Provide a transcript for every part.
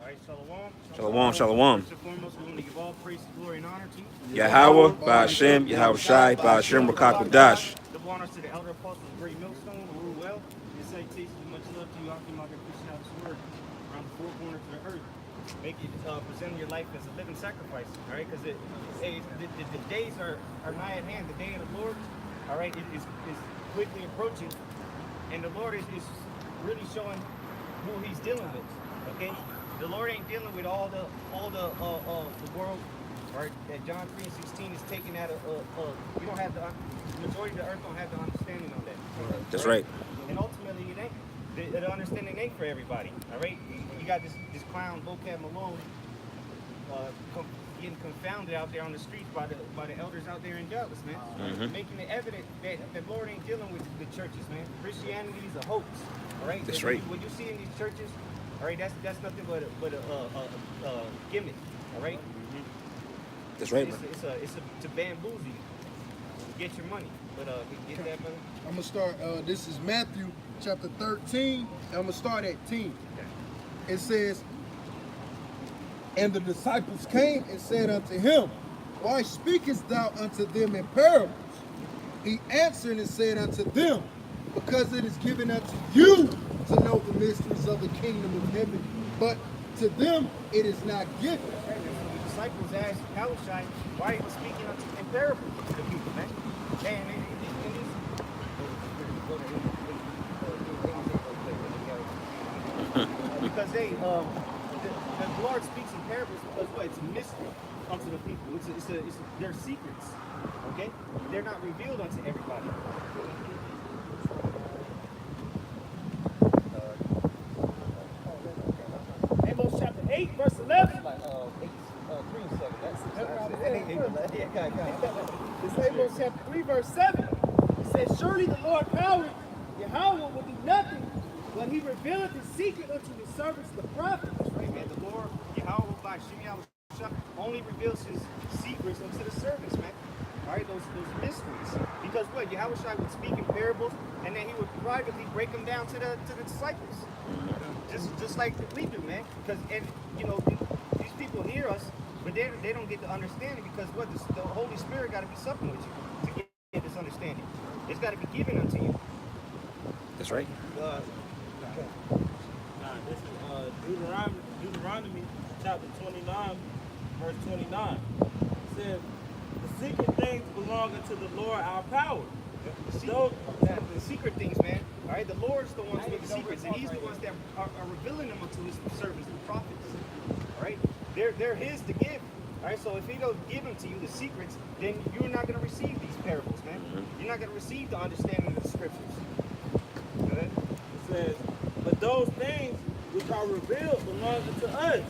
right, shalom. Shalom, shalom. First and foremost, we want to give all praise, glory, and honor to you. Yahweh, Ba'ashem, Yahweh Shai, Ba'ashem, Rakakwadash. Double honors to the elder apostles, great millstone, who rule well. And salutations and much love to you, Akim, our Christian house word, around the four corners of the earth. Make it present your life as a living sacrifice, all right? Because the days are nigh at hand. The day of the Lord, all right, is quickly approaching, and the Lord is really showing who He's dealing with. Okay, the Lord ain't dealing with all the world, right? That John 3:16 is taken out of. You don't have the majority of the earth don't have the understanding on that. That's right. And ultimately, it ain't. The understanding ain't for everybody. All right, you got this clown vocab Malone getting confounded out there on the streets by the elders out there in Dallas, man. Making it evident that the Lord ain't dealing with the churches, man. Christianity is a hoax. All right. That's right. What you see in these churches, all right, that's nothing but a gimmick. All right. That's right. It's to bamboozle you, get your money. But get that, brother. I'm gonna start. This is Matthew chapter 13. I'm gonna start at 10. It says, "And the disciples came and said unto him, Why speakest thou unto them in parables? He answered and said unto them, Because it is given unto you to know the mysteries of the kingdom of heaven, but to them it is not given." Right, so the disciples asked Yahushua, "Why are you speaking unto in parables to the people, man?" Because the Lord speaks in parables because what? It's a mystery unto the people. They're secrets. Okay, they're not revealed unto everybody. Amos chapter 8, verse 11. It's Amos chapter 3, verse 7. It says, "Surely the Lord power, Yahweh, will do nothing, but He revealeth His secret unto His servants, the prophets." Right, man. The Lord, Yahweh, by Shemiah, only reveals His secrets unto the servants, man. All right, those mysteries. Because what? Yahweh would speak in parables, and then He would privately break them down to the disciples. Just like we do, man. Because, and you know, these people hear us, but they don't get the understanding because what? The Holy Spirit got to be something with you to get this understanding. It's got to be given unto you. That's right. This is Deuteronomy chapter 29, verse 29. It says, "The secret things belong unto the Lord our power." The secret things, man. All right, the Lord's the ones with the secrets, and He's the ones that are revealing them unto His servants, the prophets. All right, they're His to give. All right, so if He don't give them to you, the secrets, then you're not going to receive these parables, man. You're not going to receive the understanding of the scriptures. It says, "But those things which are revealed belong unto us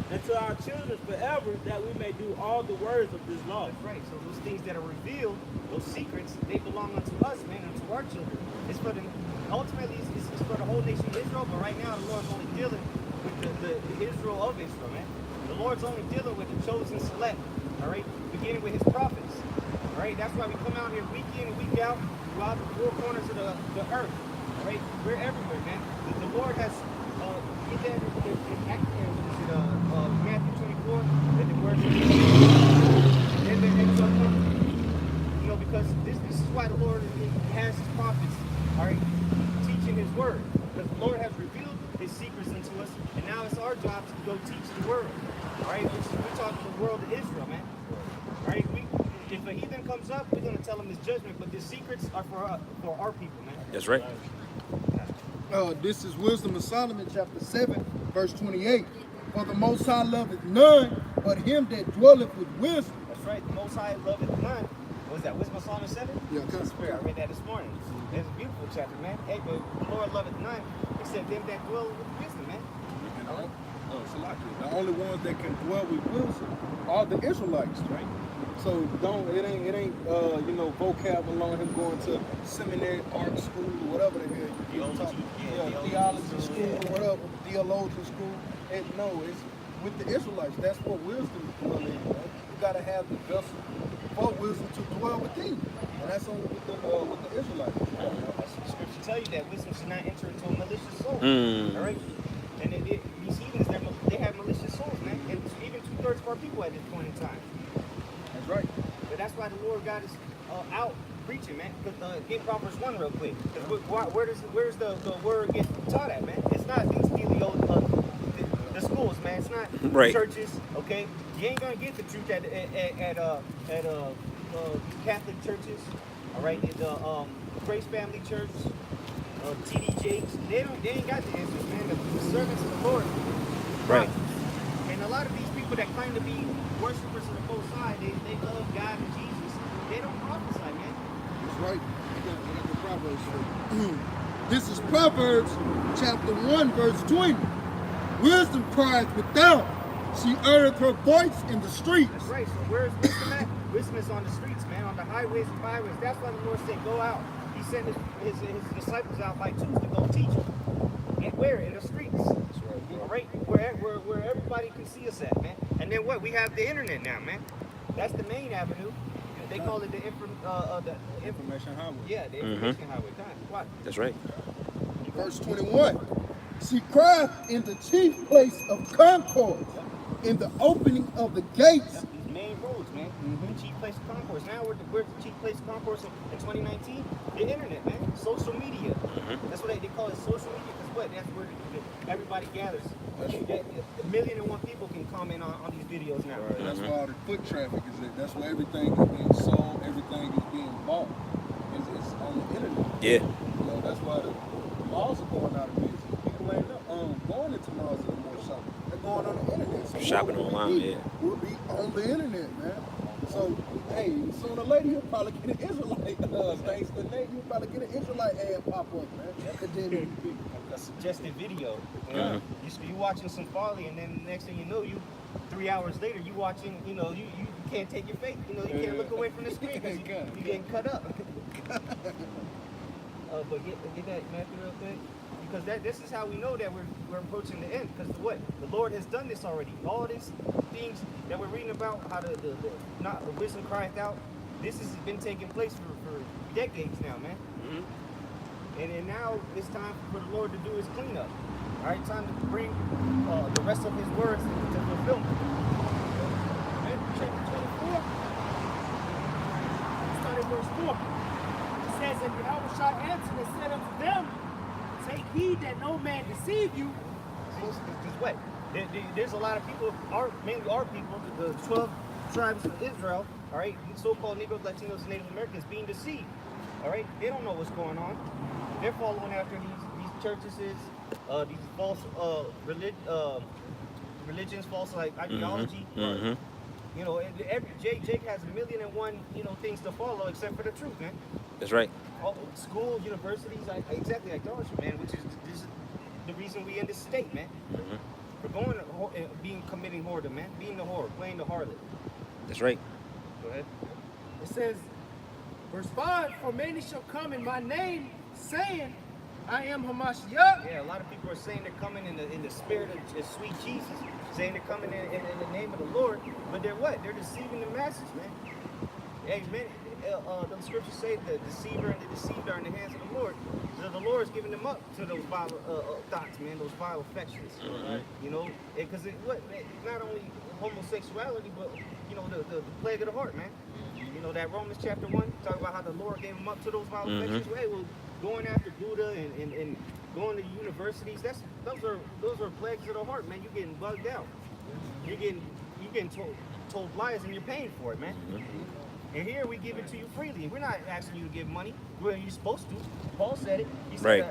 and to our children forever, that we may do all the words of this law." That's right. So those things that are revealed, those secrets, they belong unto us, man, unto our children. It's for the ultimately it's for the whole nation of Israel, but right now the Lord's only dealing with the Israel of Israel, man. The Lord's only dealing with the chosen select, all right, beginning with His prophets. All right, that's why we come out here week in and week out throughout the four corners of the earth. All right, we're everywhere, man. The Lord has He said in Matthew 24 that the word you know, because this is why the Lord has His prophets, all right, teaching His word. Because the Lord has revealed His secrets unto us, and now it's our job to go teach the world. All right, we're talking to the world of Israel, man. All right, if a heathen comes up, we're going to tell him his judgment, but the secrets are for our people, man. That's right. This is Wisdom of Solomon, chapter 7, verse 28. "For the Most High loveth none but him that dwelleth with wisdom." That's right. The Most High loveth none. What was that? Wisdom of Solomon 7? Yeah, I read that this morning. It's a beautiful chapter, man. Hey, but the Lord loveth none except them that dwell with wisdom, man. The only ones that can dwell with wisdom are the Israelites, right? So it ain't vocab along him going to seminary, art school, or whatever the hell theology school or whatever, theologian school. No, it's with the Israelites. That's what wisdom dwell in. Right? You gotta have the vessel for wisdom to dwell within, and that's only with the Israelites. That's what the scripture tell you, that wisdom should not enter into a malicious soul. Mm. All right, and these heathens, they have malicious people at this point in time. That's right. But that's why the Lord got us out preaching, man. Get Proverbs 1 real quick. Where's the word get taught at, man? It's not these the schools, man. It's not Right. churches, okay? You ain't gonna get the truth at Catholic churches, all right? The Grace Family Church, TD Jakes. They ain't got the answers, man. The servants of the Lord. Right. And a lot of these people that claim to be worshipers of the Most High, they love God and Jesus. They don't prophesy, man. That's right. I got the Proverbs for you. This is Proverbs chapter 1, verse 20. Wisdom cries without. She uttereth her voice in the streets. That's right. So where's wisdom at? Wisdom is on the streets, man, on the highways and byways. That's why the Lord said, go out. He sent his disciples out by twos to go teach them. And where? In the streets. That's right. All right? Where everybody can see us at, man. And then what? We have the internet now, man. That's the main avenue. They call it the Information highway. Yeah, the information highway. What? That's right. Verse 21. She cried in the chief place of concourse, in the opening of the gates. These main roads, man. The chief place of concourse. Now where's the chief place of concourse in 2019? The internet, man. Social media. That's what they call it, social media. Because what? That's where everybody gathers. A million and one people can comment on these videos now. Right. That's where all the foot traffic is at. That's where everything is being sold, everything is being bought. It's on the internet. Yeah. You know, that's why the malls are going out of business. People ain't going into malls anymore shopping. They're going on the internet. So Shopping online, yeah. We'll be on the internet, man. So, hey, so the lady will probably get an Israelite, thanks to Nate, you'll probably get an Israelite ad pop up, man. And then A suggested video. You watching some folly, and then the next thing you know, 3 hours later, you watching, you can't take your face. You can't look away from the screen because you're getting cut up. But get that Matthew real quick. Because this is how we know that we're approaching the end. Because what? The Lord has done this already. All these things that we're reading about, how the wisdom crieth out, this has been taking place for decades now, man. And now it's time for the Lord to do his cleanup. All right, time to bring the rest of his words to fulfillment. Matthew chapter 24, start at verse 4. It says, and Yahweh shall answer and said unto them, take heed that no man deceive you. Because what? There's a lot of people, mainly our people, the 12 tribes of Israel, all right, so-called Negroes, Latinos, and Native Americans being deceived. All right, they don't know what's going on. They're following after these churches, these false religions, false ideology. Jake has 1,000,001 things to follow except for the truth, man. That's right. School, universities, exactly idolatry, man. Which is the reason we in this state, man. We're going to committing whoredom, man. Being the whore, playing the harlot. That's right. Go ahead. It says, verse 5, for many shall come in my name, saying, I am Hamashiach. Yeah, a lot of people are saying they're coming in the spirit of sweet Jesus, saying they're coming in the name of the Lord, but they're what? They're deceiving the masses, man. Hey, man, the scriptures say the deceiver and the deceived are in the hands of the Lord. So the Lord is giving them up to those vile thoughts, man, those vile affections. Because not only homosexuality, but the plague of the heart, man. That Romans chapter 1, talk about how the Lord gave them up to those vile affections. Hey, well, going after Buddha and going to universities, those are plagues of the heart, man. You're getting bugged out. You're getting told lies, and you're paying for it, man. And here we give it to you freely. We're not asking you to give money. Well, you're supposed to. Paul said it. He said, Right.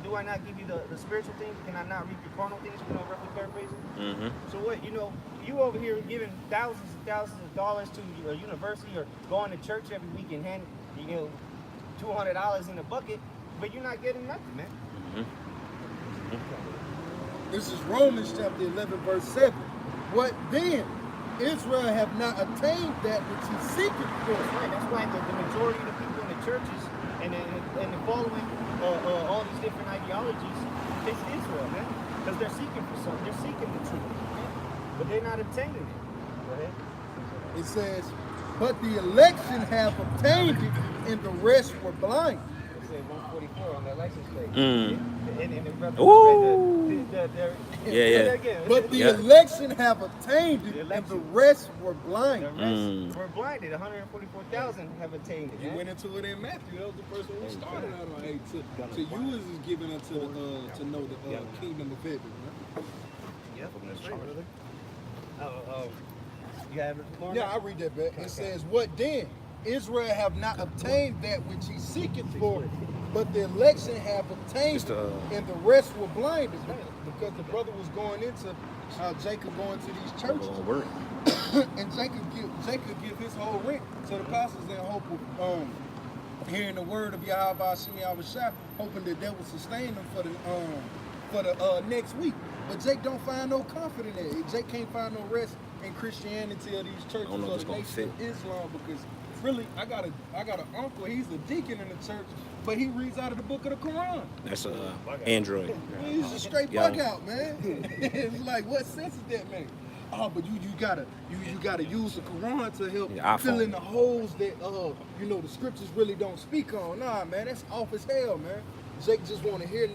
do I not give you the spiritual things? Can I not reap your carnal things? Roughly paraphrasing. So what? You over here giving thousands and thousands of dollars to a university or going to church every week and handing $200 in a bucket, but you're not getting nothing, man. This is Romans chapter 11, verse 7. What then? Israel have not attained that which he seeketh for. That's right. That's why the majority of the people in the churches and the following all these different ideologies is Israel, man. Because they're seeking for something. They're seeking the truth, but they're not obtaining it. Go ahead. It says, but the election have obtained it, and the rest were blind. said 144 on that license plate. Mm. And the brother Ooh. read Yeah, yeah. again. But the Yeah. election have obtained The it, and election. the rest were The blind. rest Mm. were blinded. 144,000 have attained it. You man. went into it in Matthew. That was the first one we started out on. Hey, to you is given unto the to know the kingdom of heaven. Right? Yep, that's right, brother. You have it more? Yeah, I read that back. It says, "What then? Israel have not obtained that which he seeketh for, but the election have obtained Just, it, and the rest were blinded." Because the brother was going into Jacob going to these churches. Word. And Jacob give his whole rent to the pastors in hope of hearing the word of Yahweh Hashem Yahushua, hoping that would sustain them for the next week. But Jake don't find no comfort in that. Jake can't find no rest in Christianity or these churches know if or it's the gonna nation of Islam, because really I got an uncle, he's a deacon in the church, but he reads out of the book of the Quran. That's Android. He's a straight bug out, man. It's like, what sense is that, man? Oh, but you gotta use the Quran to help fill in the holes that the scriptures really don't speak on. Nah, man, that's off as hell, man. Jake just want to hear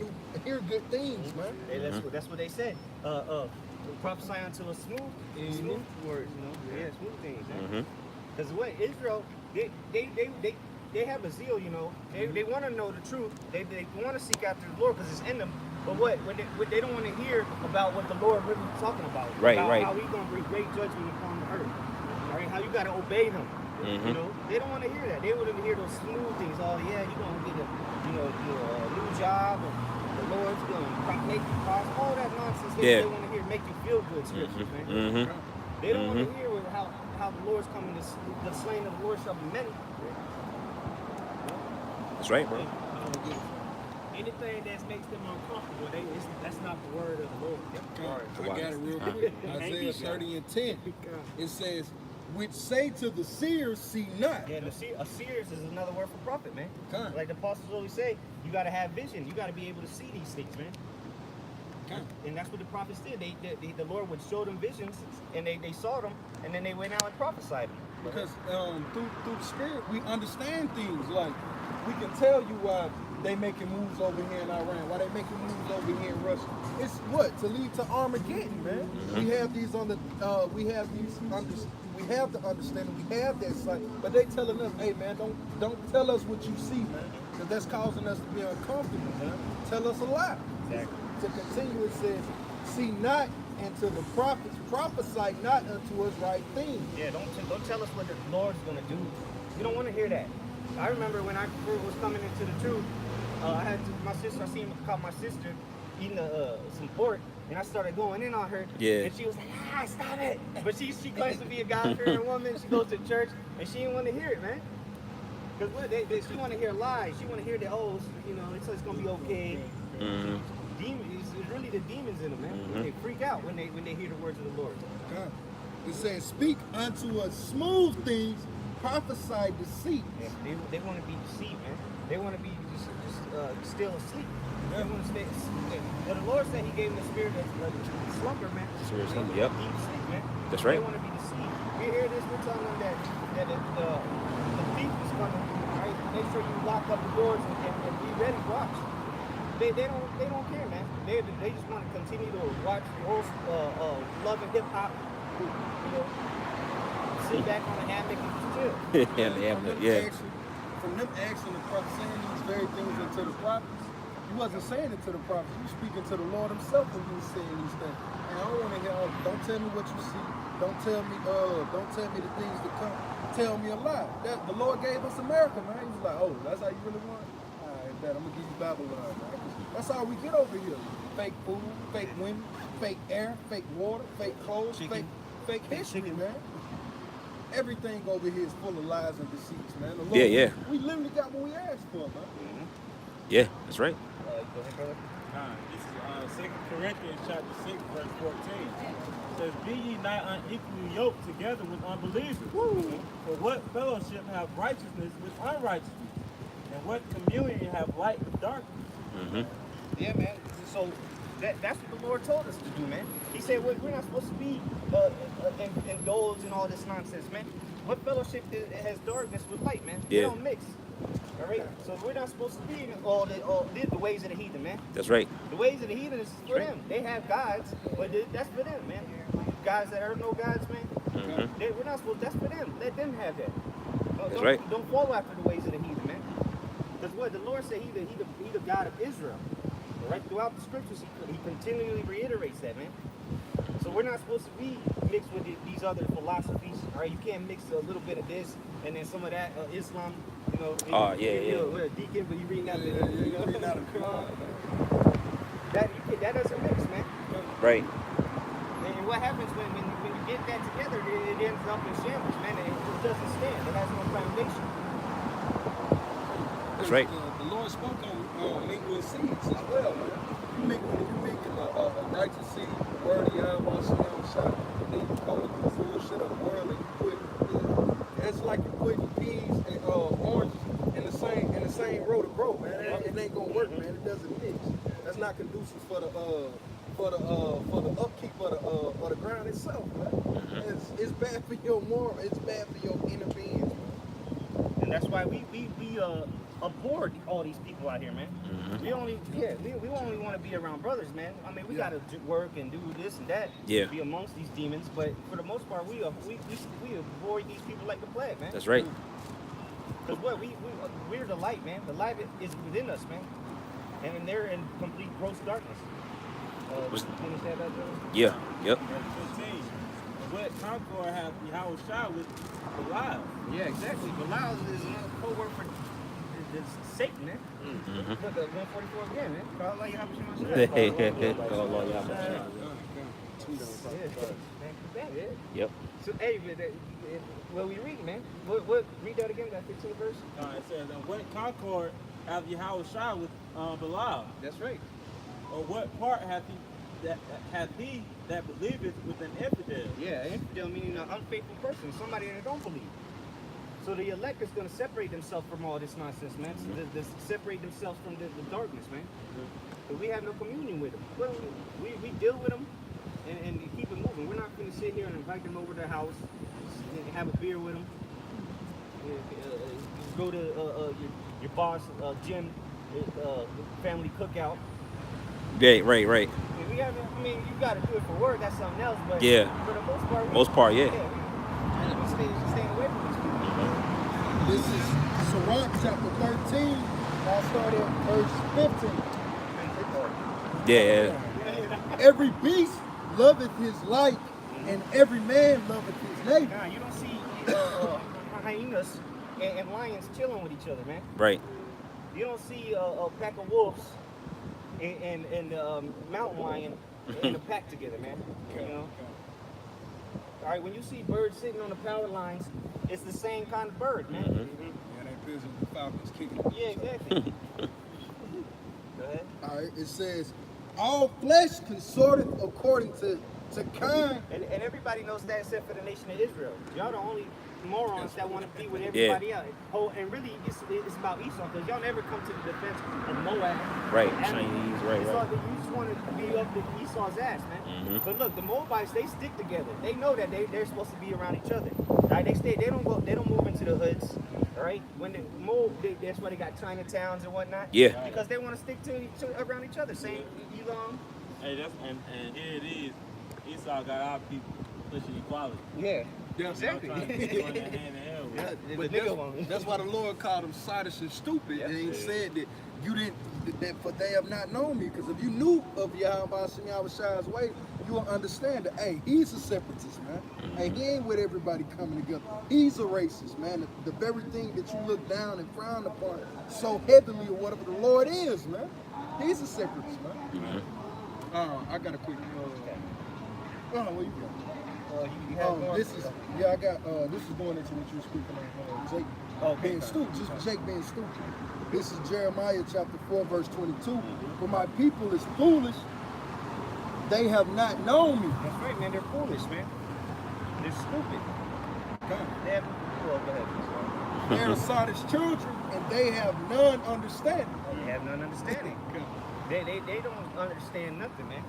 good things, man. Hey, that's what they said. Prophesy unto a smooth words, yeah, smooth things. Because what Israel, they have a zeal, they want to know the truth. They want to seek after the Lord because it's in them. But what they don't want to hear about what the Lord really is talking about. Right, about right. How He's going to bring great judgment upon the earth. Right? How you got to obey Him. They don't want to hear that. They want to hear those smooth things. Oh yeah, you're going to get a new job, and the Lord's going to make you prosper. All that nonsense. They want to hear make you feel good scriptures, man. They don't want to hear how the Lord's coming. The slain of the Lord shall be many. That's right, bro. Anything that makes them uncomfortable, that's not the word of the Lord. I got it real quick. Isaiah 30 and 10. It says, "Which say to the seers, see not." Yeah, a seers is another word for prophet, man. Come. Like the apostles always say, you got to have vision. You got to be able to see these things, man. Come. And that's what the prophets did. The Lord would show them visions, and they saw them, and then they went out and prophesied them. Because through the spirit, we understand things. Like, we can tell you why they making moves over here in Iran, why they making moves over here in Russia. It's what? To lead to Armageddon, man. We have these we have the understanding, we have that sight, but they telling us, hey man, don't tell us what you see, man, because that's causing us to be uncomfortable, man. Tell us a lie. Exactly. To continue, it says, "See not, and to the prophets prophesy not unto us right things." Yeah, don't tell us what the Lord's gonna do. You don't want to hear that. I remember when I first was coming into the truth, I caught my sister eating some pork, and I started going in on her. Yeah. And she was like, stop it. But she claims to be a God-fearing woman. She goes to church, and she didn't want to hear it, man. Because she want to hear lies. She want to hear that, it's gonna be okay. Demons, it's really the demons in them, man. They freak out when they hear the words of the Lord. It says, "Speak unto us smooth things, prophesy deceit." Yeah, they want to be deceived, man. They want to be just still asleep. They want to stay. But the Lord said He gave them the spirit of slumber, man. Spirit of slumber, yep. Deep sleep, man. That's right. They want to be deceived. We hear this. We're telling them that the thief is coming. Right? Make sure you lock up the doors and be ready. Watch. They don't care, man. They just want to continue to watch most love and hip hop. Sit back on a hammock and chill. From them asking the prophet, saying these very things unto the prophets, you wasn't saying it to the prophets. You speaking to the Lord Himself when you was saying these things. And I don't want to hear, don't tell me what you see. Don't tell me the things to come. Tell me a lie. The Lord gave us America, man. He was like, oh, that's how you really want? All right, bet I'm gonna give you Babylon, man. That's how we get over here. Fake food, fake women, fake air, fake water, fake clothes, fake history, man. Everything over here is full of lies and deceits, man. The Lord, we literally got what we asked for, man. Yeah, that's right. Go ahead, brother. This is 2 Corinthians chapter 6, verse 14. It says, "Be ye not unequally yoked together with unbelievers. For what fellowship have righteousness with unrighteousness? And what communion have light with darkness?" Yeah, man. So that's what the Lord told us to do, man. He said we're not supposed to be indulged in all this nonsense, man. What fellowship has darkness with light, man? They don't mix. All right. So we're not supposed to be all the ways of the heathen, man. That's right. The ways of the heathen is for them. They have gods, but that's for them, man. Guys that are no gods, man. We're not supposed. That's for them. Let them have that. That's right. Don't follow after the ways of the heathen, man. Because what the Lord said, he the God of Israel. Right throughout the scriptures, he continually reiterates that, man. So we're not supposed to be mixed with these other philosophies. All right, you can't mix a little bit of this and then some of that Islam. You know. We're a deacon, but you reading that. You know, reading out of Quran. That doesn't mix, man. Right. And what happens when you get that together, it ends up in shambles, man. It doesn't stand. It has no foundation. That's right. The Lord spoke on mingled seeds as well, man. You make a righteous seed, word of Yahweh, shot, and then you go with the bullshit of the world and you put, it's like you putting peas and oranges in the same row to grow, man. It ain't gonna work, man. It doesn't mix. That's not conducive for the upkeep of the ground itself, man. It's bad for your moral. It's bad for your inner beings, man. And that's why we abhor all these people out here, man. We only want to be around brothers, man. I mean, we gotta work and do this and that. Yeah. Be amongst these demons, but for the most part, we avoid these people like the plague, man. That's right. Because what we're the light, man. The light is within us, man. And they're in complete gross darkness. Finish that up, Joe? Yeah. Yep. Verse 15. What Concord have Yahweh Shah with Belial? Yeah, exactly. Belial is another code word for Satan, man. Look at 144 again, man. Call Allah Yahweh Shah. Yep. So, hey, what we read, man? What read that again? That 15th verse. It says, what concord have Yahweh Shah with Belial? That's right. Or what part hath he that believeth with an infidel? Yeah, infidel meaning an unfaithful person, somebody that don't believe. So the elect is going to separate themselves from all this nonsense, man. So separate themselves from the darkness, man. But we have no communion with them. Well, we deal with them and keep it moving. We're not going to sit here and invite them over to the house and have a beer with them. Go to your boss, Jim, family cookout. Yeah, right. I mean, you got to do it for work. That's something else. But Yeah. for the most part, Yeah. We stay away from these people. This is Sirach chapter 13. I'll start at verse 15. Yeah. Every beast loveth his like, and every man loveth his neighbor. Nah, you don't see hyenas and lions chilling with each other, man. Right. You don't see a pack of wolves and mountain lion in a pack together, man. You know. All right, when you see birds sitting on the power lines, it's the same kind of bird, man. Yeah, they busy with falcons kicking. Yeah, exactly. Go ahead. All right, it says, all flesh consorteth according to kind. And everybody knows that except for the nation of Israel. Y'all the only morons that want to be with everybody else. Oh, and really, it's about Esau, because y'all never come to the defense of Moab. Right, Ammon. Chinese, right. You just want to be up to Esau's ass, man. But look, the Moabites, they stick together. They know that they're supposed to be around each other. Right? They don't move into the hoods. All right, when they move, that's why they got Chinatowns and whatnot. Yeah. Because they want to stick to around each other. Same Elam. Hey, and here it is. Esau got our people pushing equality. Yeah. Exactly. Trying to get one hand in hand with. But that's why the Lord called them sottish and stupid. Yes, and he said that you didn't, for they have not known me. Because if you knew of Yahweh Shah's way, you will understand that, hey, he's a separatist, man. Hey, he ain't with everybody coming together. He's a racist, man. The very thing that you look down and frown upon so heavily or whatever the Lord is, man. He's a separatist, man. I got a quick, where you go? You have more? This is going into what you were speaking on, Jake being stupid, just Jake being stupid. This is Jeremiah chapter 4, verse 22. For my people is foolish, they have not known me. That's right, man. They're foolish, man. They're stupid. They have, go ahead. They're sottish children, and they have none understanding. They have none understanding. They don't understand nothing, man.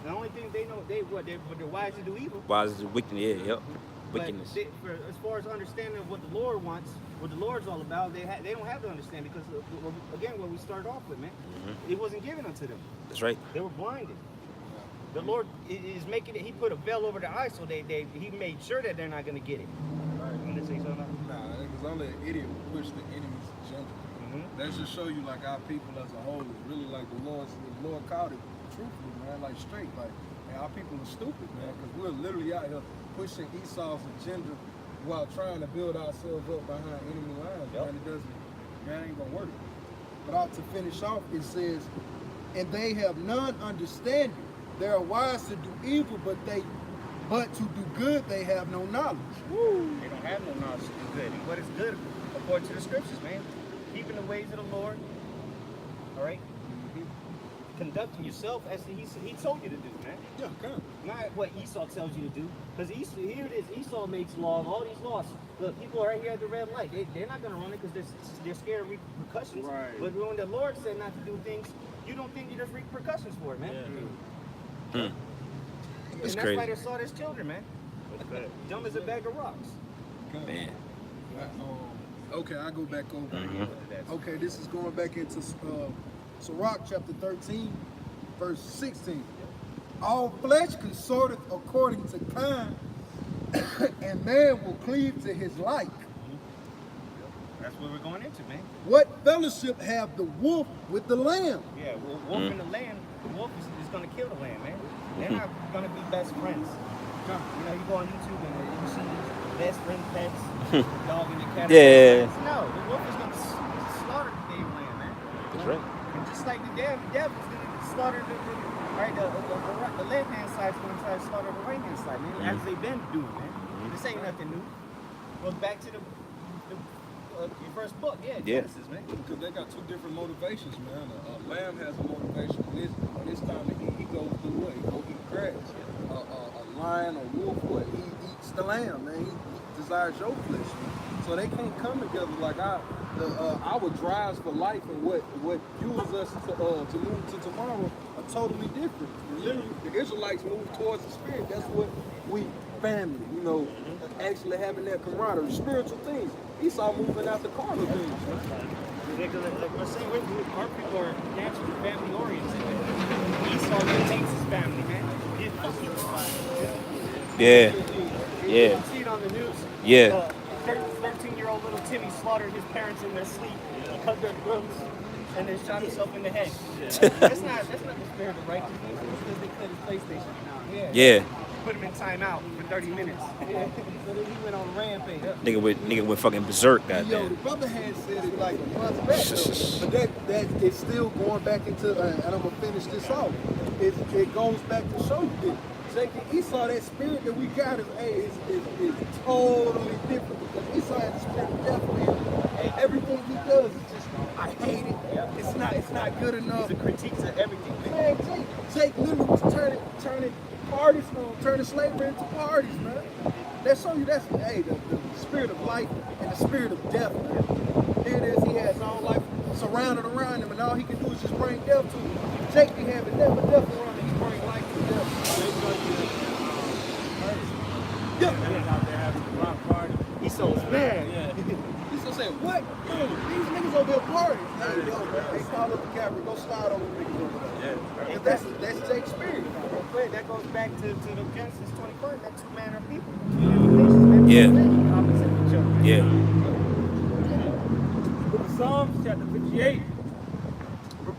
The only thing they know, they're wise to do evil. Wise is wicked, yeah, yep. Wickedness. As far as understanding what the Lord wants, what the Lord's all about, they don't have to understand because again, what we started off with, man, it wasn't given unto them. That's right. They were blinded. The Lord is making it. He put a veil over their eyes, so he made sure that they're not going to get it. Right. You want to say something? Nah, because only an idiot would push the enemy's agenda. That just show you like our people as a whole is really like the Lord called it truthfully, man, like straight. Like, man, our people are stupid, man, because we're literally out here pushing Esau's agenda while trying to build ourselves up behind enemy lines. Man, that ain't gonna work. But out to finish off, it says, and they have none understanding. They are wise to do evil, but to do good they have no knowledge. Woo. They don't have no knowledge to do good. And what is good according to the scriptures, man? Keeping the ways of the Lord. All right? Conducting yourself as he told you to do, man. Yeah, come. Not what Esau tells you to do. Because here it is. Esau makes laws, all these laws. Look, people are right here at the red light. They're not going to run it because they're scared of repercussions. Right. But when the Lord said not to do things, you don't think there's repercussions for it, man. Yeah. And It's that's crazy. why they saw as children, man. Dumb as a bag of rocks. Man. Okay, I go back over. Okay, this is going back into Sirach chapter 13, verse 16. All flesh consorteth according to kind, and man will cleave to his like. That's what we're going into, man. What fellowship have the wolf with the lamb? Yeah, wolf and the lamb, the wolf is going to kill the lamb, man. They're not going to be best friends. You know, you go on YouTube and you see these best friend pets, dog and the cat. Yeah. No, the wolf is going to slaughter the damn lamb, man. That's right. And just like the devil is going to slaughter the left-hand side is going to try to slaughter the right-hand side, man. As they've been doing, man. This ain't nothing new. Goes back to your first book, Genesis, man. Because they got two different motivations, man. A lamb has a motivation. When it's time to eat, he goes do what? He go eat grass. A lion or wolf, what? He eats the lamb, man. He desires your flesh. So they can't come together like our drives for life and what fuels us to move to tomorrow are totally different. Literally, the Israelites move towards the spirit. That's what we family, you know, actually having that camaraderie, spiritual things. Esau moving out the carnal things. Like we're saying, our people are naturally family oriented. Esau maintains his family, man. Yeah. You Yeah. don't see it on the news. Yeah. 13-year-old little Timmy slaughtered his parents in their sleep. He cut their throats and then shot himself in the head. That's not the spirit of righteousness. It's because they cut his PlayStation. Yeah. Put him in timeout for 30 minutes. So then he went on a rampage. Nigga went fucking berserk, Yo, goddamn. the brother had said it like a month back, though. But that is still going back into, and I'm gonna finish this off. It goes back to show you that Jacob Esau, that spirit that we got is totally different because Esau has the spirit of death, man. And everything he does is just, I hate it. It's not good enough. The critiques of everything, man. Man, Jake literally was turning parties, turning slavery into parties, man. That's show you the spirit of life and the spirit of death, man. Here it is, he has all life surrounded around him, and all he can do is just bring death to him. Jake be having death around him, he bring life to death. Esau's mad. Yeah. Esau said, what? Yo, these niggas over here partying. Hey, yo, man, they call up the captain, go slide over the niggas over there. Yeah. That's Jake's spirit. But that goes back to the Genesis 21, that two manner of people. Yeah. Opposite of each other. Yeah. Book of Psalms, chapter 58,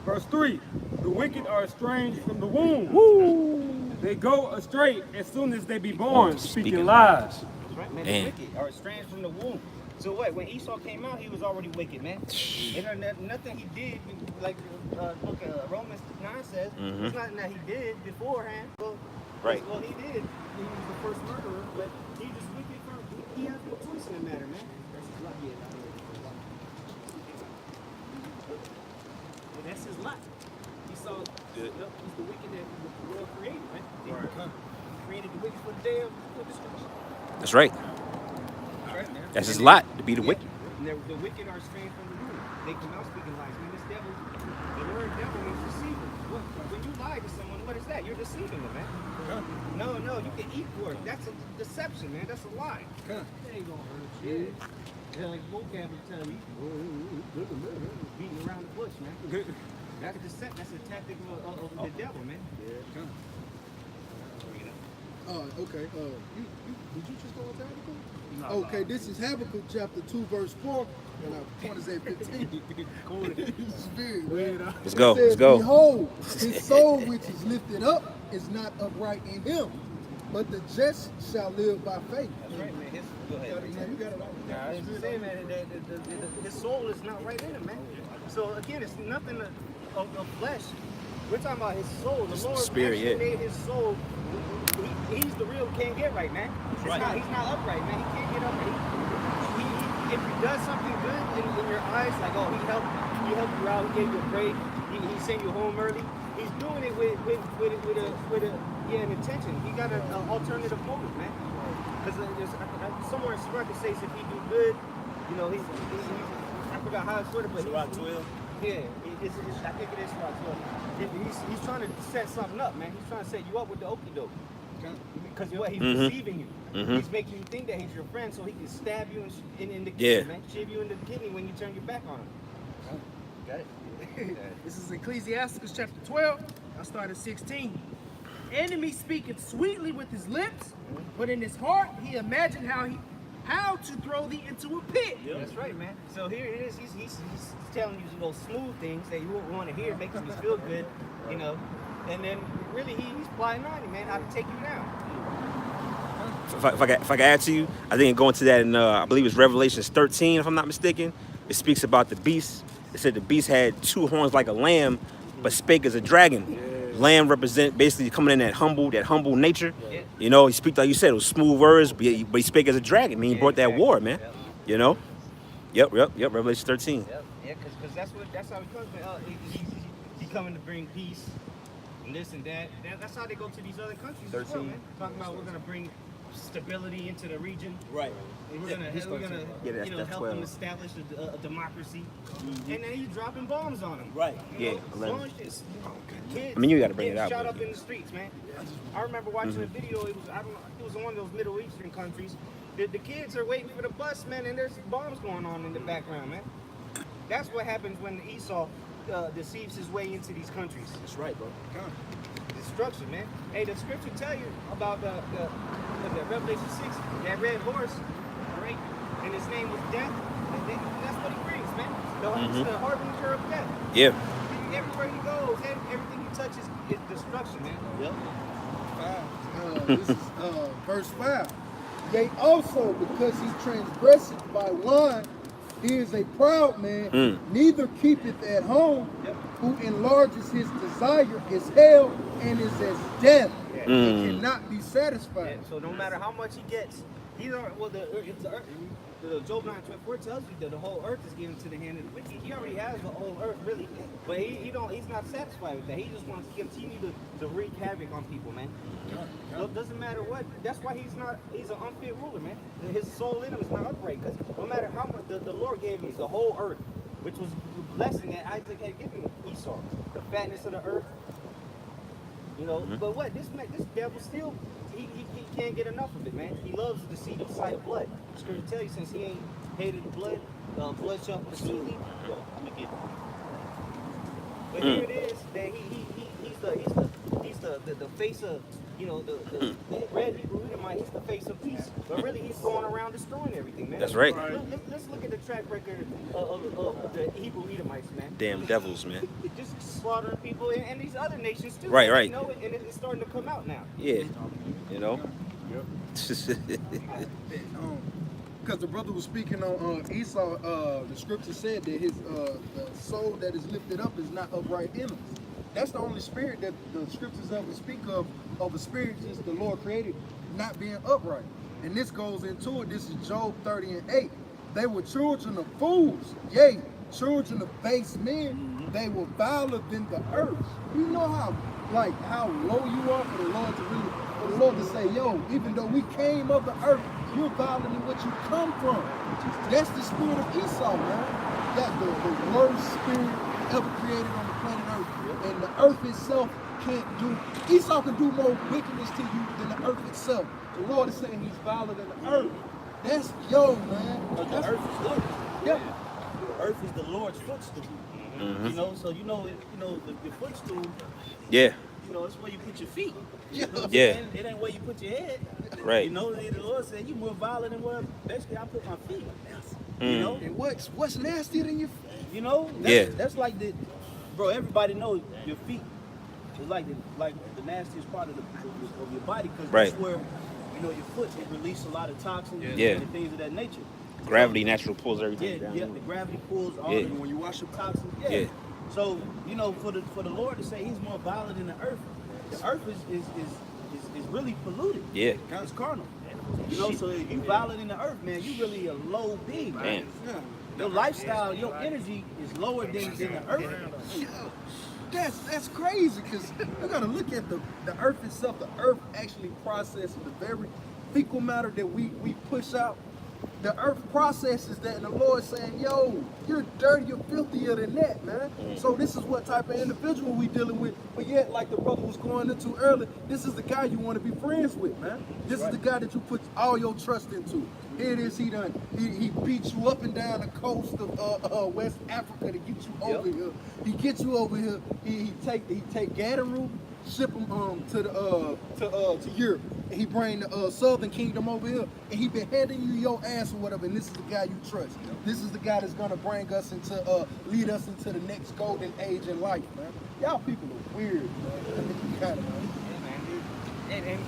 verse 3. The wicked are estranged from the womb. They go astray as soon as they be born, speaking lies. That's right, man. Man. The wicked are estranged from the womb. So what? When Esau came out, he was already wicked, man. And nothing he did, like book Romans 9 says, it's nothing that he did beforehand. Well, Right. Well, he did. He was the first murderer, but he just wicked. He has no choice in the matter, man. And that's his lot. Esau, he's the wicked that the world created, man. He created the wicked for the day of destruction. That's right. Right, man. That's his lot, to be the wicked. And the wicked are estranged from the womb. They come out speaking lies. Man, this devil, the word devil means deceiver. When you lie to someone, what is that? You're deceiving them, man. No, you can eat pork. That's a deception, man. That's a lie. Huh. That ain't gonna hurt you. Yeah, like vocab will tell you, beating around the bush, man. That's a deception. That's a tactic of the devil, man. Okay. Did you just go on to Habakkuk? Okay, this is Habakkuk chapter 2, verse 4, and I want to say 15. Spirit, man. Let's go. It says, Let's go. Behold, his soul which is lifted up is not upright in him, but the just shall live by faith. That's right, man. Go ahead. You got it all. I'm saying, man, his soul is not right in him, man. So again, it's nothing of flesh. We're talking about his soul. The Lord spirit, actually yeah. made his soul. He's the real can't get right, man. He's not upright, man. He can't get upright. If he does something good in your eyes, like he helped you out, he gave you a break, he sent you home early. He's doing it with an intention. He got an alternative motive, man. Because somewhere in Sirach it says if he do good, you know, I forgot how it's worded, but Sirach 12. Yeah, I think it is Sirach 12. He's trying to set something up, man. He's trying to set you up with the okie doke. Because what he's deceiving you. He's making you think that he's your friend so he can stab you in the kidney, man. Shiv you in the kidney when you turn your back on him. Got it? This is Ecclesiasticus chapter 12. I start at 16. Enemy speaketh sweetly with his lips, but in his heart he imagined how to throw thee into a pit. Yep. That's right, man. So here it is. He's telling you those smooth things that you won't want to hear, making you feel good, you know. And then really he's plotting on you, man, how to take you down. If I can add to you, I think going to that in I believe it's Revelations 13, if I'm not mistaken. It speaks about the beast. It said the beast had 2 horns like a lamb, but spake as a dragon. Lamb represent basically coming in that humble nature. Yeah. You know, he speak like you said, it was smooth words, but he spake as a dragon. I mean, he brought that war, man. Yep. You know. Yep. Revelation 13. Yep. Yeah, because that's how he comes. He coming to bring peace and this and that. That's how they go to these other countries 13. As well, man. Talking about we're gonna bring stability into the region. Right. And we're gonna help them establish a democracy. And then he's dropping bombs on them. Right. Kids, I mean, you gotta bring it out. Shot up in the streets, man. I remember watching a video. It was one of those Middle Eastern countries. The kids are waiting for the bus, man, and there's bombs going on in the background, man. That's what happens when Esau deceives his way into these countries. That's right, bro. Destruction, man. Hey, the scripture tell you about the Revelation 6, that red horse, right? And his name was Death. And that's what he brings, man. He's the harbinger of death. Yeah. Everywhere he goes, everything he touches is destruction, man. Yep. This is verse 5. Yea, also because he transgresseth by wine, he is a proud man, neither keepeth at home, who enlarges his desire is hell and is as death. He cannot be satisfied. So no matter how much he gets, the Job 9:24 tells you that the whole earth is given to the hand of the wicked. He already has the whole earth, really, but he's not satisfied with that. He just wants to continue to wreak havoc on people, man. So it doesn't matter what. That's why he's an unfit ruler, man. His soul in him is not upright, because no matter how much the Lord gave him the whole earth, which was the blessing that Isaac had given Esau, the fatness of the earth. You know, but what this devil still he can't get enough of it, man. He loves the seed of sight of blood. Scripture tell you, since he ain't hated blood, blood shall pursue thee. But here it is that he's the face of, you know, the red Hebrew Edomite. He's the face of peace, but really he's going around destroying everything, man. That's right. Let's look at the track record of the Hebrew Edomites, man. Damn devils, man. Just slaughtering people and these other nations too. Right. You know, and it's starting to come out now. Yeah. You know. Because the brother was speaking on Esau, the scripture said that his the soul that is lifted up is not upright in him. That's the only spirit that the scriptures ever speak of a spirit just the Lord created not being upright. And this goes into it. This is Job 30:8. They were children of fools, yea, children of base men. They were viler than the earth. You know how low you are for the Lord to say, yo, even though we came of the earth, you're viler than what you come from. That's the spirit of Esau, man. That's the worst spirit ever created on the planet Earth. and the earth itself can't do. Esau can do more wickedness to you than the earth itself. The Lord is saying he's violent than the earth. That's man. But the earth is Lord. Yeah. The earth is the Lord's footstool. Mm-hmm. You know, so your footstool. Yeah. You know, it's where you put your feet. Yeah. Yeah. It ain't where you put your head. Right. You know, the Lord said you more violent than where basically I put my feet. You Mm. know? And what's nastier than your You know? Yeah. That's like bro, everybody knows your feet is like the nastiest part of your body because Right. that's where, you know, your foot it release a lot of toxins Yeah. and things of that nature. Gravity naturally pulls Yeah, everything down. yeah, the gravity pulls all Yeah. the when you wash your toxins. Yeah. Yeah. So, you know, for the Lord to say he's more violent than the earth is really polluted. Yeah. It's carnal. You know, so if you violent in the earth, man, you really a low being, man. Man. Your lifestyle, your energy is lower than the earth. That's crazy because you gotta look at the earth itself. The earth actually processes the very fecal matter that we push out. The earth processes that, and the Lord's saying, yo, you're dirty, you're filthier than that, man. So this is what type of individual we dealing with. But yet, like the brother was going into earlier, this is the guy you want to be friends with, man. This is the guy that you put all your trust into. Here it is, he beats you up and down the coast of West Africa to get you over here. He gets you over here. He take Gadaroo, ship him to Europe. And he bring the Southern Kingdom over here, and he been handing you your ass or whatever. And this is the guy you trust. This is the guy that's gonna bring us into lead us into the next golden age in life, man. Y'all people are weird, man.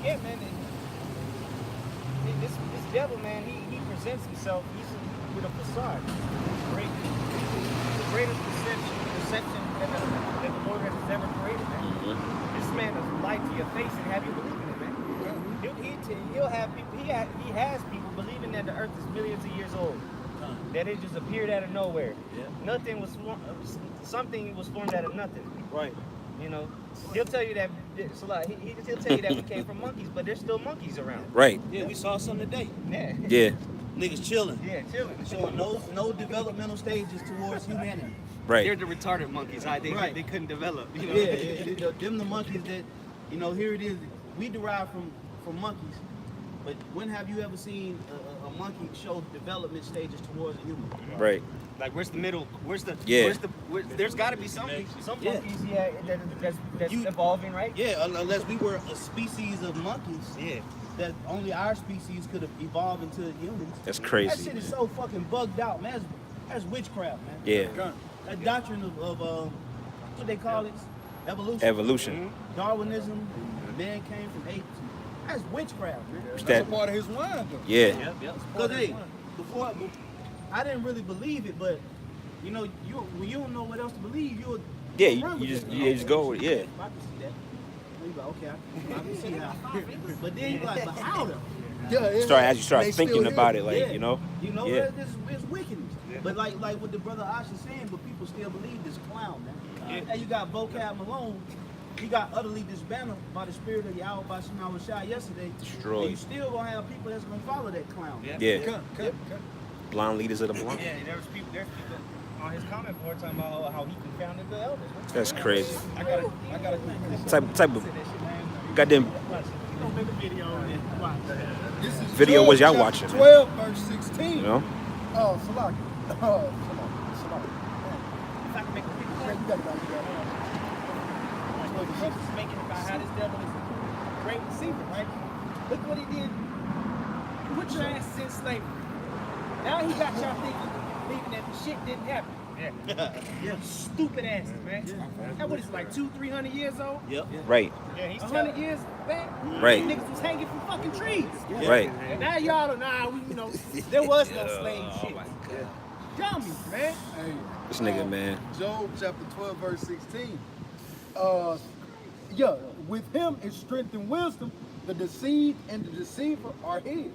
Yeah, man. And this devil, man, he presents himself with a facade. Great, the greatest perception that the Lord has ever created, man. Mm-hmm. This man will lie to your face and have you believe in it, man. He'll have people. He has people believing that the earth is millions of years old. That it just appeared out of nowhere. Yeah. Nothing was something was formed out of nothing. Right. You know, he'll tell you that. It's a lot. He'll tell you that we came from monkeys, but there's still monkeys around. Right. Yeah, we saw some today. Yeah. Yeah. Niggas chilling. Yeah, chilling. Showing no developmental stages towards humanity. Right. They're the retarded monkeys. They couldn't develop. You know? Yeah, them the monkeys that, you know, here it is. We derive from monkeys, but when have you ever seen a monkey show development stages towards a human? Right. Like where's the middle? Where's the? Yeah. There's got to be some monkeys. That's evolving, right? Yeah, unless we were a species of monkeys. Yeah. That only our species could have evolved into humans. That's crazy. That shit is so fucking bugged out, man. That's witchcraft, man. Yeah. That doctrine of what they call it, evolution. Evolution. Darwinism. Man came from apes. That's witchcraft, man. That's a part of his line, though. Yeah. Because before I didn't really believe it, but you know, when you don't know what else to believe, you'll Yeah, you just go with it. Yeah. I can see that. You like, okay, I can see how. But then you're like, but how though? Yeah. As you start They thinking still about here. it, like, you know. Yeah. It's wickedness. But like what the brother Ash is saying, but people still believe this clown, man. And you got Vocab Malone. He got utterly disbanded by the spirit of Yahweh by Shema Shai yesterday. Destroyed. And you still gonna have people that's gonna follow that clown. Yeah. Blind leaders of the blind. Yeah, there's people on his comment board talking about how he confounded the elders. That's crazy. I gotta Type of goddamn Don't make a video and watch. This is Video Job was y'all chapter watching? 12, verse 16. you know. Oh, Salaki. Oh, Salaki. if I can make a quick Yeah, point. you got it, you got it. Jesus is making about how this devil is a great deceiver, right? Look what he did. Put your asses in slavery. Now he got y'all thinking that the shit didn't happen. Yeah. Stupid asses, man. That what is like 200-300 years old? Yep. Right. Yeah, he's 100 years back, Right. niggas was hanging from fucking trees. Right. And now y'all are, there was no slave shit. Dummies, man. Hey, This nigga, man. Job chapter 12, verse 16. With him is strength and wisdom. The deceived and the deceiver are his.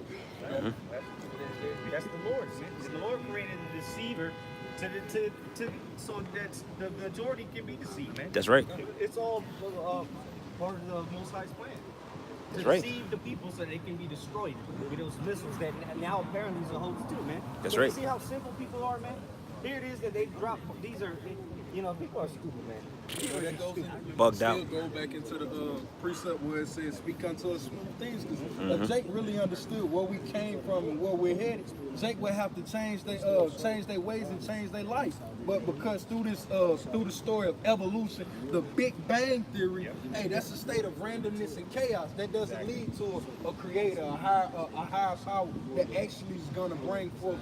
That's the Lord. The Lord created the deceiver so that the majority can be deceived, man. That's right. It's all part of the Most High's plan. That's To right. deceive the people so they can be destroyed with those missiles that now apparently is a hoax too, man. That's So right. You see how simple people are, man? Here it is that they drop. These are You know, people are stupid, man. So that goes in, Bugged out. Still go back into the precept where it says, "Speak unto us smooth things." Because Jake really understood where we came from and where we're headed. Jake would have to change their ways and change their life. But because through the story of evolution, the Big Bang Theory, hey, that's a state of randomness and chaos. That doesn't lead to a creator, a higher power that actually is gonna bring forth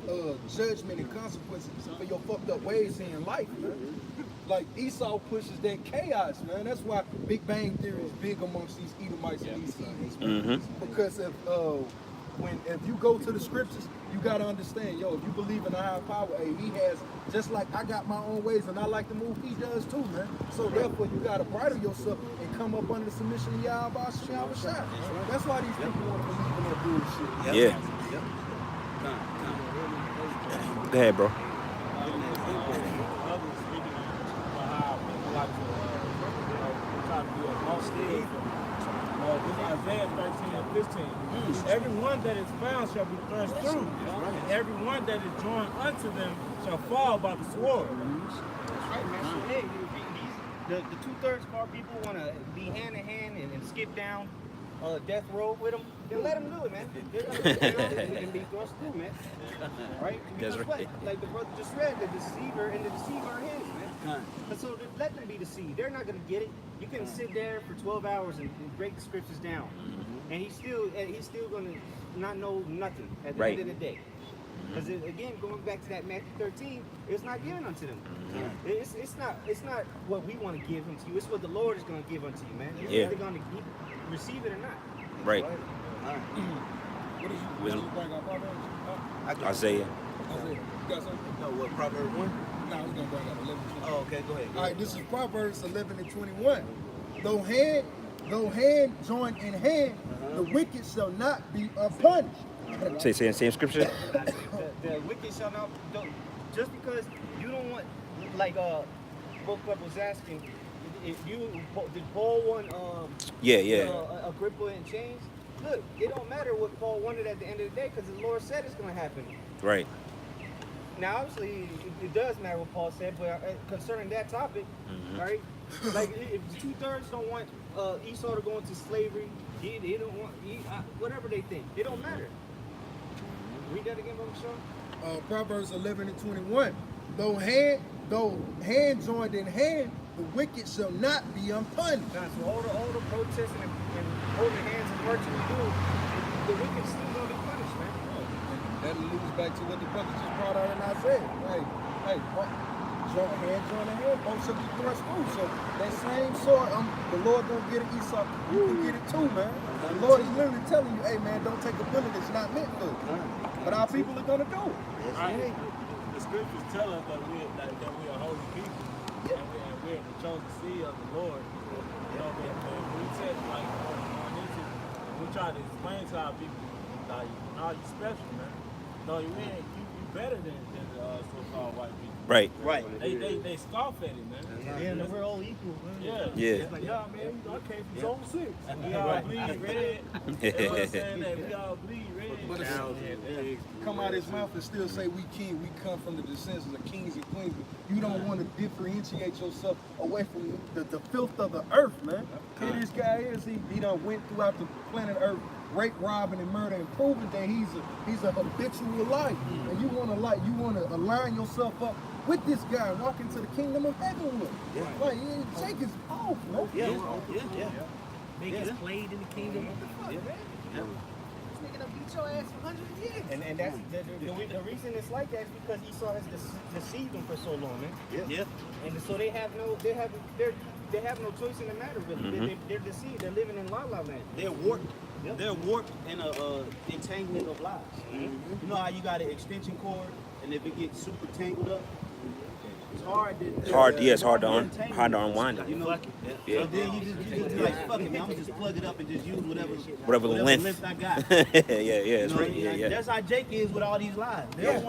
judgment and consequences for your fucked up ways in life, man. Like Esau pushes that chaos, man. That's why Big Bang Theory is big amongst these Edomites and these heathens. Because if you go to the scriptures, you gotta understand, yo, if you believe in a higher power, hey, he has, just like I got my own ways and I like to move, he does too, man. So therefore, you gotta bridle yourself and come up under the submission of Yahweh Shah. That's why these people want to believe in that bullshit. Yeah. Go ahead, bro. This is Isaiah 13 and 15. Everyone that is found shall be thrust through, and everyone that is joined unto them shall fall by the sword. That's right, man. So, hey, the 2/3 of our people want to be hand in hand and skip down death row with them. Then let them do it, man. They can be thrust through, man. Right? Because That's right. like the brother just read, the deceiver and the deceiver are his, man. And so let them be deceived. They're not going to get it. You can sit there for 12 hours and break the scriptures down, and he's still going to not know nothing at the end of the day. Because again, going back to that Matthew 13, it's not given unto them. It's not what we want to give unto you. It's what the Lord is going to give unto you, man. You're either going to receive it or not. Right. What did you bring up, Proverbs? Isaiah. You got something? No, what, Proverbs 1? No, we're gonna bring up 11. Oh, okay, go ahead. All right, this is Proverbs 11 and 21. Though hand join in hand, the wicked shall not be punished. Say the same scripture. The wicked shall not, just because you don't want, like Book Club was asking, if did Paul want Agrippa and chains? Look, it don't matter what Paul wanted at the end of the day, because the Lord said it's going to happen. Right. Now, obviously, it does matter what Paul said, but concerning that topic, right? Like, if 2/3 don't want Esau to go into slavery, they don't want whatever they think. It don't matter. Read that again, Brother Sean. Proverbs 11 and 21. Though hand joined in hand, the wicked shall not be unpunished. Now, so all the protesting and holding hands and marching we do, the wicked still gonna be punished, man. That leads back to what the brother just brought out in Isaiah. Hey, hand join in hand, both shall be thrust through. So that same sword, the Lord gonna get it, Esau, you can get it too, man. The Lord is literally telling you, hey man, don't take a bullet that's not meant for you. But our people are gonna do it. Right. The scriptures tell us that we are holy people, and we're the chosen seed of the Lord. You know, and we said, like, on this, we try to explain to our people, like, no, you special, man. No, you ain't. You better than the so-called white people. Right. They scoff at it, man. Yeah, we're all equal, man. Yeah. It's like, nah, man, I came from zone 6. We all bleed red. You know what I'm saying? That we all bleed red. But it's come out of his mouth and still say we king, we come from the descendants of kings and queens. You don't want to differentiate yourself away from the filth of the earth, man. Here this guy is, he done went throughout the planet Earth, rape, robbing, and murder, and proving that he's a habitual life. And you want to align yourself up with this guy and walk into the kingdom of heaven with him. Like, Jake is off, man. Yeah. Niggas played in the kingdom. What the fuck, man? This nigga done beat your ass for hundreds of years. And that's the reason it's like that is because Esau has deceived them for so long, man. Yeah. And so they have no choice in the matter, really. They're deceived. They're living in la la land. They're warped. Yep. They're warped in a entanglement of lies. You know how you got an extension cord, and if it gets super tangled up, it's hard to. It's hard to unwind it. You know, Yeah. So then you just like, fuck it, man. I'm gonna just plug it up and just use Whatever length I got. it's right. Yeah. That's how Jake is with all these lies. They don't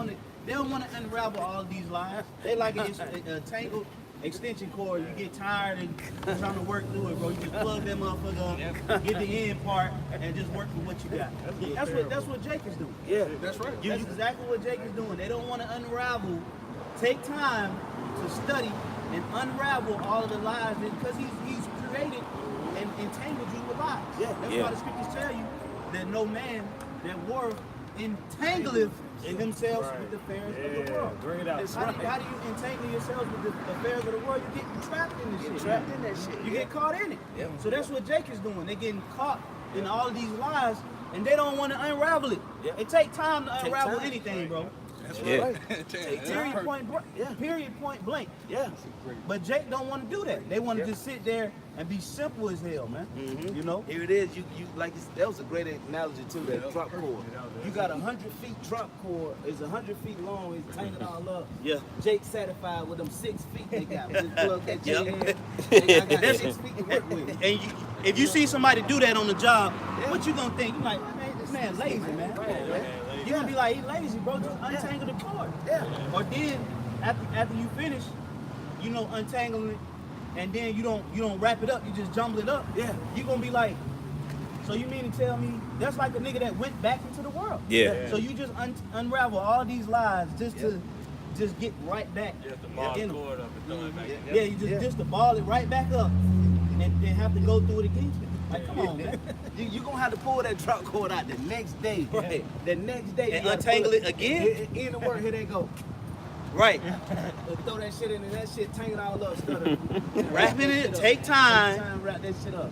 want to unravel all of these lies. They like a tangled extension cord. You get tired and trying to work through it, bro. You just plug that motherfucker up, get the end part, and just work with what you got. That's what Jake is doing. Yeah, that's right. That's exactly what Jake is doing. They don't want to unravel. Take time to study and unravel all of the lies because he's created and entangled you with lies. Yeah. That's Yeah. why the scriptures tell you that no man that warreth entangleth in themselves with the affairs of the world. Bring it out. How do you entangle yourselves with the affairs of the world? You get trapped in this shit. Trapped in that shit. You get caught in it. Yeah. So that's what Jake is doing. They're getting caught in all of these lies, and they don't want to unravel it. Yeah. It take time to Take unravel time. anything, bro. That's Yeah. right. Period, point blank. Yeah. Period, point blank. Yeah. But Jake don't want to do that. They want to just sit there and be simple as hell, man. You know? Here it is. You like that was a great analogy too. That drop cord. You got 100 feet drop cord. It's 100 feet long. It's tangled all up. Yeah. Jake satisfied with them 6 feet they got. Just plug that Yeah. Jake in. I got 6 feet to work with. And if you see somebody do that on the job, what you gonna think? You like, man, this man lazy, man. Come on, man. You gonna be like, he lazy, bro. Just untangle the cord. Yeah. Or then after you finish, you know, untangling it, and then you don't wrap it up. You just jumble it up. Yeah. You gonna be like, so you mean to tell me that's like a nigga that went back into the world? Yeah. So you just unravel all these lies just to just get right back. Just the ball in 'em. cord up and throw it back. Yeah, you just to ball it right back up and have to go through it again. Like, come on, man. You gonna have to pull that drop cord out the next day. Right. The next day. And you gotta untangle pull it again? In the work, here they go. Right. Throw that shit in and that shit tangled all up. Stutter. Wrapping it, take time. Wrap that shit up.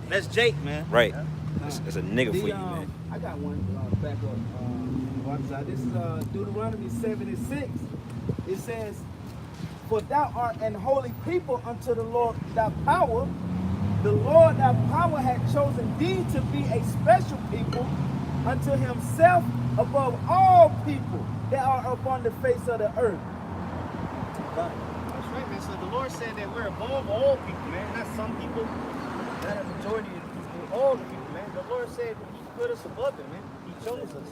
That's Jake, man. Right. That's a nigga for you, man. I got one back up. This is Deuteronomy 7:6. It says, "For thou art an holy people unto the Lord thy power. The Lord thy power had chosen thee to be a special people unto himself above all people that are upon the face of the earth." That's right, man. So the Lord said that we're above all people, man. Not some people, not a majority of the people, all the people, man. The Lord said He put us above them, man. He chose us.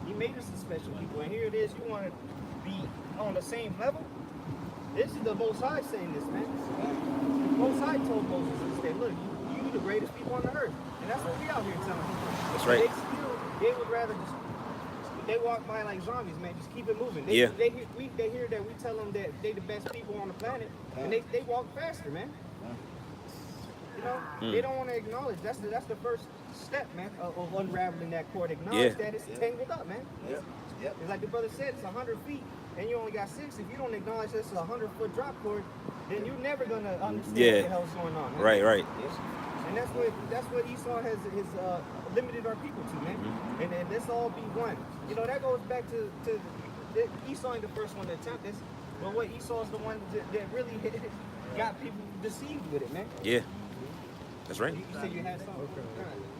He made us a special people. And here it is, you want to be on the same level? This is the Most High saying this, man. The Most High told Moses, he said, look, you the greatest people on the earth. And that's what we out here telling people. That's right. They would rather just, they walk by like zombies, man. Just keep it moving. They hear that we tell them that they the best people on the planet, and they walk faster, man. You know, they don't want to acknowledge. That's the first step, man, of unraveling that cord. Acknowledge that it's tangled up, man. Yep. It's like the brother said, it's 100 feet, and you only got 6. If you don't acknowledge this is a 100-foot drop cord, then you're never gonna understand what the hell's going on, man. Right. And that's what Esau has limited our people to, man. And let's all be one. You know, that goes back to Esau ain't the first one to attempt this, but what Esau's the one that really got people deceived with it, man. Yeah. That's right. You said you had something.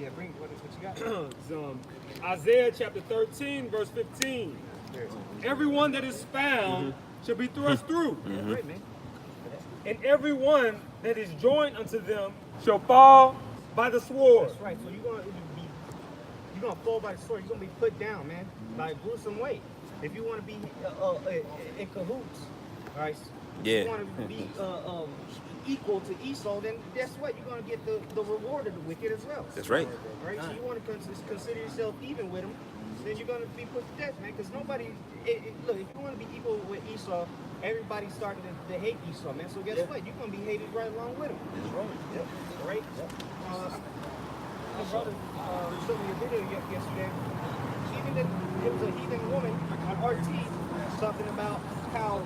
Yeah, bring what you got. It's, Isaiah chapter 13, verse 15. Everyone that is found shall be thrust through, That's right, man. and everyone that is joined unto them shall fall by the sword. That's right. So you're gonna fall by the sword. You're gonna be put down, man, by a gruesome way. If you want to be in cahoots, all right. Yeah. If you want to be equal to Esau, then guess what? You're gonna get the reward of the wicked as well. That's right. All right. So you want to consider yourself even with them, then you're gonna be put to death, man. Because nobody. Look, if you want to be equal with Esau, everybody started to hate Esau, man. So guess what? You're gonna be hated right along with him. That's right. Yep. All right. My brother showed me a video yesterday. It was a heathen woman on RT talking about how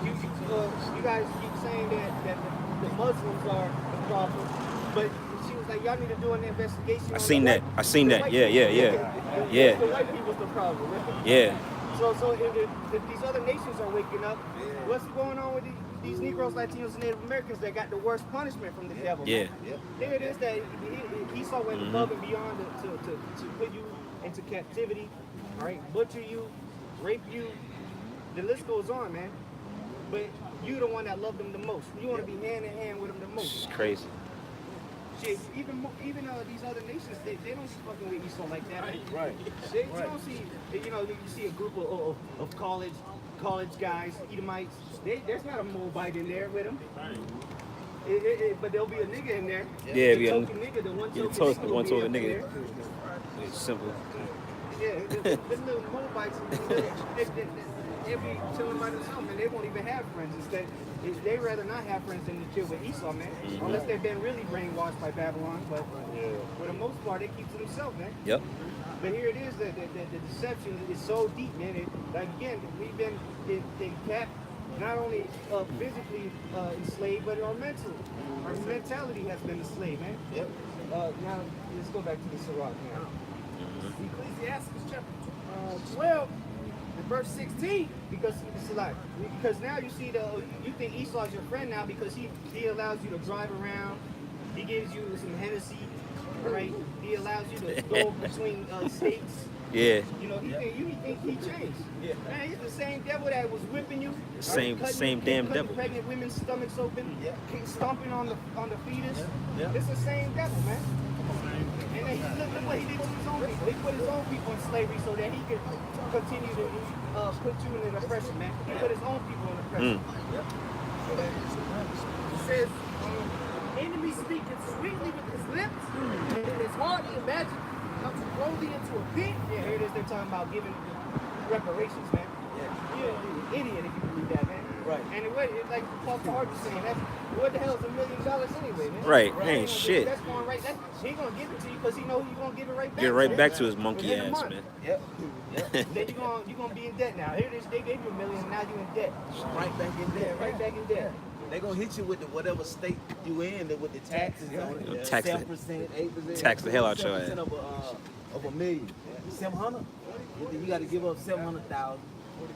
you guys keep saying that the Muslims are the problem, but she was like, y'all need to do an investigation. I seen that. Yeah. The white people's the problem. Right? Yeah. So if these other nations are waking up, what's going on with these Negroes, Latinos, and Native Americans that got the worst punishment from the devil? Yeah. Man? There it is that Esau went above and beyond to put you into captivity, all right, butcher you, rape you. The list goes on, man. But you the one that loved them the most. You want to be hand in hand with them the most. It's crazy. Shit, even these other nations, they don't fucking with Esau like that. Right. You don't see, you see a group of college guys, Edomites. There's not a Moabite in there with them. But there'll be a nigga in there. Yeah, the the one token token nigga. there. It's simple. Yeah, the little Moabites, they'll be chilling by themselves, man. They won't even have friends. Instead, they rather not have friends than to chill with Esau, man. Unless they've been really brainwashed by Babylon. But for the most part, they keep to themselves, man. Yep. But here it is, the deception is so deep, man. Like again, we've been in cap, not only physically enslaved, but our mentality has been enslaved, man. Yep. Now let's go back to the Sirach now. Ecclesiastes chapter 12 and verse 16. Because now you see you think Esau's your friend now because he allows you to drive around, he gives you some Hennessy, right? He allows you to go between states. Yeah. You know, you think he changed. Yeah. Man, he's the same devil that was whipping you. Same damn devil. Pregnant women's stomachs open, stomping on the fetus. Yeah. It's the same devil, man. And then look what he did to his own people. He put his own people in slavery so that he could continue to put you in oppression, man. He put his own people in oppression. It says, enemy speaking sweetly with his lips, and in his heart he imagines how to throw thee into a pit. Yeah, here it is. They're talking about giving reparations, man. You're an idiot if you believe that, man. Right. And like Paul Hart was saying, what the hell is $1 million anyway, man? Right. That Ain't shit. That's going right. He gonna give it to you because he know you're gonna give it right back. Get right man. back to his monkey Within a ass, month. man. Yep. Then you're gonna be in debt now. Here it is. They gave you $1 million, now you're in debt. Right back in there. Right back in debt. They gonna hit you with the whatever state you in with the taxes on it. Tax it. 7%, 8%. Tax the hell out your ass. 7% of $1 million. 700. You got to give up 700,000.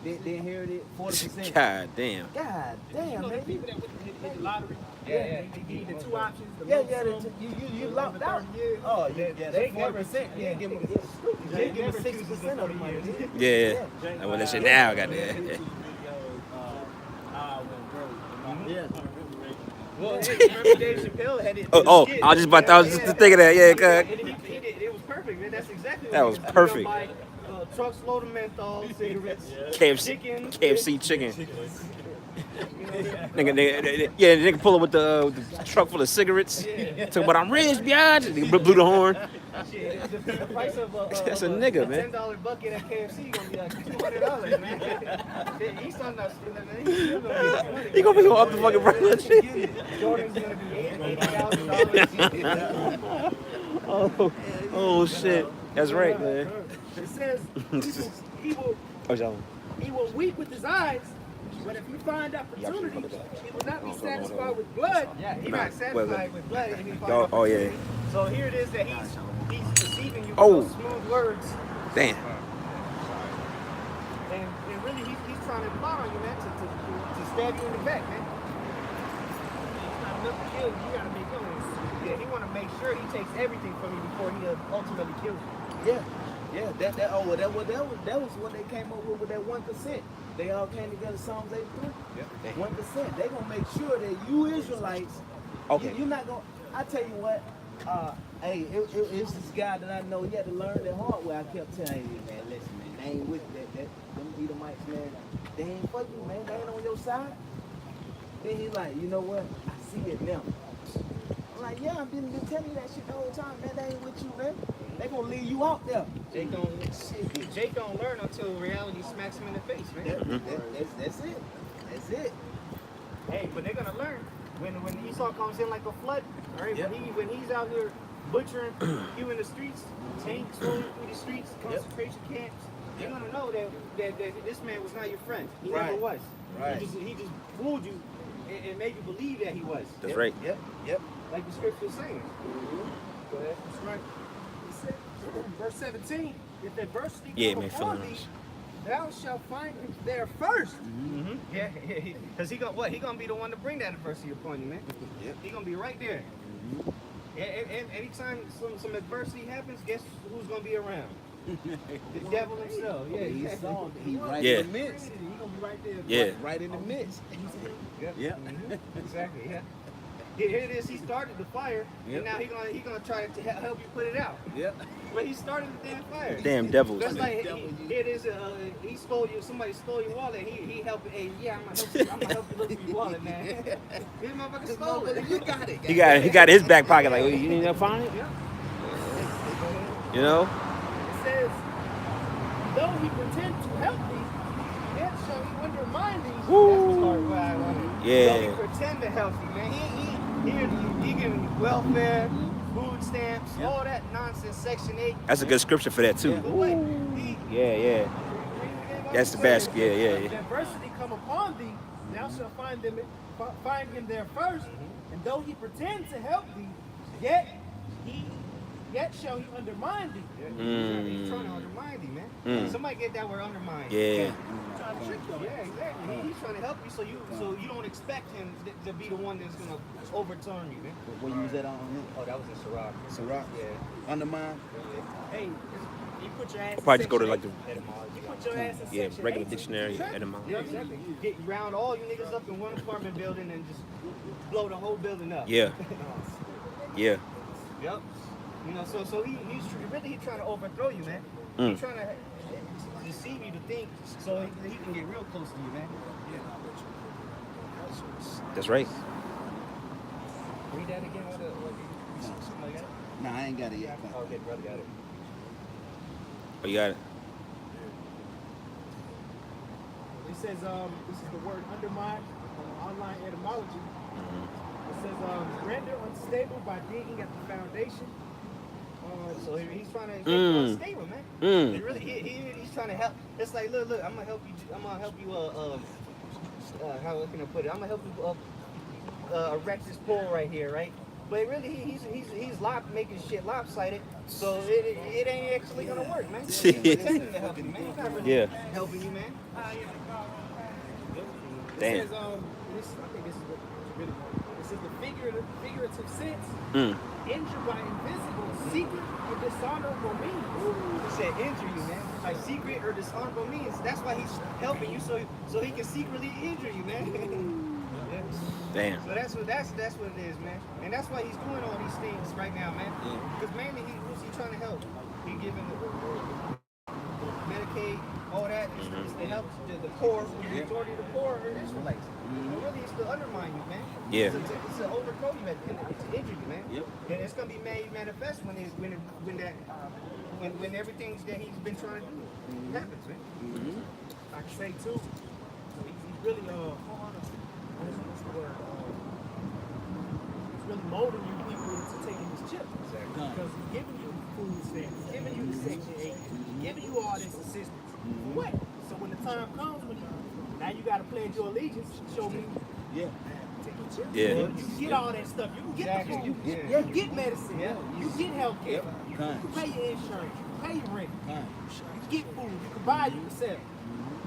Then here it is, 40%. God damn. God damn, man. People that hit the lottery, Yeah. they give you the two options. The Yeah, lump yeah. sum, You locked out. Oh, yeah. They 40%. Yeah, give them. They give them 6% of the money. Yeah. I want that shit now, goddamn. Yeah. Well, hey, remember Dave Chappelle had it. I was just thinking that, yeah, cuz. It was perfect, man. That's exactly what That he was did. perfect. Buy, trucks load of menthol, cigarettes, chicken. KFC chicken. Nigga pull up with the truck full of cigarettes. Talk about I'm rich, biatch. Nigga blew the horn. Shit, the price of That's a nigga, man. $10 bucket at KFC gonna be like $200, man. He's not stealing, man. He's still gonna get money. He gonna be up the fucking price. Jordan's gonna be $80,000. Oh shit. That's right, man. it says he will Oh, weep with his eyes, but if you find opportunity, he will not be satisfied with blood. Yeah, he's not satisfied with blood. If he finds Oh, yeah. opportunity. So here it is that he's deceiving you with Oh. those smooth words. Damn. And really, he's trying to plot on you, man, to stab you in the back, man. It's not enough to kill you. You gotta make your own. Yeah, he want to make sure he takes everything from you before he ultimately kills you. Yeah. That was what they came up with that 1%. They all came together, Psalms 83. 1%. They gonna make sure that you Israelites, you're not gonna. I tell you what, hey, it's this guy that I know. He had to learn the hard way. I kept telling you, man, listen, man, they ain't with that. Them Edomites, man, they ain't for you, man. They ain't on your side. Then he's like, you know what? I see it now. I'm like, yeah, I've been telling you that shit the whole time, man. They ain't with you, man. They gonna leave you out there. Jake don't learn until reality smacks him in the face, man. That's it. That's it. Hey, but they're gonna learn when Esau comes in like a flood. All right, Yep. when he's out here butchering you in the streets, tanks rolling through the streets, concentration camps. They're gonna know that this man was not your friend. He never Right. was. Right. He just fooled you and made you believe that he was. That's right. Yep. Like the scripture is saying. Go ahead. That's right. He said, verse 17, if adversity Yeah, come man, upon feeling thee, us. thou shalt find him there first. Yeah, because he gonna be the one to bring that adversity upon you, man. He gonna be right there. And anytime some adversity happens, guess who's gonna be around? The devil himself. Yeah, He's right Yeah. in the midst. He gonna be right there. Yeah. Right in the midst. Yeah. Exactly. Yeah. Here it is. He started the fire, Yep. and now he gonna try to help you put it out. Yep. But he started the damn fire. Damn devils, That's man. like here it is. He stole you. Somebody stole your wallet. He helped. Hey, yeah, I'm gonna help you look for your wallet, man. This motherfucker stole it. You got it. He got his back pocket like, you need to find it? Yeah. You know? It says, though he pretend to help thee, Yeah. yet shall he undermine thee. That's the part where I want to. Yeah. So he pretend to help you, man. He giving you welfare, food stamps, all that nonsense. Section 8. That's a good scripture for that too. But what? He, Yeah. That's the best. Yeah. If adversity come upon thee, thou shalt find him there first. And though he pretend to help thee, yet shall he undermine thee. He's trying to undermine thee, man. Somebody get that word undermine. Yeah. Trying to trick you. Yeah, exactly. He's trying to help you, so you don't expect him to be the one that's gonna overturn you, man. Where you was at on Oh, that was in Sirach. Sirach? Yeah. Undermine? Hey, you put your ass I'll probably just go to in like the you put your ass in section regular 8. dictionary etymology. Yeah, exactly. You round all you niggas up in one apartment building and just blow the whole building up. Yeah. Yeah. Yep. You know, so he's trying to overthrow you, man. He's trying to deceive you to think so he can get real close to you, man. That's right. Read that again. Something like that? Nah, I ain't got it yet. Okay, brother, got it. Oh, you got it. It says, this is the word undermine on online etymology. It says, render unstable by digging at the foundation. So he's trying to make you unstable, man. He really, he's trying to help. It's like, look, I'm gonna help you. How can I put it? I'm gonna help you erect this pole right here, right? But really, he's making shit lopsided, so it ain't actually gonna work, man. He's pretending to help you, man. He's not really helping you, man. Damn. It says, I think this is what really. It says the figurative sense, injured by invisible, secret, or dishonorable means. He said injure you, man. By secret or dishonorable means. That's why he's helping you, so he can secretly injure you, man. Damn. So that's what it is, man. And that's why he's doing all these things right now, man. Because mainly who's he trying to help? He giving Medicaid, all that. It's to help the poor. The majority of the poor are Israelites. Really, it's to undermine you, man. Yeah. It's to overthrow you, it's to injure you, man. And it's gonna be made manifest when everything that he's been trying to do happens, man. I can say too. He's really what's the word? He's really molding you people into taking his chip. Because he's giving you food stamps, giving you the Section 8, giving you all this assistance. For what? So when the time comes, now you got to pledge your allegiance. Show me. Yeah. Take your chip. Yeah. You can get all that stuff. You can get the food. You get medicine. You get health care. You can pay your insurance. You can pay your rent. You can get food. You can buy. You can sell.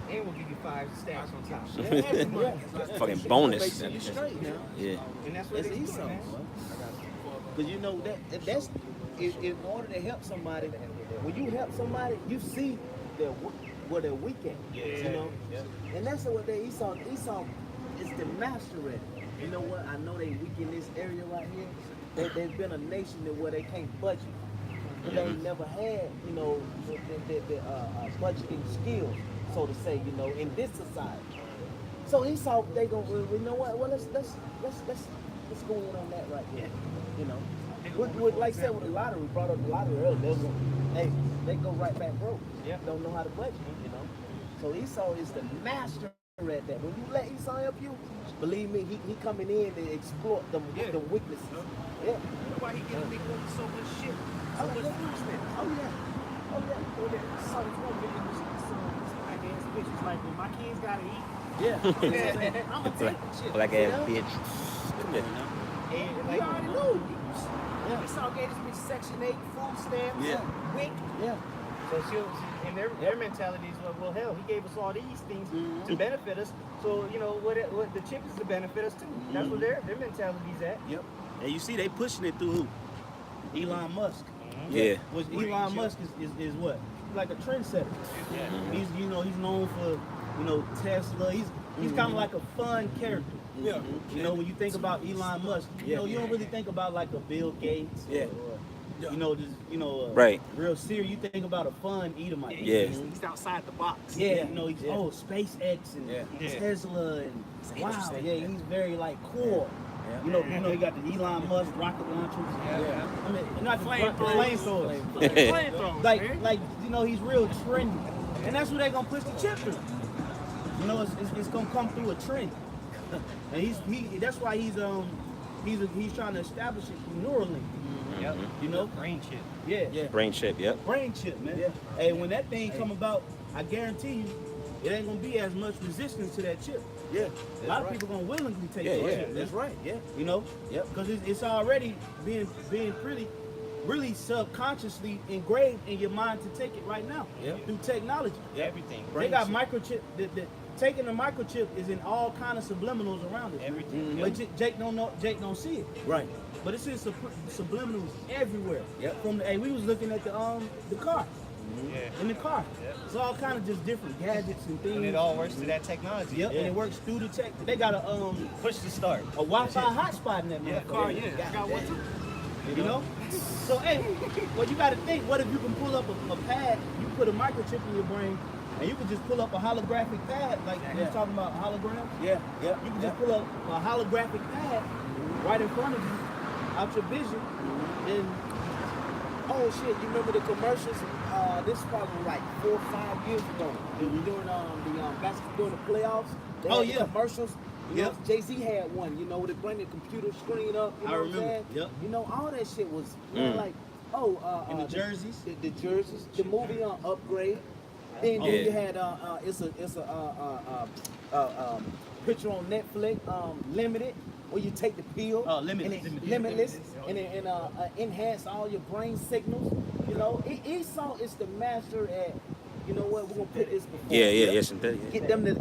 And we'll give you 5 stacks on top. Every month. Fucking bonus. You straight now. Yeah. And that's what That's he's easy, doing, man. Because you know that's in order to help somebody. When you help somebody, you see where they're weak at. You know, and that's what Esau is the master at it. You know what? I know they weak in this area right here. There's been a nation that where they can't budget. But they ain't never had, you know, the budgeting skills, so to say, you know, in this society. So he saw they go, well, you know what? Well, let's go in on that right here. You know, with like I said with the lottery, we brought up the lottery earlier. They go right back broke. Don't know how to budget. You know, so Esau is the master at that. When you let Esau help you, believe me, he coming in to exploit the weaknesses. Yeah. That's why he giving me so much shit. So much food stamps. Oh yeah. So this one video was some black ass bitches like when my kids gotta eat. Yeah. I'm gonna take the shit. Black ass bitch. And you already know. We saw gave this bitch Section 8 food stamps. WIC. Yeah. So and their mentality is, well, hell, he gave us all these things to benefit us. So, you know, what the chip is to benefit us too. That's what their mentality's at. Yep. And you see they pushing it through who? Elon Musk. Yeah. Which Elon Musk is what? Like a trendsetter. He's he's known for, you know, Tesla. He's kind of like a fun character. Yeah. You know, when you think about Elon Musk, you know, you don't really think about like a Bill Gates or you know, just Right. real serious. You think about a fun Edomite. Yeah. He's outside the box. Yeah, you know, he's SpaceX and Tesla and wow, he's very like cool. You know, you got the Elon Musk rocket launchers. I mean, not the flamethrowers. Flamethrowers. Like you know, he's real trendy, and that's what they're gonna push the chip through. You know, it's gonna come through a trend, and that's why he's trying to establish it through Neuralink. Yep. You know, Brain chip. yeah. Brain chip, yep. Brain chip, man. Yeah. Hey, when that thing come about, I guarantee you, it ain't gonna be as much resistance to that chip. Yeah. A lot of people gonna willingly take that chip. That's right. Yeah. You know, Yep. because it's already being really subconsciously engraved in your mind to take it right now through technology. Everything. They got microchip. Taking the microchip is in all kind of subliminals around it. Everything. But Jake don't know. Jake don't see it. Right. But it's in subliminals everywhere. Yep. From the, we was looking at the car. Yeah. In the car. Yep. It's all kind of just different gadgets and things. And it all works through that technology. Yep. And it works through the tech. They got a Push to start. a Wi-Fi hotspot in that motherfucker. Yeah, I got one too. You know? So, hey, well, you got to think, what if you can pull up a pad, you put a microchip in your brain, and you can just pull up a holographic pad, like you're talking about holograms? Yeah. Yeah. You can just pull up a holographic pad right in front of you, out your vision, and Oh shit! You remember the commercials? This is probably like 4 or 5 years ago. During the basketball, during the playoffs. They had the commercials. You know, Jay-Z had one. You know, where they bring the computer screen up. You know what I'm saying? Yep. You know, all that shit was like, and the jerseys. the jerseys, the movie on Upgrade. Then you had it's a picture on Netflix, Limited, where you take the pill, Limitless. and Limitless, and enhance all your brain signals. You know, Esau is the master at. You know what? We're gonna put this before. Yes, and that. Get them to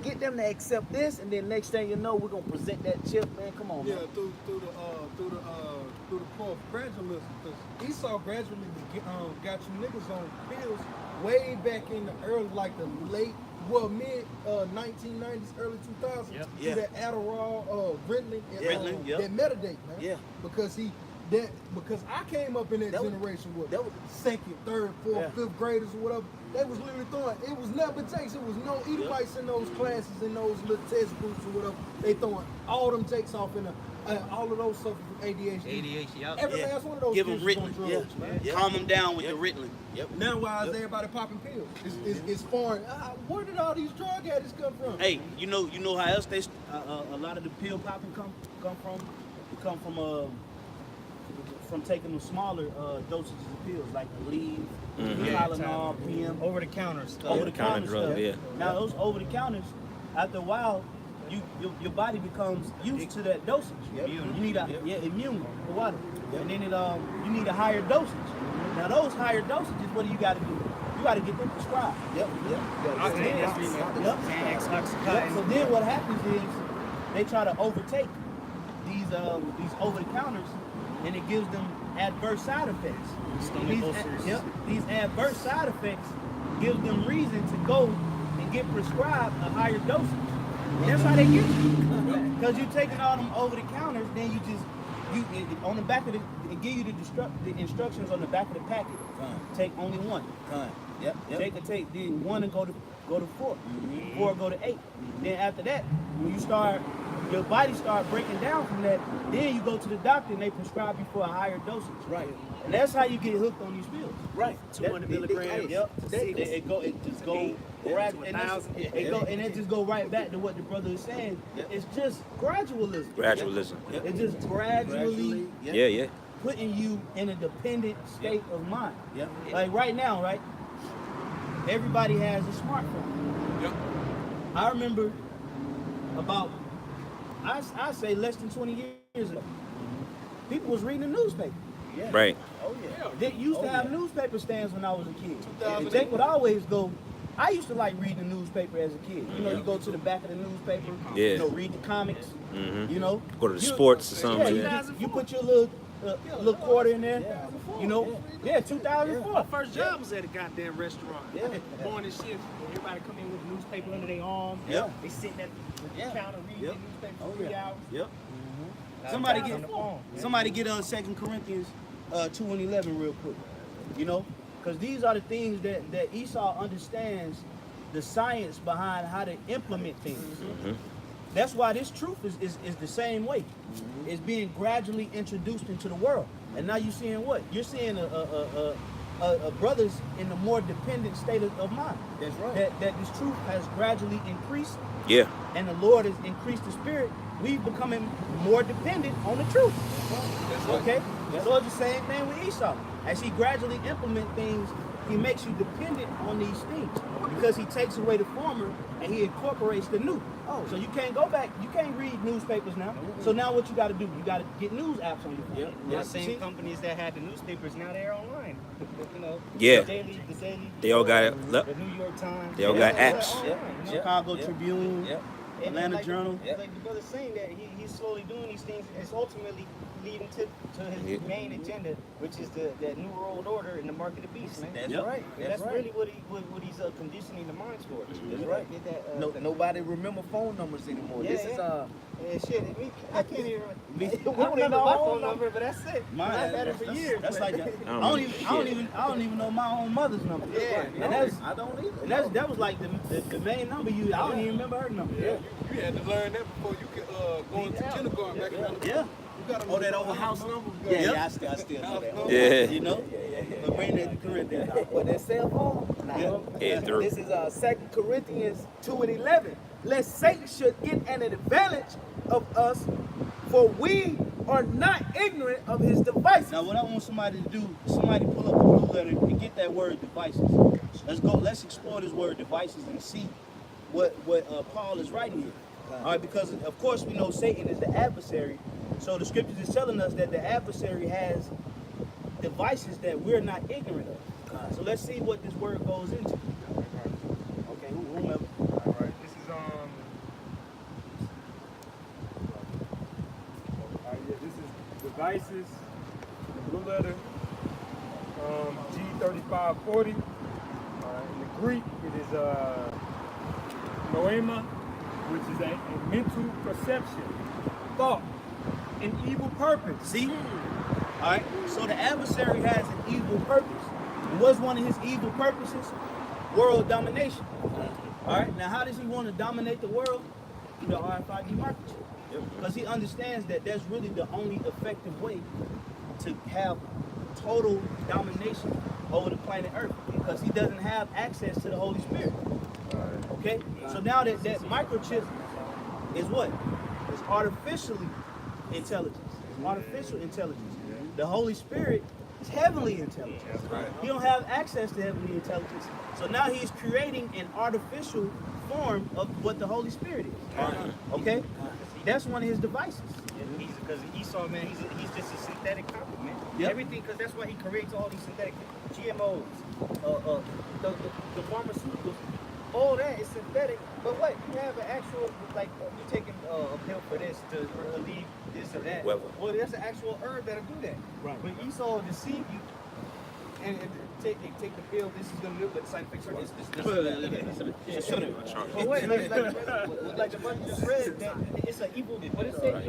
get them to accept this, and then next thing you know, we're gonna present that chip, man. Come on, Yeah, man. through the core of gradualism, because Esau gradually got you niggas on pills way back in the early, like the mid 1990s, early 2000s. Yeah. See that Adderall, Ritalin, and Ritalin, that Meditate, man. Yeah. Because I came up in that generation with second, third, fourth, fifth graders or whatever. They was literally throwing. It was never takes. It was no Edomites in those classes, in those little test groups or whatever. They throwing all them takes off in all of those suffer from ADHD. Every last one of those Give kids them was on Ritalin. drugs, man. Calm them down with the Ritalin. Now why is everybody popping pills? It's foreign. Where did all these drug addicts come from? Hey, you know how else they a lot of the pill popping come from? It come from taking the smaller dosages of pills like Aleve, Tylenol, PM, Over the counter stuff. Over-the-counter drugs, yeah. Now those over the counters, after a while, your body becomes used to that dosage. You need immune for water, and then you need a higher dosage. Now those higher dosages, what do you got to do? You got to get them prescribed. Yep. So then what happens is they try to overtake these over the counters, and it gives them adverse side effects. These adverse side effects gives them reason to go and get prescribed a higher dosage. And that's how they get you. Because you're taking all them over the counters, then on the back of it give you the instructions on the back of the packet. Take only one. Take the one and go to 4. 4 go to 8. Then after that, when your body start breaking down from that, then you go to the doctor and they prescribe you for a higher dosage. Right. And that's how you get hooked on these pills. Right. 200 milligrams. It just go right, and it just go right back to what the brother is saying. It's just gradualism. It's just gradually putting you in a dependent state of mind. Like right now, right? Everybody has a smartphone. I remember about, I say less than 20 years ago, people was reading the newspaper. Right. Oh yeah. They used to have newspaper stands when I was a kid. And Jake would always go. I used to like reading the newspaper as a kid. You know, you go to the back of the newspaper. Yeah. You know, read the comics. You know, Go to the sports or something. You put your little quarter in there. You know, 2004. My first job was at a goddamn restaurant. Morning shift. Everybody come in with a newspaper under their arm. They sitting at the counter reading the newspaper for 3 hours. Somebody get on 2 Corinthians 2:11 real quick. You know, because these are the things that Esau understands, the science behind how to implement things. That's why this truth is the same way. It's being gradually introduced into the world. And now you're seeing what? You're seeing brothers in a more dependent state of mind. That's right. That this truth has gradually increased, Yeah. and the Lord has increased the spirit. We've becoming more dependent on the truth. That's right. Okay? So it's the same thing with Esau. As he gradually implement things, he makes you dependent on these things because he takes away the former and he incorporates the new. Oh. So you can't go back, you can't read newspapers now. So now what you got to do? You got to get news apps on your phone. Yep. The same companies that had the newspapers, now they're online. You know, Yeah. the Daily, They all got it. Look. the New York Times. They all got they're apps. online, Yep. you know? Chicago Tribune, And Atlanta like, Journal. Like the brother's saying that he's slowly doing these things, and it's ultimately leading to his main agenda, which is that new world order and the mark of the beast, man. That's Yep. right. That's really what he's conditioning the minds for. That's right. Get that, No, nobody remember phone numbers anymore. Yeah, This is yeah, shit. I can't even. Me- I I don't remember remember my my phone own number, but that's it. I've had it for years. That's man. like that. I don't I don't even know my own mother's number. Yeah. And that's I don't either. and that was like the main number you. I don't even remember her number. Yeah, you had to learn that before you could go into kindergarten back in the Yeah. You gotta Oh, that old house number? Yeah. Yeah, I still know that. Yeah. You know? But bring that to Corinthians. But that cell phone? Nah. Yeah, through. This is 2 Corinthians 2:11. Lest Satan should get an advantage of us, for we are not ignorant of his devices. Now, what I want somebody to do, somebody pull up a blue letter and get that word devices. Let's go. Let's explore this word devices and see what Paul is writing here. All right, because of course we know Satan is the adversary. So the scriptures is telling us that the adversary has devices that we're not ignorant of. So let's see what this word goes into. Okay, whomever. All right, this is this is devices, the blue letter, G3540. In the Greek, it is noema, which is a mental perception, thought, an evil purpose. See? All right. So the adversary has an evil purpose. And what's one of his evil purposes? World domination. All right. Now, how does he want to dominate the world? Through the RFID microchip. Because he understands that that's really the only effective way to have total domination over the planet Earth. Because he doesn't have access to the Holy Spirit. Okay. So now that microchip is what? It's artificially intelligence. It's artificial intelligence. The Holy Spirit is heavenly intelligence. He don't have access to heavenly intelligence. So now he's creating an artificial form of what the Holy Spirit is. Okay? That's one of his devices. Because Esau, man, he's just a synthetic copy, man. Yep. Everything, because that's why he creates all these synthetic GMOs, the pharmaceuticals. All that is synthetic. But what? You have an actual, like, you're taking a pill for this to relieve this or that. Well, There's an actual herb that'll do that. Right. But Esau will deceive you and take the pill. This is gonna do, but the side effects are this. But what? Like the one you just read, that it's an evil. What is it?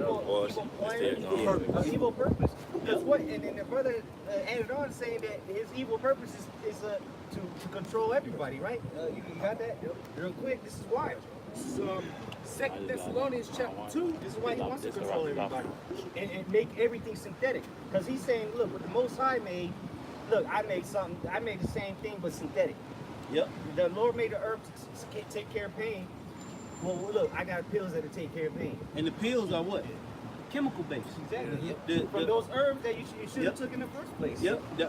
Evil purpose. Because what? And then the brother added on saying that his evil purpose is to control everybody, right? You got that? Real quick. This is why. This is 2 Thessalonians chapter 2. This is why he wants to control everybody and make everything synthetic. Because he's saying, look, what the Most High made. Look, I made the same thing, but synthetic. Yep. The Lord made the herb to take care of pain. Well, look, I got pills that'll take care of pain. And the pills are what? Chemical based. Exactly. From those herbs that you should have took in the first place. Yep. The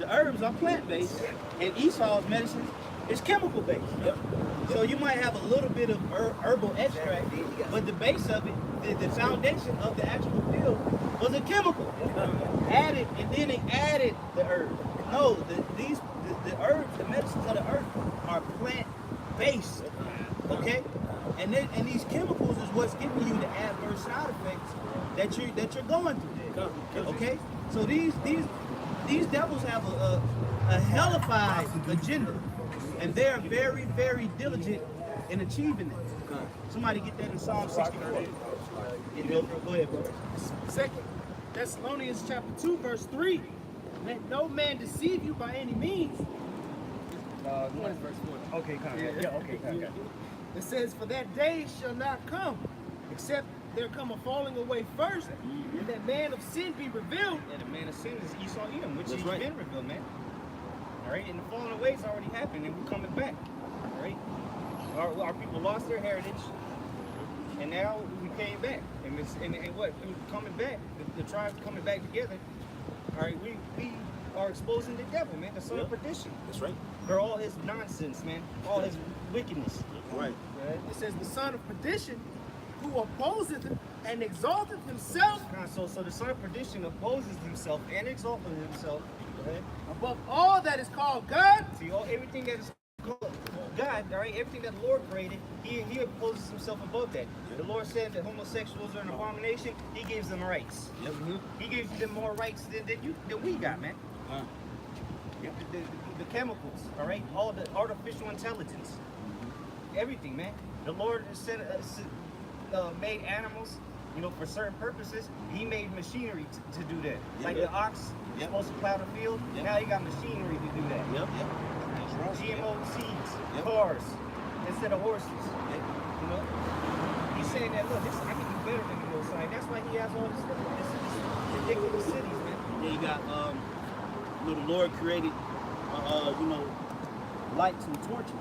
herbs are plant based, and Esau's medicine is chemical based. Yep. So you might have a little bit of herbal extract, but the base of it, the foundation of the actual pill was a chemical. Added, and then they added the herb. No, the herbs, the medicines of the earth are plant based. Okay? And these chemicals is what's giving you the adverse side effects that you're going through. Okay? So these devils have a hellified agenda. And they're very, very diligent in achieving it. Somebody get that in Psalm 64. Go ahead, bro. 2 Thessalonians chapter 2, verse 3. Let no man deceive you by any means. What is verse 4? Okay, okay. It says, for that day shall not come, except there come a falling away first, and that man of sin be revealed. And the man of sin is Esau Edom, which That's he's right. been revealed, man. All right, and the falling away has already happened, and we're coming back. All right, our people lost their heritage, and now we came back, and what? We're coming back. The tribes coming back together. All right, we are exposing the devil, man, the son of perdition. That's right. For all his nonsense, man, all his wickedness. Right. It says the son of perdition, who opposeth and exalteth himself So the son of perdition opposes himself and exalts himself. Right? above all that is called God. See, everything that is called God, all right, everything that the Lord created, he opposes himself above that. The Lord said that homosexuals are an abomination. He gives them rights. Yep. He gives them more rights than we got, man. The chemicals, all right, all the artificial intelligence, everything, man. The Lord made animals, you know, for certain purposes. He made machinery to do that. Like the ox is supposed to plow the field. Now he got machinery to do that. GMO seeds, cars, instead of horses. You know, he's saying that, look, I can do better than the Most High. That's why he has all this ridiculous cities, man. Yeah, you got, you know, the Lord created, you know, lights and torches.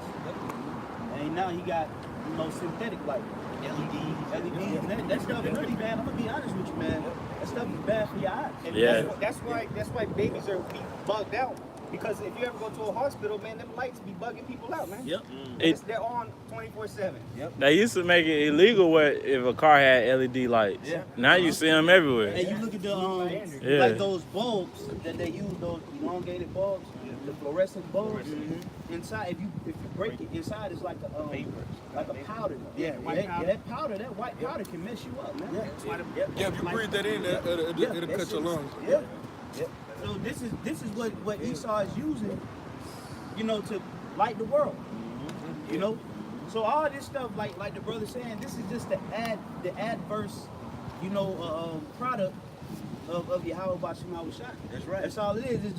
And now he got, you know, synthetic light. LEDs. That stuff is really bad. I'm gonna be honest with you, man. That stuff is bad for your eyes. And Yeah. that's why babies are be bugged out. Because if you ever go to a hospital, man, them lights be bugging people out, man. Yep. They're on 24/7. Yep. They used to make it illegal if a car had LED lights. Yeah. Now you see them everywhere. And you look at the Yeah. like those bulbs that they use, those elongated bulbs, the fluorescent bulbs. Inside, if you break it, inside is like a powder. Yeah, white powder. That powder, that white powder can mess you up, man. Yeah, if you breathe that in, it'll cut your lungs. Yeah. So this is what Esau is using, you know, to light the world. You know, so all this stuff, like the brother saying, this is just the adverse, you know, product of Yahweh Bashim Shah. That's right. That's all it is. It's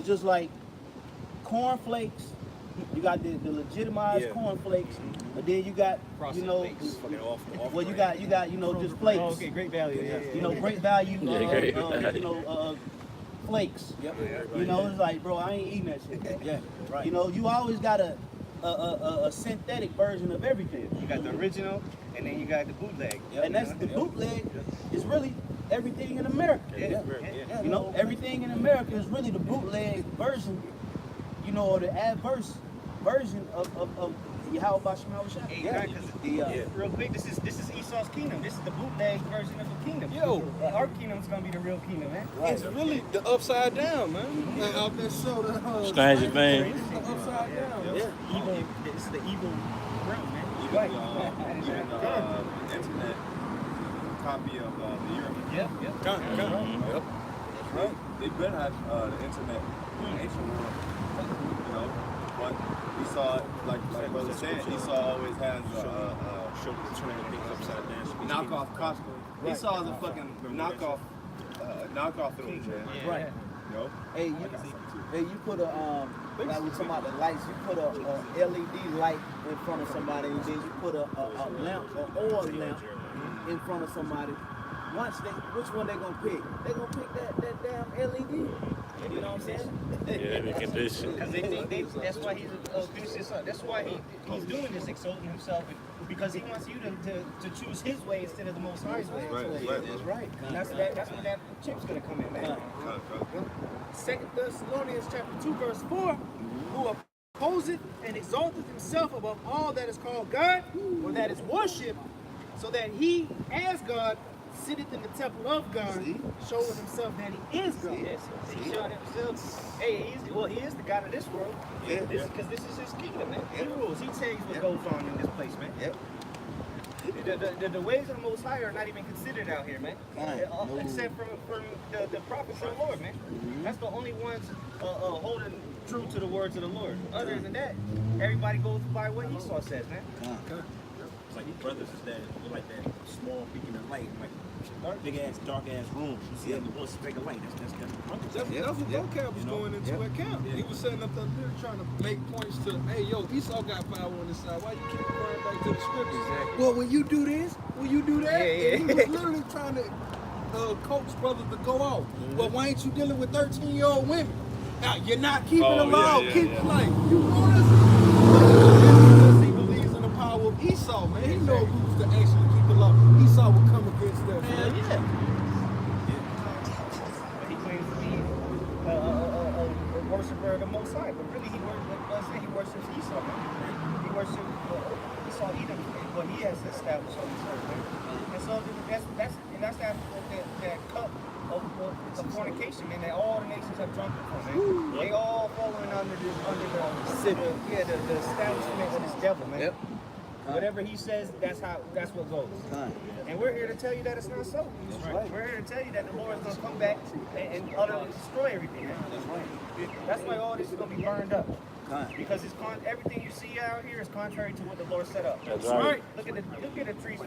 just like cornflakes. You got the legitimized cornflakes, but then you got you know, well you got you know just flakes. Oh, okay, great value. Yeah. You know, great value. great you know, flakes. You know, it's like, bro, I ain't eating that shit. Yeah, right. You know, you always got a synthetic version of everything. You got the original, and then you got the bootleg. And that's the bootleg is really everything in America. You know, everything in America is really the bootleg version, you know, or the adverse version of Yahweh Bashim Shah. Real quick, this is Esau's kingdom. This is the bootleg version of the kingdom. Yo. Our kingdom's gonna be the real kingdom, man. It's really the upside down, man. Out there, so Stranger things. the upside down. Evil. This is the evil realm, man. Right. Internet copy of the Europe. Yep. Yep. Right. They better have the internet in the ancient world. You know, but Esau, like brother said, Esau always has knockoff Costco. Esau is a fucking knockoff king, man. Right. You know? Hey, you put a like we talking about the lights. You put a LED light in front of somebody, and then you put a lamp, an oil lamp, in front of somebody. Which one they gonna pick? They gonna pick that damn LED. You know what I'm saying? Yeah, the condition. Because they think that's why he's that's why he's doing this, exalting himself, because he wants you to choose his way instead of the Most High's way. That's right. And that's where that chip's gonna come in, man. 2 Thessalonians chapter 2, verse 4, who opposeth and exalteth himself above all that is called God, or that is worshipped, so that he, as God, sitteth in the temple of God, showing himself that he is God. Yes, he showed himself. Hey, he is the God of this world. Because this is his kingdom, man. He rules. He tells what goes on in this place, man. The ways of the Most High are not even considered out here, man. Except from the prophets of the Lord, man. That's the only ones holding true to the words of the Lord. Other than that, everybody goes by what Esau says, man. It's like your brothers is that like that small beacon of light, like big ass, dark ass room. You see them little speck of light. That's That's what vocab was going into at camp. He was setting up the little trying to make points to, hey, yo, Esau got power on this side. Why you keep referring back to the scriptures? Exactly. Well, when you do this, when you do that, Yeah. and he was literally trying to coax brothers to go off. Well, why ain't you dealing with 13-year-old women? You're not keeping the Oh, law. yeah, Keep yeah. it like you want us. Because he believes in the power of Esau, man. He knows who's to actually keep the law. Esau will come against that. Hell yeah. He claims to be a worshiper of the Most High, but really he worships Esau, man. He worships Esau, Edom, what he has established on this earth, man. And so that's that cup of fornication, man, that all the nations have drunk from, man. They all falling under the establishment of this devil, man. Yep. Whatever he says, that's what goes. And we're here to tell you that it's not so. We're here to tell you that the Lord is going to come back and utterly destroy everything. Man. That's why all this is going to be burned up. Because everything you see out here is contrary to what the Lord set up. That's right. Look at the trees.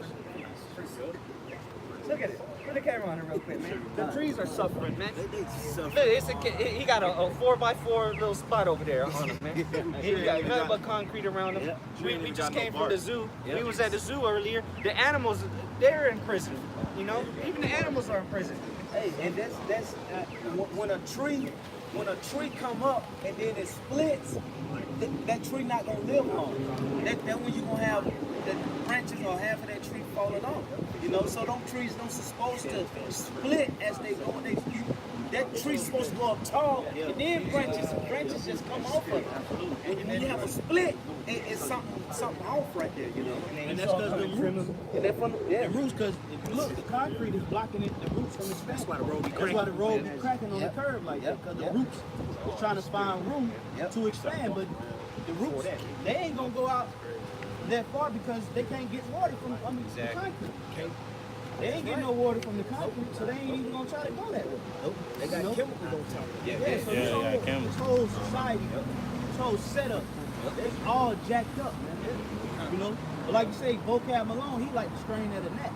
Look at it. Put the camera on it real quick, man. The trees are suffering, man. Look, he got a 4x4 little spot over there on him, man. He got nothing but concrete around him. We just came from the zoo. We was at the zoo earlier. The animals, they're in prison. You know, even the animals are in prison. Hey, and that's when a tree come up and then it splits, that tree not gonna live long. That when you gonna have the branches or half of that tree falling off. You know, so those trees don't supposed to split as they go. That tree's supposed to go up tall, and then branches just come off of it. And when you have a split, it's something off right there, you know. And that's because the roots. The roots, because if you look, the concrete is blocking the roots from expanding. That's why the road be cracking. That's why the road be cracking on the curb like that, because the roots is trying to find room to expand, but the roots, they ain't gonna go out that far because they can't get water from under the concrete. They ain't getting no water from the concrete, so they ain't even gonna try to go that way. Nope. They got chemicals on top. So this whole society, this whole setup, it's all jacked up, man. You know, but like you say, Vocab Malone, he like the strain at a net.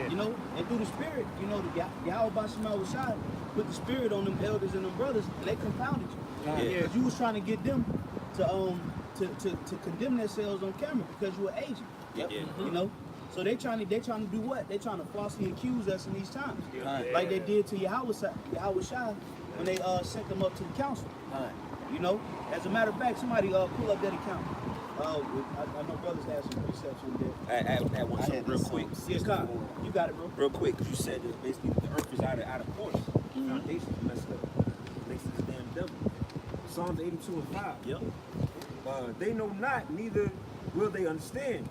You know, and through the spirit, you know, the Yahweh Shema was shot, put the spirit on them elders and them brothers, and they confounded you. Because you was trying to get them to condemn themselves on camera because you were Asian. You know, so they trying to do what? They trying to falsely accuse us in these times, like they did to Yahweh Shai when they sent them up to the council. You know, as a matter of fact, somebody pull up that account. I know brothers have some precepts on there. I had one something real quick. Yes, Con. You got it, bro. Real quick, because you said that basically the earth is out of course. The foundation is messed up. Makes this damn devil. Psalms 82 and 5. Yep. They know not, neither will they understand.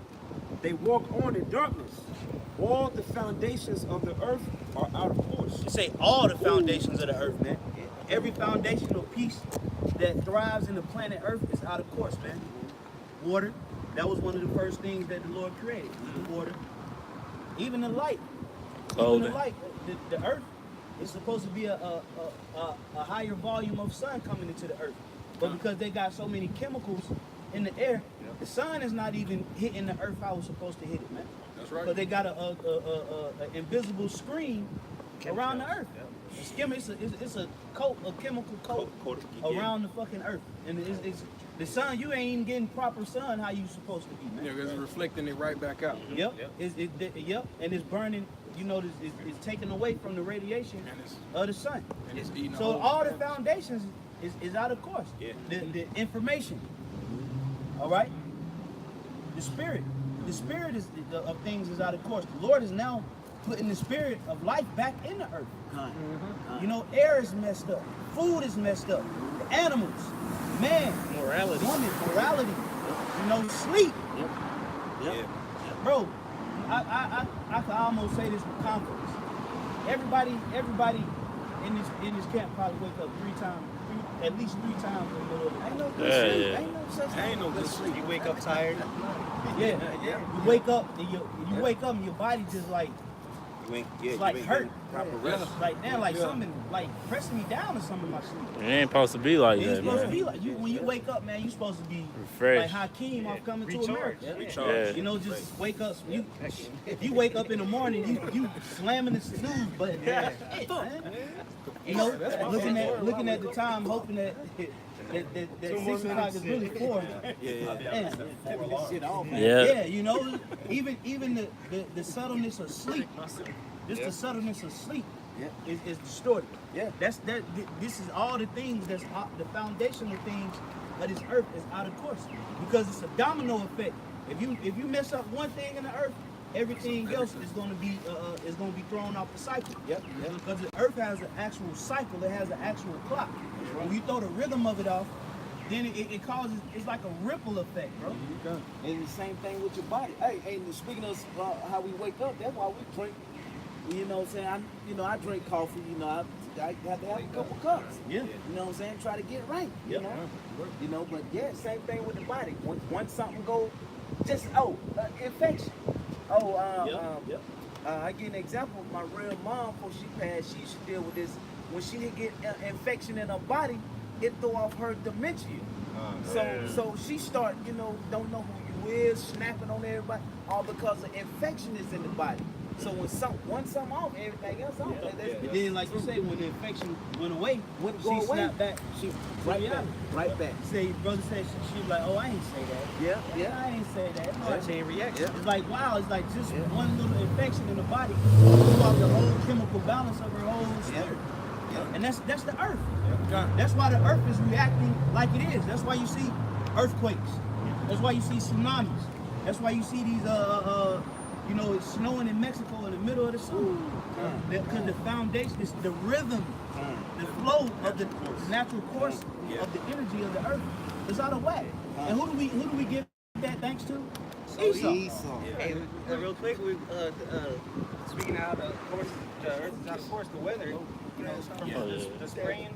They walk on in darkness. All the foundations of the earth are out of course. You say all the foundations of the earth, man. Every foundational piece that thrives in the planet Earth is out of course, man. Water, that was one of the first things that the Lord created, the water. Even the light. Clothing. Even the light, the earth is supposed to be a higher volume of sun coming into the earth. But because they got so many chemicals in the air, the sun is not even hitting the earth how it's supposed to hit it, man. That's right. But they got a invisible screen around the earth. It's a coat, a chemical coat around the fucking earth. And it's the sun, you ain't even getting proper sun how you supposed to be, man. Yeah, because it's reflecting it right back out. Yep. And it's burning, you know, it's taken away from the radiation of the sun. And it's eating So all the foundations is out of course. The information. All right? The spirit of things is out of course. The Lord is now putting the spirit of life back in the earth. You know, air is messed up. Food is messed up. The animals, man, Morality. woman, morality. You know, sleep. Bro, I can almost say this with confidence. Everybody in this camp probably wake up at least three times in the middle of the night. Ain't no good sleep. Ain't no such thing. Ain't no good sleep. You wake up tired. You wake up and your body just like hurt. Proper rest. Like now, like something like pressing me down or something in my sleep. It ain't supposed to be like It's that, supposed to man. be like when you wake up, man. You supposed to be Refreshed. like Hakeem off Coming to America. Yeah. You know, just wake up. If you wake up in the morning, you slamming the snooze button. Man. You know, looking at the time, hoping that 6 o'clock is really 4. Yeah, you know, even the subtleness of sleep. Just the subtleness of sleep is distorted. Yeah. This is all the things that's the foundational things of this earth is out of course because it's a domino effect. If you mess up one thing in the earth, everything else is going to be thrown off the cycle. Yep. Because the earth has an actual cycle, it has an actual clock. When you throw the rhythm of it off, then it causes, it's like a ripple effect, bro. And the same thing with your body. Hey, and speaking of how we wake up, that's why we drink. You know what I'm saying? I drink coffee. I have to have a couple cups. Yeah. You know what I'm saying? Try to get right. You know. But yeah, same thing with the body. Once something go, just infection. I give an example. My real mom, before she passed, she used to deal with this. When she would get infection in her body, it throw off her dementia. So she start, don't know who you is, snapping on everybody, all because of infection is in the body. So when one something off, everything else off. And then, like you say, when the infection went away, she snapped back. She right back. Say, brother said she was like, oh, I ain't say that. Yeah. I ain't say that. No, That chain reaction. It's like, wow, it's like just one little infection in the body threw off the whole chemical balance of her whole spirit. And that's the earth. That's why the earth is reacting like it is. That's why you see earthquakes. That's why you see tsunamis. That's why you see these it's snowing in Mexico in the middle of the summer. Because the foundation is the rhythm, the flow of the natural course of the energy of the earth is out of whack. And who do we give that thanks to? Esau. Hey, real quick, we speaking out of course, the earth is out of course. The weather, from the spring.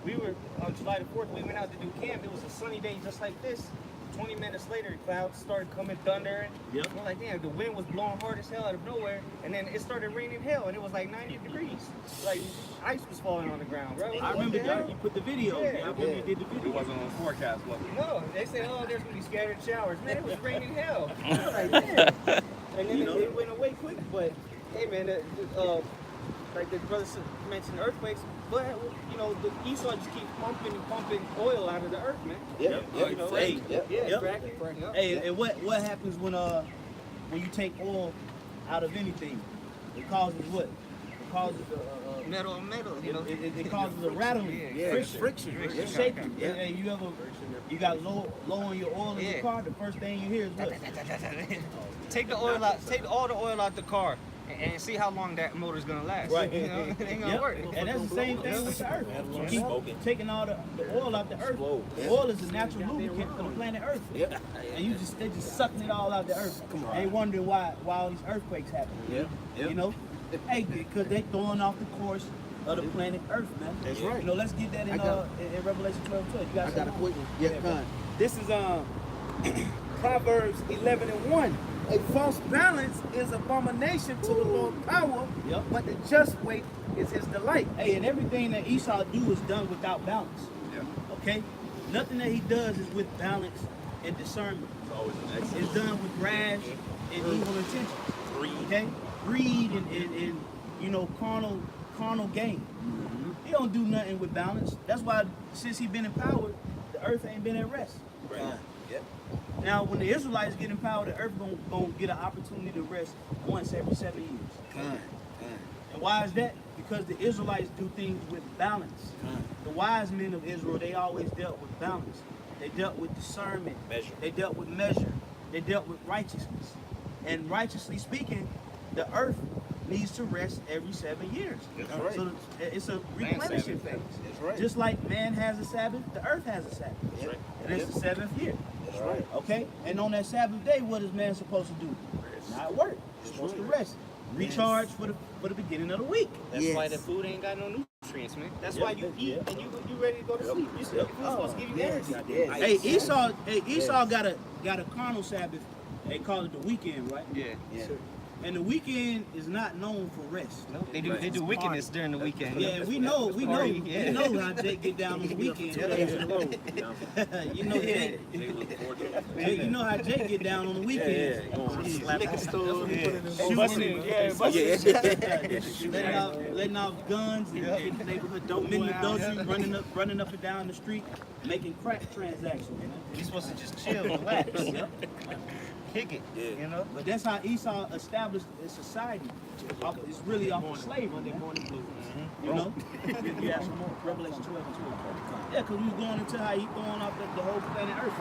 We were on July the 4th. We went out to do camp. It was a sunny day, just like this. 20 minutes later, clouds started coming thundering. Yep. We're like, damn, the wind was blowing hard as hell out of nowhere, and then it started raining hell, and it was like 90 degrees. Like ice was falling on the ground, bro. I remember you put the video. I remember you did the video. It wasn't on the forecast, was it? No, they said, oh, there's gonna be scattered showers. Man, it was raining hell. I was like, man. And then it went away quick. But hey, man, like the brother mentioned earthquakes, but the Esau just keep pumping oil out of the earth, man. Hey, and what happens when you take oil out of anything? It causes what? It causes Metal, it causes a rattling, friction, shaking. Hey, you got low on your oil in your car? The first thing you hear is what? Take the oil out. Take all the oil out the car. And see how long that motor's gonna last. Right. It ain't gonna work. And that's the same thing with the earth. You keep taking all the oil out the earth. The oil is a natural lubricant for the planet Earth. And they're just sucking it all out the earth. They wondering why all these earthquakes happen. Hey, because they throwing off the course of the planet Earth, man. That's right. Let's get that in Revelation 12:12. You got I got a quick one. Yeah, man. This is Proverbs 11:1. A false balance is abomination to the Lord's power, but the just weight is his delight. Hey, and everything that Esau do is done without balance. Okay? Nothing that he does is with balance and discernment. It's done with rash and evil intentions. Okay? Greed and carnal gain. He don't do nothing with balance. That's why since he been in power, the earth ain't been at rest. Now, when the Israelites get in power, the earth gonna get an opportunity to rest once every 7 years. And why is that? Because the Israelites do things with balance. The wise men of Israel, they always dealt with balance. They dealt with discernment. They dealt with measure. They dealt with righteousness. And righteously speaking, the earth needs to rest every 7 years. Right. So it's a replenishing phase. Right. Just like man has a Sabbath, the earth has a Sabbath. And it's the 7th year. Right. Okay? And on that Sabbath day, what is man supposed to do? Not work. He's supposed to rest. Recharge for the beginning of the week. That's why the food ain't got no nutrients, man. That's why you eat and you ready to go to sleep. Your food's supposed to give you energy. Hey, Esau got a carnal Sabbath. They call it the weekend, right? Yeah. And the weekend is not known for rest. No, they do wickedness during the weekend. Yeah, we know how they get down on the weekend. You know, Jake, you know how Jake get down on the weekends. Liquor store. Letting off guns in the neighborhood, committing adultery, running up and down the street, making crack transactions. You're supposed to just chill, relax. Kick it, you know? But that's how Esau established his society. It's really off of slavery. Monday morning blues. You know? You have some more. Revelation 12 and 12. Yeah, because we was going into how he throwing off the whole planet Earth.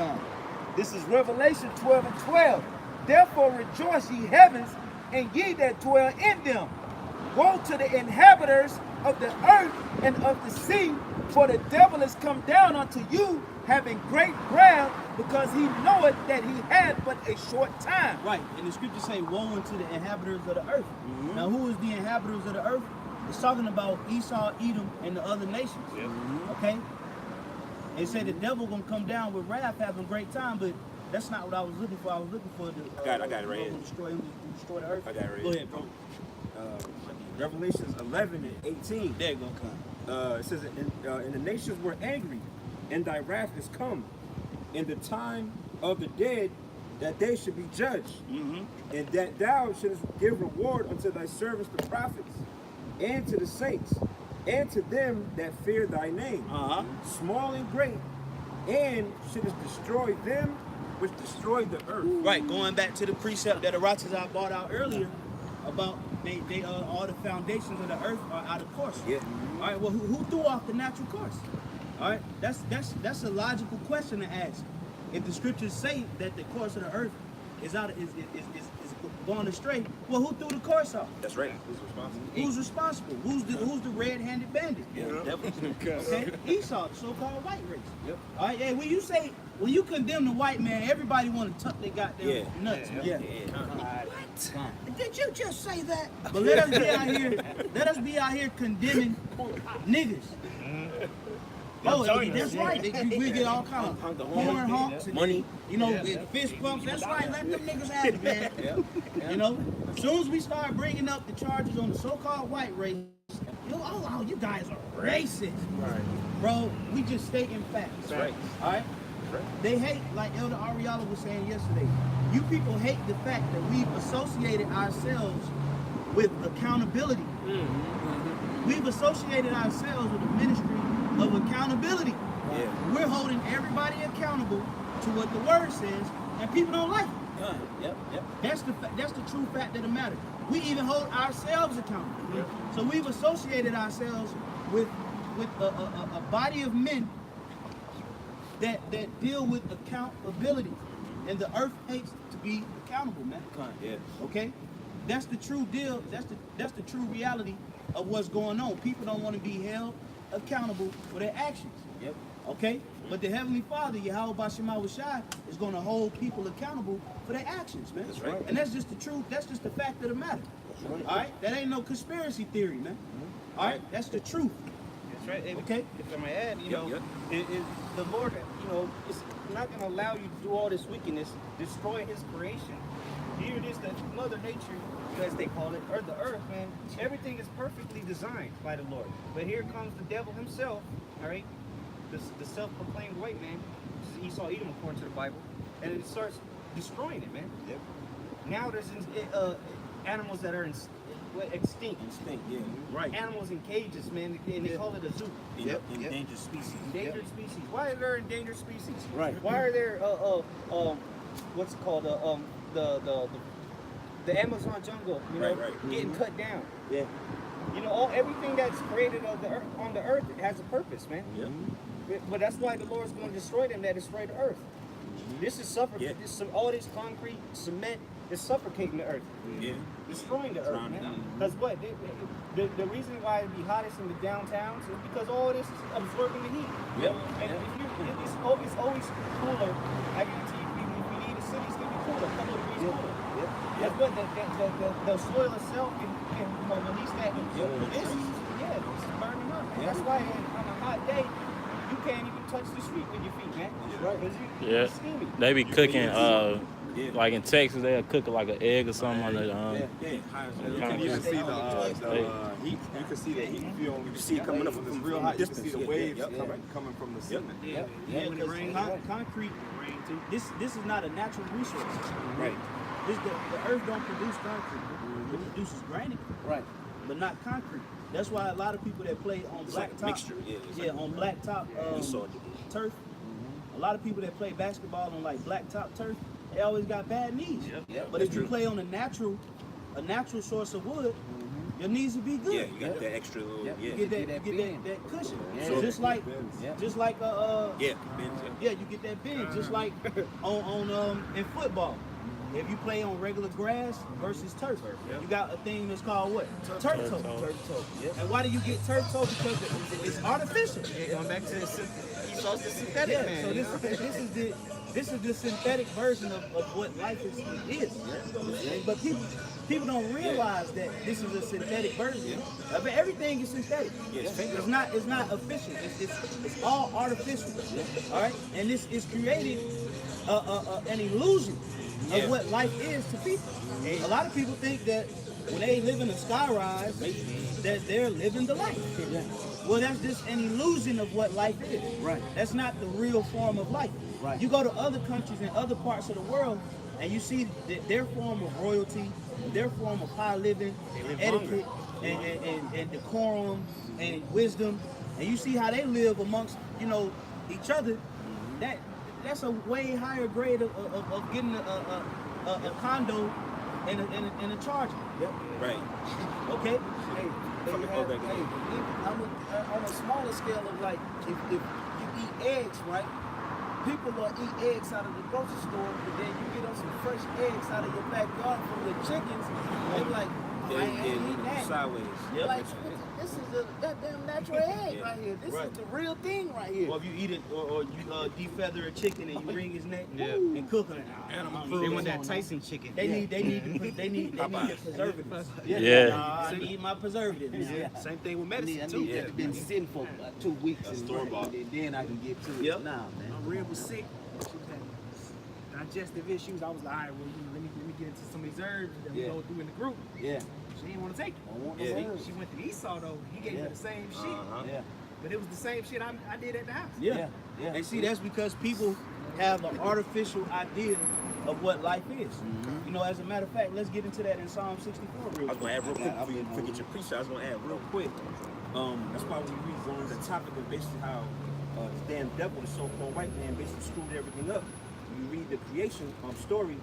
This is Revelation 12 and 12. Therefore rejoice, ye heavens, and ye that dwell in them. Woe to the inhabitants of the earth and of the sea, for the devil is come down unto you, having great wrath, because he knoweth that he had but a short time. Right, and the scriptures say, woe unto the inhabitants of the earth. Now, who is the inhabitants of the earth? It's talking about Esau, Edom, and the other nations. Okay? It said the devil gonna come down with wrath, having great time, but that's not what I was looking for. I was looking for the I got it right here. destroy the earth. I got it right Go here. ahead, bro. Revelations 11 and 18. There you go, come. It says, and the nations were angry, and thy wrath is come, in the time of the dead, that they should be judged, and that thou shouldest give reward unto thy servants the prophets, and to the saints, and to them that fear thy name, small and great, and shouldest destroy them which destroy the earth. Right, going back to the precept that Aratazar brought out earlier about they all the foundations of the earth are out of course. Yeah. All right, well, who threw off the natural course? All right, that's a logical question to ask. If the scriptures say that the course of the earth is going astray, well, who threw the course off? That's right. Who's responsible? Who's the red-handed bandit? Okay, Esau, the so-called white race. Yep. All right, yeah. When you condemn the white man, everybody want to tuck their goddamn nuts. What? Did you just say that? But let us be out here. Let us be out here condemning niggas. Oh, that's right. We get all kind of horn honks and Money. you know, fist bumps. That's right. Let them niggas have it, man. You know, as soon as we start bringing up the charges on the so-called white race, you guys are racist. Right. Bro, we just stating facts. That's right. All right? They hate, like Elder Ariala was saying yesterday, you people hate the fact that we've associated ourselves with accountability. We've associated ourselves with the ministry of accountability. We're holding everybody accountable to what the word says, and people don't like it. That's the true fact of the matter. We even hold ourselves accountable. So we've associated ourselves with a body of men that deal with accountability, and the earth hates to be accountable, man. Okay, that's the true deal. That's the true reality of what's going on. People don't want to be held accountable for their actions. Okay, but the Heavenly Father, Yahweh Bashema Washai, is going to hold people accountable for their actions, man. That's right. And that's just the truth. That's just the fact of the matter. All right, that ain't no conspiracy theory, man. All right, that's the truth. That's right. Okay. If I may add, you know, the Lord, you know, is not going to allow you to do all this wickedness, destroy His creation. Here it is, that Mother Nature, as they call it, or the earth, man. Everything is perfectly designed by the Lord. But here comes the devil himself, all right, the self-proclaimed white man, which is Esau, Edom, according to the Bible, and it starts destroying it, man. Now there's animals that are extinct. Right. Animals in cages, man, and they call it a zoo. Endangered species. Endangered species. Why are there endangered species? Right. Why are there what's it called the Amazon jungle, you know, getting cut down? You know, everything that's created on the earth, it has a purpose, man. But that's why the Lord's going to destroy them that destroy the earth. This is suffocating. All this concrete, cement is suffocating the earth. Destroying the earth, man. Because what? The reason why it be hottest in the downtowns is because all this is absorbing the heat. And it's always cooler. I guarantee you, if we need the city's going to be cooler, a couple of degrees cooler. That's what the soil itself can release that heat. It's burning up. And that's why on a hot day, you can't even touch the street with your feet, man. It's steamy. They be cooking Yeah. Like in Texas, they'll cook it like an egg or something on the. Yeah. You can even see the heat. You can see the heat. If you only see it coming up when it's from real a hot, you distance. can see the Yeah, waves yeah. coming from the cement. Yeah, when it rains. concrete. This is not a natural resource. Right. The earth don't produce concrete. It produces granite, Right. but not concrete. That's why a lot of people that play on It's like a blacktop, mixture. Yeah. It's like on blacktop saw it. turf. A lot of people that play basketball on like blacktop turf, they always got bad knees. But if you play on a natural source of wood, your knees will be good. Yeah, you got that extra little. Yeah. You get that cushion. Yeah. So just like Yeah. you get that bend. Just like on in football. If you play on regular grass versus turf, you got a thing that's called what? Turf toe. And why do you get turf toe? Because it's artificial. Going back to the synthetic man. So this is the synthetic version of what life is. But people don't realize that this is a synthetic version. Of everything is synthetic. It's not official. It's all artificial. All right, and this is created an illusion of what life is to people. A lot of people think that when they live in a skyrise, that they're living the life. Well, that's just an illusion of what life is. Right. That's not the real form of life. Right. You go to other countries and other parts of the world, and you see that their form of royalty, their form of high living, etiquette, and decorum, and wisdom, and you see how they live amongst each other. That's a way higher grade of getting a condo and a charger. Right. Okay. On a smaller scale of like, if you eat eggs, right? People will eat eggs out of the grocery store, but then you get them some fresh eggs out of your backyard from the chickens. They're like, I ain't eating that. Sideways. Like, this is a goddamn natural egg right here. This is the real thing right here. Or if you eat it, or you defeather a chicken and you wring his neck and cook it. They want that Tyson chicken. They need the preservatives. I need my preservatives. Same thing with medicine too. It's been sitting for 2 weeks and then I can get to it. Nah, man. My rib was sick. She was having digestive issues. I was like, all right, well, let me get into some of these herbs that we go through in the group. Yeah. She didn't want to take it. She went to Esau though. He gave her the same shit. Yeah. But it was the same shit I did at the house. Yeah. And see, that's because people have an artificial idea of what life is. As a matter of fact, let's get into that in Psalm 64 real I was quick. gonna add real quick before you forget your precept. I was gonna add real quick. That's why when we read on the topic of basically how the damn devil, the so-called white man, basically screwed everything up. You read the creation story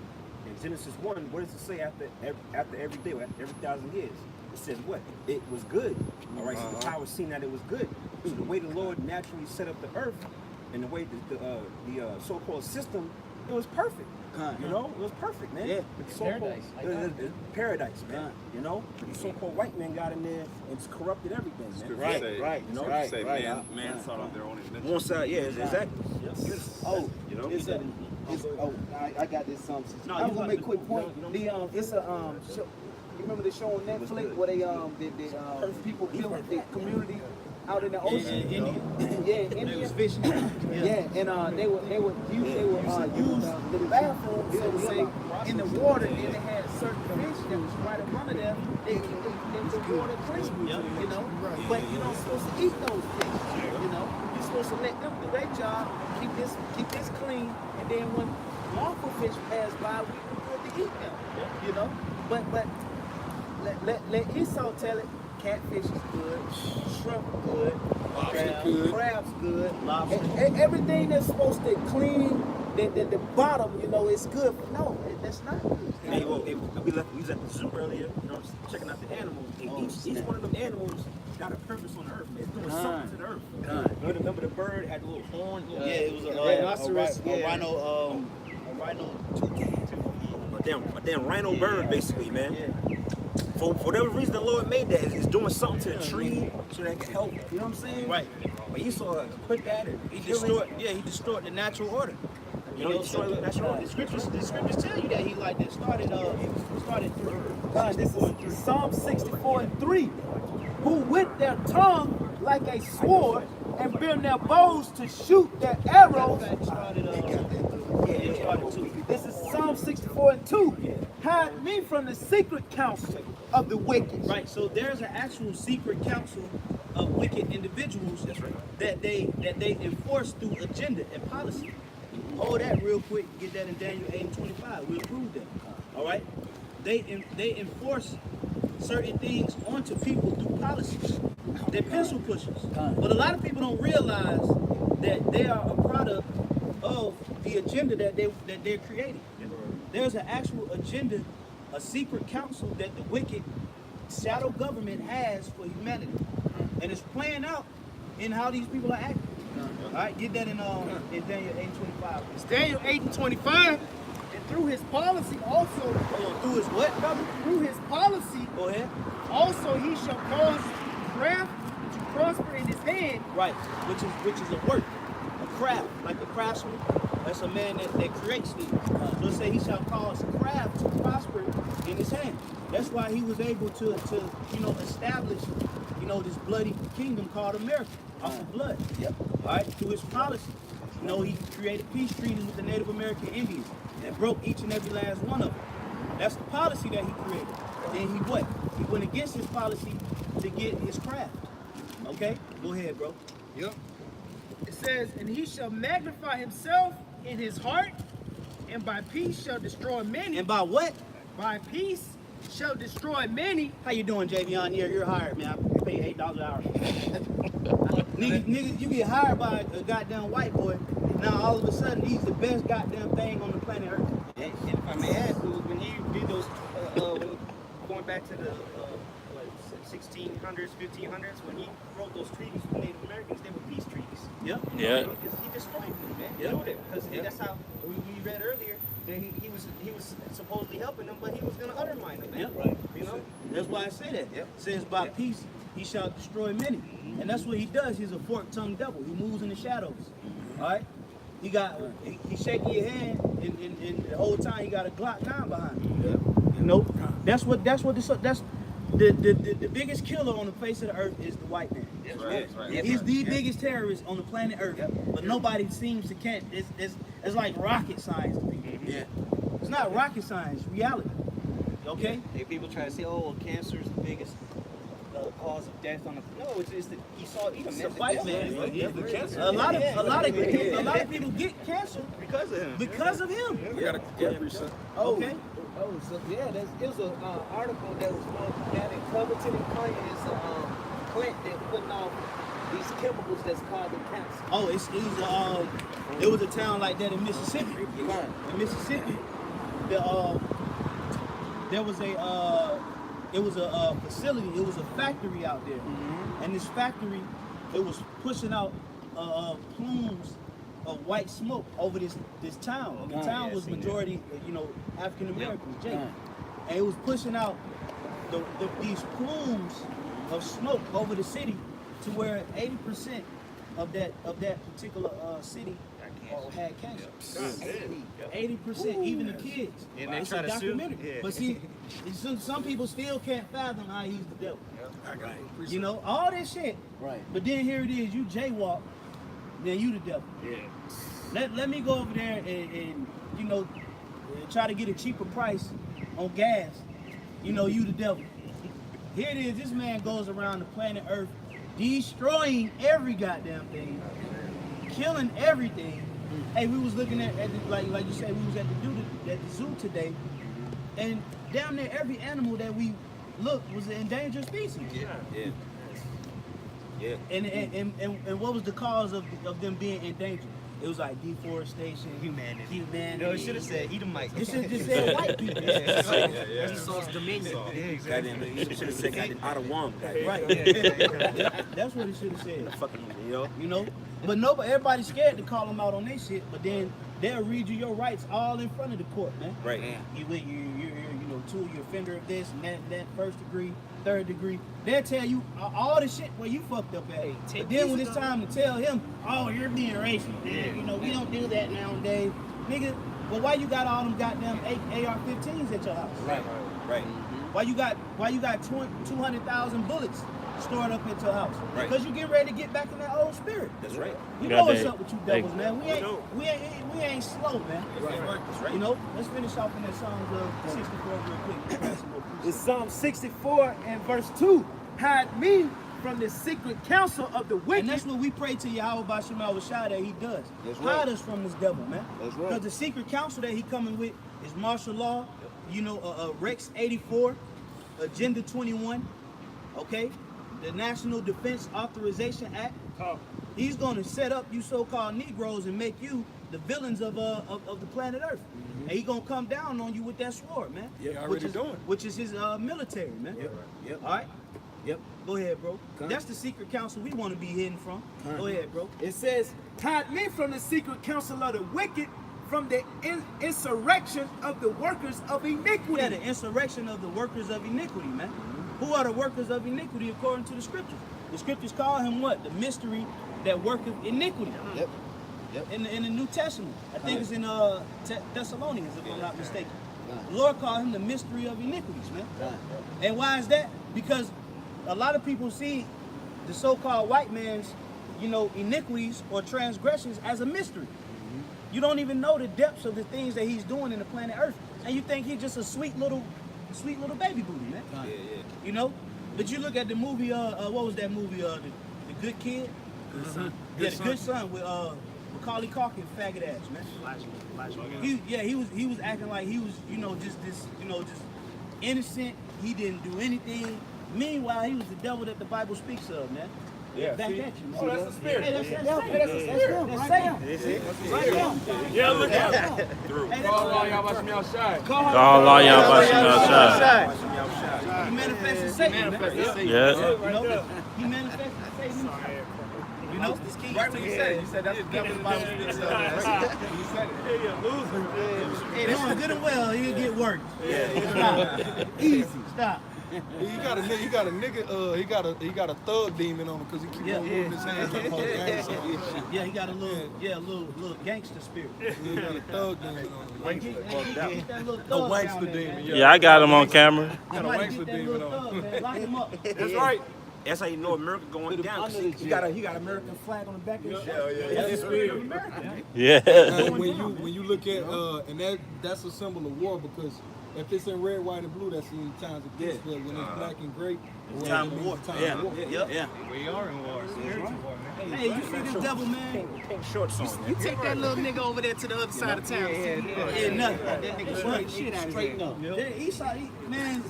in Genesis 1. What does it say after every day, after every 1,000 years? It says what? It was good. All right. So the power seen that it was good. So the way the Lord naturally set up the earth, and the way the so-called system, it was perfect. It was perfect, man. Yeah. Paradise. Paradise, man. The so-called white man got in there and just corrupted everything, man. Right. Man sought out their own invention. One side, yeah, exactly. Oh, I got this I'm gonna make a quick point. It's a you remember the show on Netflix where they people built the community out in the ocean? It was fishing. And they would use the bathroom, so to say, in the water, and they had certain fish that was right up under there. They keep the water clean, But you're not supposed to eat those fish, You're supposed to let them do their job, keep this clean, and then when lawful fish pass by, we can good to eat them, But let Esau tell it. Catfish is good, shrimp good, crabs good, everything that's supposed to clean the bottom, it's good. No, that's not good. Hey, well, we was at the zoo earlier, checking out the animals. And each one of them animals got a purpose on the earth. It's doing something to the earth. Remember the bird had the little horn? It was a rhinoceros, a rhino. A damn rhino bird, basically, man. For whatever reason, the Lord made that. It's doing something to the tree so that it can help. You know what I'm saying? Right. But Esau put that in. He destroyed the natural order. The scriptures tell you that he started God, this is Psalm 64:3. Who with their tongue like a sword and bend their bows to shoot their arrows. This is Psalm 64. 4 and 2. Hide me from the secret counsel of the wicked. Right, so there's an actual secret council of wicked individuals that they enforce through agenda and policy. Hold that real quick, get that in Daniel 8 and 25. We'll prove that. All right? They enforce certain things onto people through policies. They're pencil pushers. But a lot of people don't realize that they are a product of the agenda that they're creating. There's an actual agenda, a secret council that the wicked shadow government has for humanity. And it's playing out in how these people are acting. All right, get that in Daniel 8 and 25. It's Daniel 8 and 25. And through his policy also, Through his what, brother? through his policy, Go ahead. also he shall cause craft to prosper in his hand. Right, which is a work, a craft, like a craftsman. That's a man that creates things. So it say he shall cause craft to prosper in his hand. That's why he was able to establish, this bloody kingdom called America off of blood. Yep. All right, through his policy. He created peace treaties with the Native American Indians that broke each and every last one of them. That's the policy that he created. Then he what? He went against his policy to get his craft. Okay, go ahead, bro. Yep. It says, and he shall magnify himself in his heart, and by peace shall destroy many. And by what? By peace shall destroy many. How you doing, Javion? You're hired, man. I pay $8 an hour. niggas, you get hired by a goddamn white boy. Now all of a sudden, he's the best goddamn thing on the planet Earth. And if I may add, when he did those, going back to the 1600s, 1500s, when he wrote those treaties with Native Americans, they were peace treaties. Yep. Yeah. He destroyed them, man. Yep. He knew that because that's how we read earlier that he was supposedly helping them, but he was going to undermine them, man. Yep. Right. That's why I say that. Yep. It says by peace he shall destroy many. And that's what he does. He's a fork-tongued devil. He moves in the shadows. All right? He's shaking your hand, and the whole time he got a Glock 9 behind him. That's the biggest killer on the face of the earth is the white man. That's right. He's the biggest terrorist on the planet Earth. But nobody seems to can't. It's like rocket science to people. Yeah. It's not rocket science, it's reality. Okay? Hey, people try to say, oh, cancer is the biggest cause of death on the. No, it's the Esau Edom. It's the white man. A lot of people get cancer because of him. because of him. We got a represent. Okay. Oh, so yeah, it was an article that was down in Covington and Conyers. It's a plant that's putting off these chemicals that's causing cancer. Oh, there was a town like that in Mississippi. In Mississippi, there was a facility. It was a factory out there, and this factory, it was pushing out plumes of white smoke over this town. The town was majority, African Americans, and it was pushing out these plumes of smoke over the city to where 80% of that particular city had cancer. 80%, even the kids. And they It's try a to sue. documentary. Yeah. But see, some people still can't fathom how he's the devil. All this shit. Right. But then here it is, you jaywalk, then you the devil. Yeah. Let me go over there and try to get a cheaper price on gas. You the devil. Here it is, this man goes around the planet Earth destroying every goddamn thing, killing everything. Hey, we was looking at like you said, we was at the zoo today, and down there every animal that we looked was an endangered species. Yeah. And what was the cause of them being endangered? It was like deforestation, humanity. No, it should have said Edomite. It should have just said white people. Esau's dominion. Yeah, exactly. Goddamn, you should have said goddamn out of one. Right. That's what it should have said. Fucking, But everybody's scared to call them out on their shit. But then they'll read you your rights all in front of the court, man. Right. You're offender of this and that, first degree, third degree. They'll tell you all the shit where you fucked up at. But then when it's time to tell him, oh, you're being racist. We don't do that nowadays. Nigga, well, why you got all them goddamn AR-15s at your house? Right. Why you got 200,000 bullets store it up into a house. Right. Because you get ready to get back in that old spirit. That's right. You Yeah, know what's they- up with you devils, man. We ain't slow, man. That's right. You know, let's finish off in that Psalms 64 real quick. In Psalm 64 and verse 2, hide me from the secret counsel of the wicked. And that's what we pray to Yahweh Bashim al-Washai that he does. That's right. Hide us from this devil, man. That's right. Because the secret counsel that he coming with is martial law, you know, Rex 84, Agenda 21, okay? The National Defense Authorization Act. He's going to set up you so-called Negroes and make you the villains of the planet Earth. And he's going to come down on you with that sword, man. Yeah, already which is, doing. Which is his military, man. Yep. All right? Yep. Go ahead, bro. That's the secret counsel we want to be hidden from. Go ahead, bro. It says, hide me from the secret counsel of the wicked, from the insurrection of the workers of iniquity. Yeah, the insurrection of the workers of iniquity, man. Who are the workers of iniquity according to the scriptures? The scriptures call him what? The mystery that worketh iniquity. Yep. In the New Testament. I think it's in Thessalonians, if I'm not mistaken. The Lord called him the mystery of iniquities, man. And why is that? Because a lot of people see the so-called white man's, you know, iniquities or transgressions as a mystery. You don't even know the depths of the things that he's doing in the planet Earth. And you think he's just a sweet little baby booty, man. You know? But you look at the movie, what was that movie? The Good Kid? Good Son. Yeah, The Good Son with Macaulay Culkin, faggot ass, man. He was acting like he was, you know, just innocent. He didn't do anything. Meanwhile, he was the devil that the Bible speaks of, man. Yeah, Back see? at you, man. Oh, that's the spirit. Hey, that's That's Satan. Right now. Yeah, look at it. Hey, Call all y'all watch me outside. Call all y'all Bashim outside. He manifested Satan, man. Yeah. You know, he manifested Satan. You know, Right when you said it, you said that's the devil's Bible speaks of. You said it. Yeah, loser. hey, knowing good and well, he'll get worked. Stop. Easy. Stop. He got a thug demon on him because he keep on moving his hands like all gang signs. Yeah, he got a little gangster spirit. He got a thug demon on him. Get that little A thug wankster down there, demon, man. yeah. Yeah, I got him on camera. Got a Somebody wankster get that demon little on him. thug, man. Lock him up. That's right. That's how you know America going down. 'Cause He got American flag on the back of his shirt. That's the spirit. Yeah. When you look at and that's a symbol of war because if it's in red, white, and blue, that's in times of peace. But when it's black and gray, it's time of war. Time of war. Yeah. We are in war. Spiritual war, man. Hey, you see this devil, man? Pink shorts on. You take that little nigga over there to the other side of town. Yeah, nothing. That nigga straight shit out of Straighten here. up. Yeah,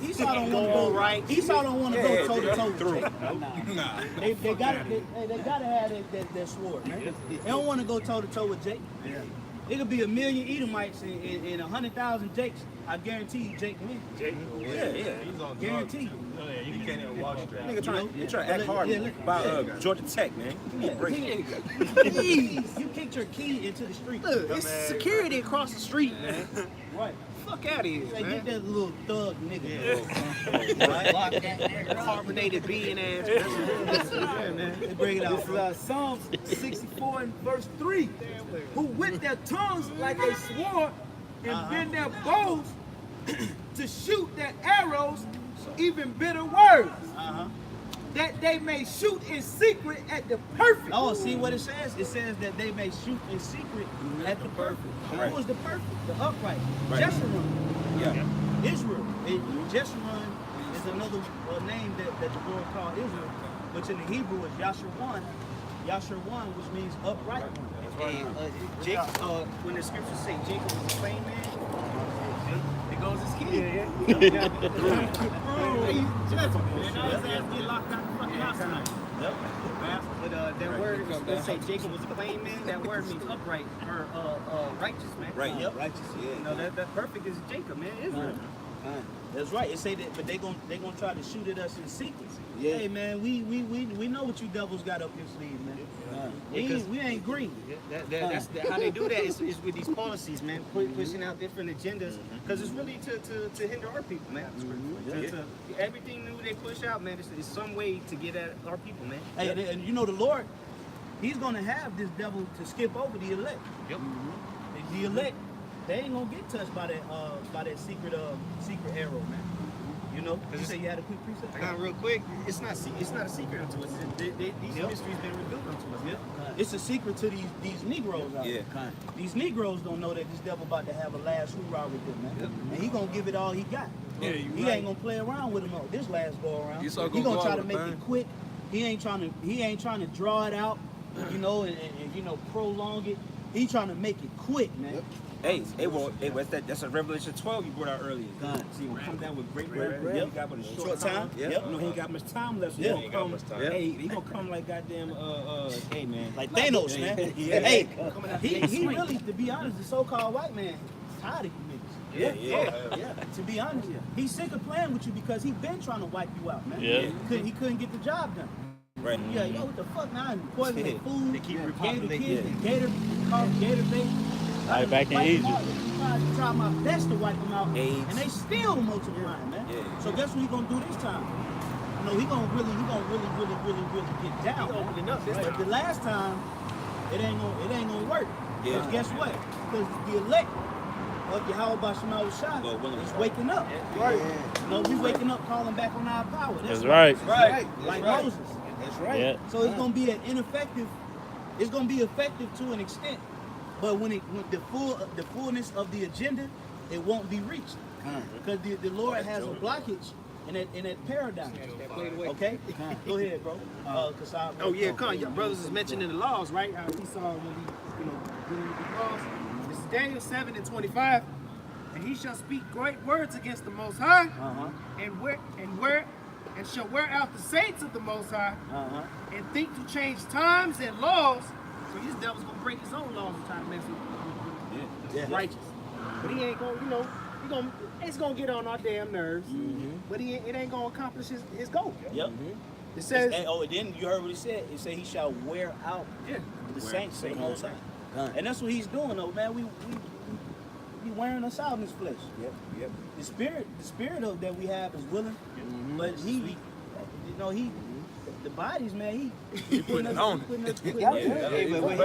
Esau don't want to go right. Esau don't want to go toe to toe through. Nah. They gotta have that sword, man. They don't want to go toe to toe with Jake. It could be 1 million Edomites and 100,000 Jakes. I guarantee you, Jake win. He's on Guarantee you. He can't even walk straight. Nigga trying to act hard by Georgia Tech, man. Give me a break. Please, you kicked your key into the street. Look, it's security across the street, man. Right. Fuck out of here, Say, man. get that little thug nigga. Lock that carbonated bean ass. Yeah, man. They bring it out. This is Psalms 64 and verse 3. Who with their tongues like a sword and bend their bows to shoot their arrows, even bitter words, that they may shoot in secret at the perfect. Oh, see what it says? It says that they may shoot in secret at the perfect. Who is the perfect? The upright. Jeshurun. Yeah. Israel. Jeshurun is another name that the Lord called Israel, which in the Hebrew is Yashurwan. Yashurwan, which means upright one. And when the scriptures say Jacob was a plain man, it goes his kid. But that word, they say Jacob was a plain man, that word means upright or righteous, man. Right. Yep. Righteous. Yeah. You know, that perfect is Jacob, man. Israel. That's right. It say that, but they gonna try to shoot at us in secret. Hey man, we know what you devils got up your sleeve, man. We ain't green. That's how they do that is with these policies, man, pushing out different agendas, because it's really to hinder our people, man. Everything new they push out, man, is some way to get at our people, man. Hey, and you know the Lord, He's gonna have this devil to skip over the elect. Yep. The elect, they ain't gonna get touched by that secret arrow, man. You You know, you say you had a quick precept. Real quick, it's not a secret unto us. These mysteries been revealed unto us. Yeah. It's a secret to these Negroes out there. These Negroes don't know that this devil about to have a last hoorah with them, man. And he gonna give it all he got. Yeah, he ain't gonna play around with him on this last go around. He He gonna try to make it quick. He ain't trying to draw it out, you know, and you know, prolong it. He trying to make it quick, man. That's a Revelation 12 you brought out earlier. See, he'll come down with great word. He got with a short time. Yep. You know, he ain't got much time left. So Yeah. he gonna come. Hey, he gonna come like goddamn. Hey man, Like Thanos, man. Yeah. Hey, he really, to be honest, the so-called white man, tired of you niggas. Yeah. To be honest, he's sick of playing with you because he been trying to wipe you out, man. Yeah. He couldn't get the job done. Right. Yeah, yo, what the fuck now? Poison their food. They keep Gator repopulating. kids, Gator, Gator bait. Like back in Wipe 'em Egypt. out. I try my best to wipe them out, AIDS. and they still multiplying, man. Yeah. So guess what he gonna do this time? You know, he gonna really get down. He opening up this But time. the last time, it ain't gonna work. Yeah. 'Cause guess what? Because the elect of Yahweh Shema Shai Lord willing. is waking up. Right. You know, we waking up, calling back on our power. That's right. Like Moses. That's right. Yeah. So it's gonna be an ineffective. It's gonna be effective to an extent, but when the fullness of the agenda, it won't be reached because the Lord has a blockage in that paradigm. Okay, go ahead, bro. Oh yeah, your brothers is mentioned in the laws, right? How he saw when he, doing the laws. This is Daniel 7:25. And he shall speak great words against the Most High, and shall wear out the saints of the Most High, and think to change times and laws. So this devil's gonna break his own laws and try to mess with righteous. But he ain't gonna, it's gonna get on our damn nerves. But it ain't gonna accomplish his goal. Yep. It says, And then you heard what he said. It said he shall wear out the saints of the Most High. And that's what he's doing, though, man. We wearing us out in this flesh. Yep. The spirit of that we have is willing, but the bodies, man, he putting us on. Hey, but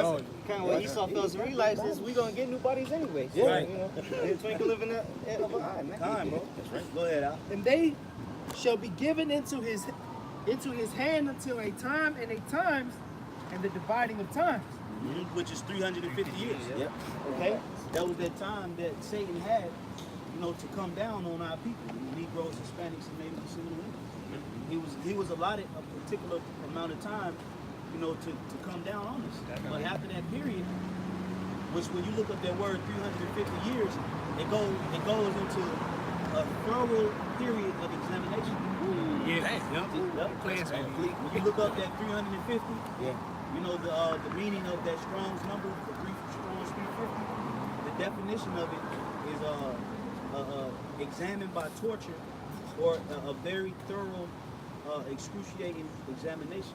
kind of what Esau fails to realize is we gonna get new bodies anyway. So, Right. You know, the twinkle of an eye, man. Time, bro. That's right. Go ahead, Al. and they shall be given into his hand until a time and a times, and the dividing of times. Which is 350 years. Yep. Okay? That was that time that Satan had, to come down on our people, Negroes, Hispanics, and Native descendants. He was allotted a particular amount of time, to come down on us. But after that period, which when you look up that word 350 years, it goes into a thorough period of examination. When you look up that 350, the meaning of that Strong's number, the Strong's 350, the definition of it is examined by torture or a very thorough, excruciating examination.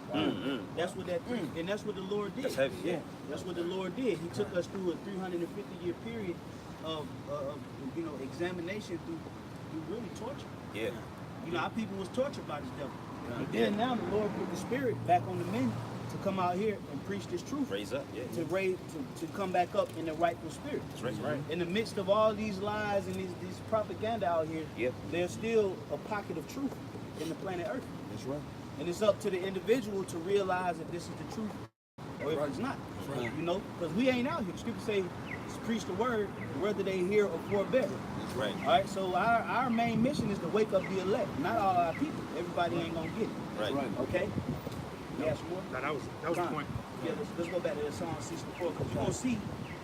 That's what and that's what the Lord did. That's heavy. Yeah. That's what the Lord did. He took us through a 350-year period of examination through really torture. Yeah. Our people was tortured by this devil. But then now the Lord put the spirit back on the men to come out here and preach this truth. Raise up. Yeah. To come back up in the rightful spirit. That's right. In the midst of all these lies and these propaganda out here, there's still a pocket of truth in the planet Earth. That's right. And it's up to the individual to realize if this is the truth or if it's not. Right. Because we ain't out here. The scripture say, preach the word, whether they hear or forbear. That's right. All right, so our main mission is to wake up the elect, not all our people. Everybody ain't gonna get it. Right. Okay? Yes, more? No, that was the point. Yeah, let's go back to that Psalm 64 because you're gonna see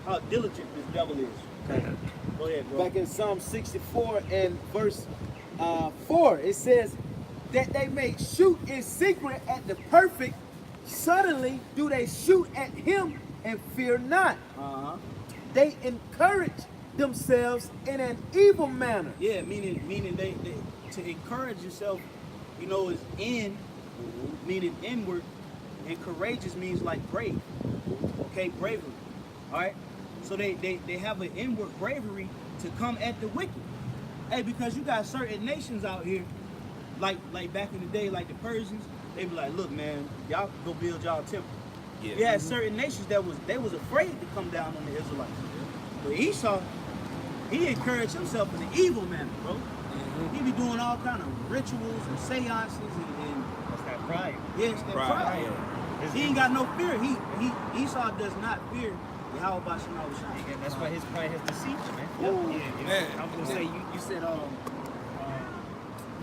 how diligent this devil is. Okay. Go ahead, bro. Back in Psalm 64 and verse 4, it says that they may shoot in secret at the perfect. Suddenly do they shoot at him and fear not. They encourage themselves in an evil manner. Yeah, meaning they to encourage yourself, is in, meaning inward, and courageous means like brave. Okay, bravery. All right. So they have an inward bravery to come at the wicked. Hey, because you got certain nations out here, like back in the day, like the Persians, they be like, look, man, y'all go build y'all temple. Yeah. You had certain nations that was afraid to come down on the Israelites. But Esau, he encouraged himself in an evil manner, bro. He be doing all kind of rituals and seances and That's that pride. yes, and pride. He ain't got no fear. Esau does not fear Yahweh Bashim Al-Shai. Yeah, that's why his pride has deceived you, man. Man. I was gonna say you said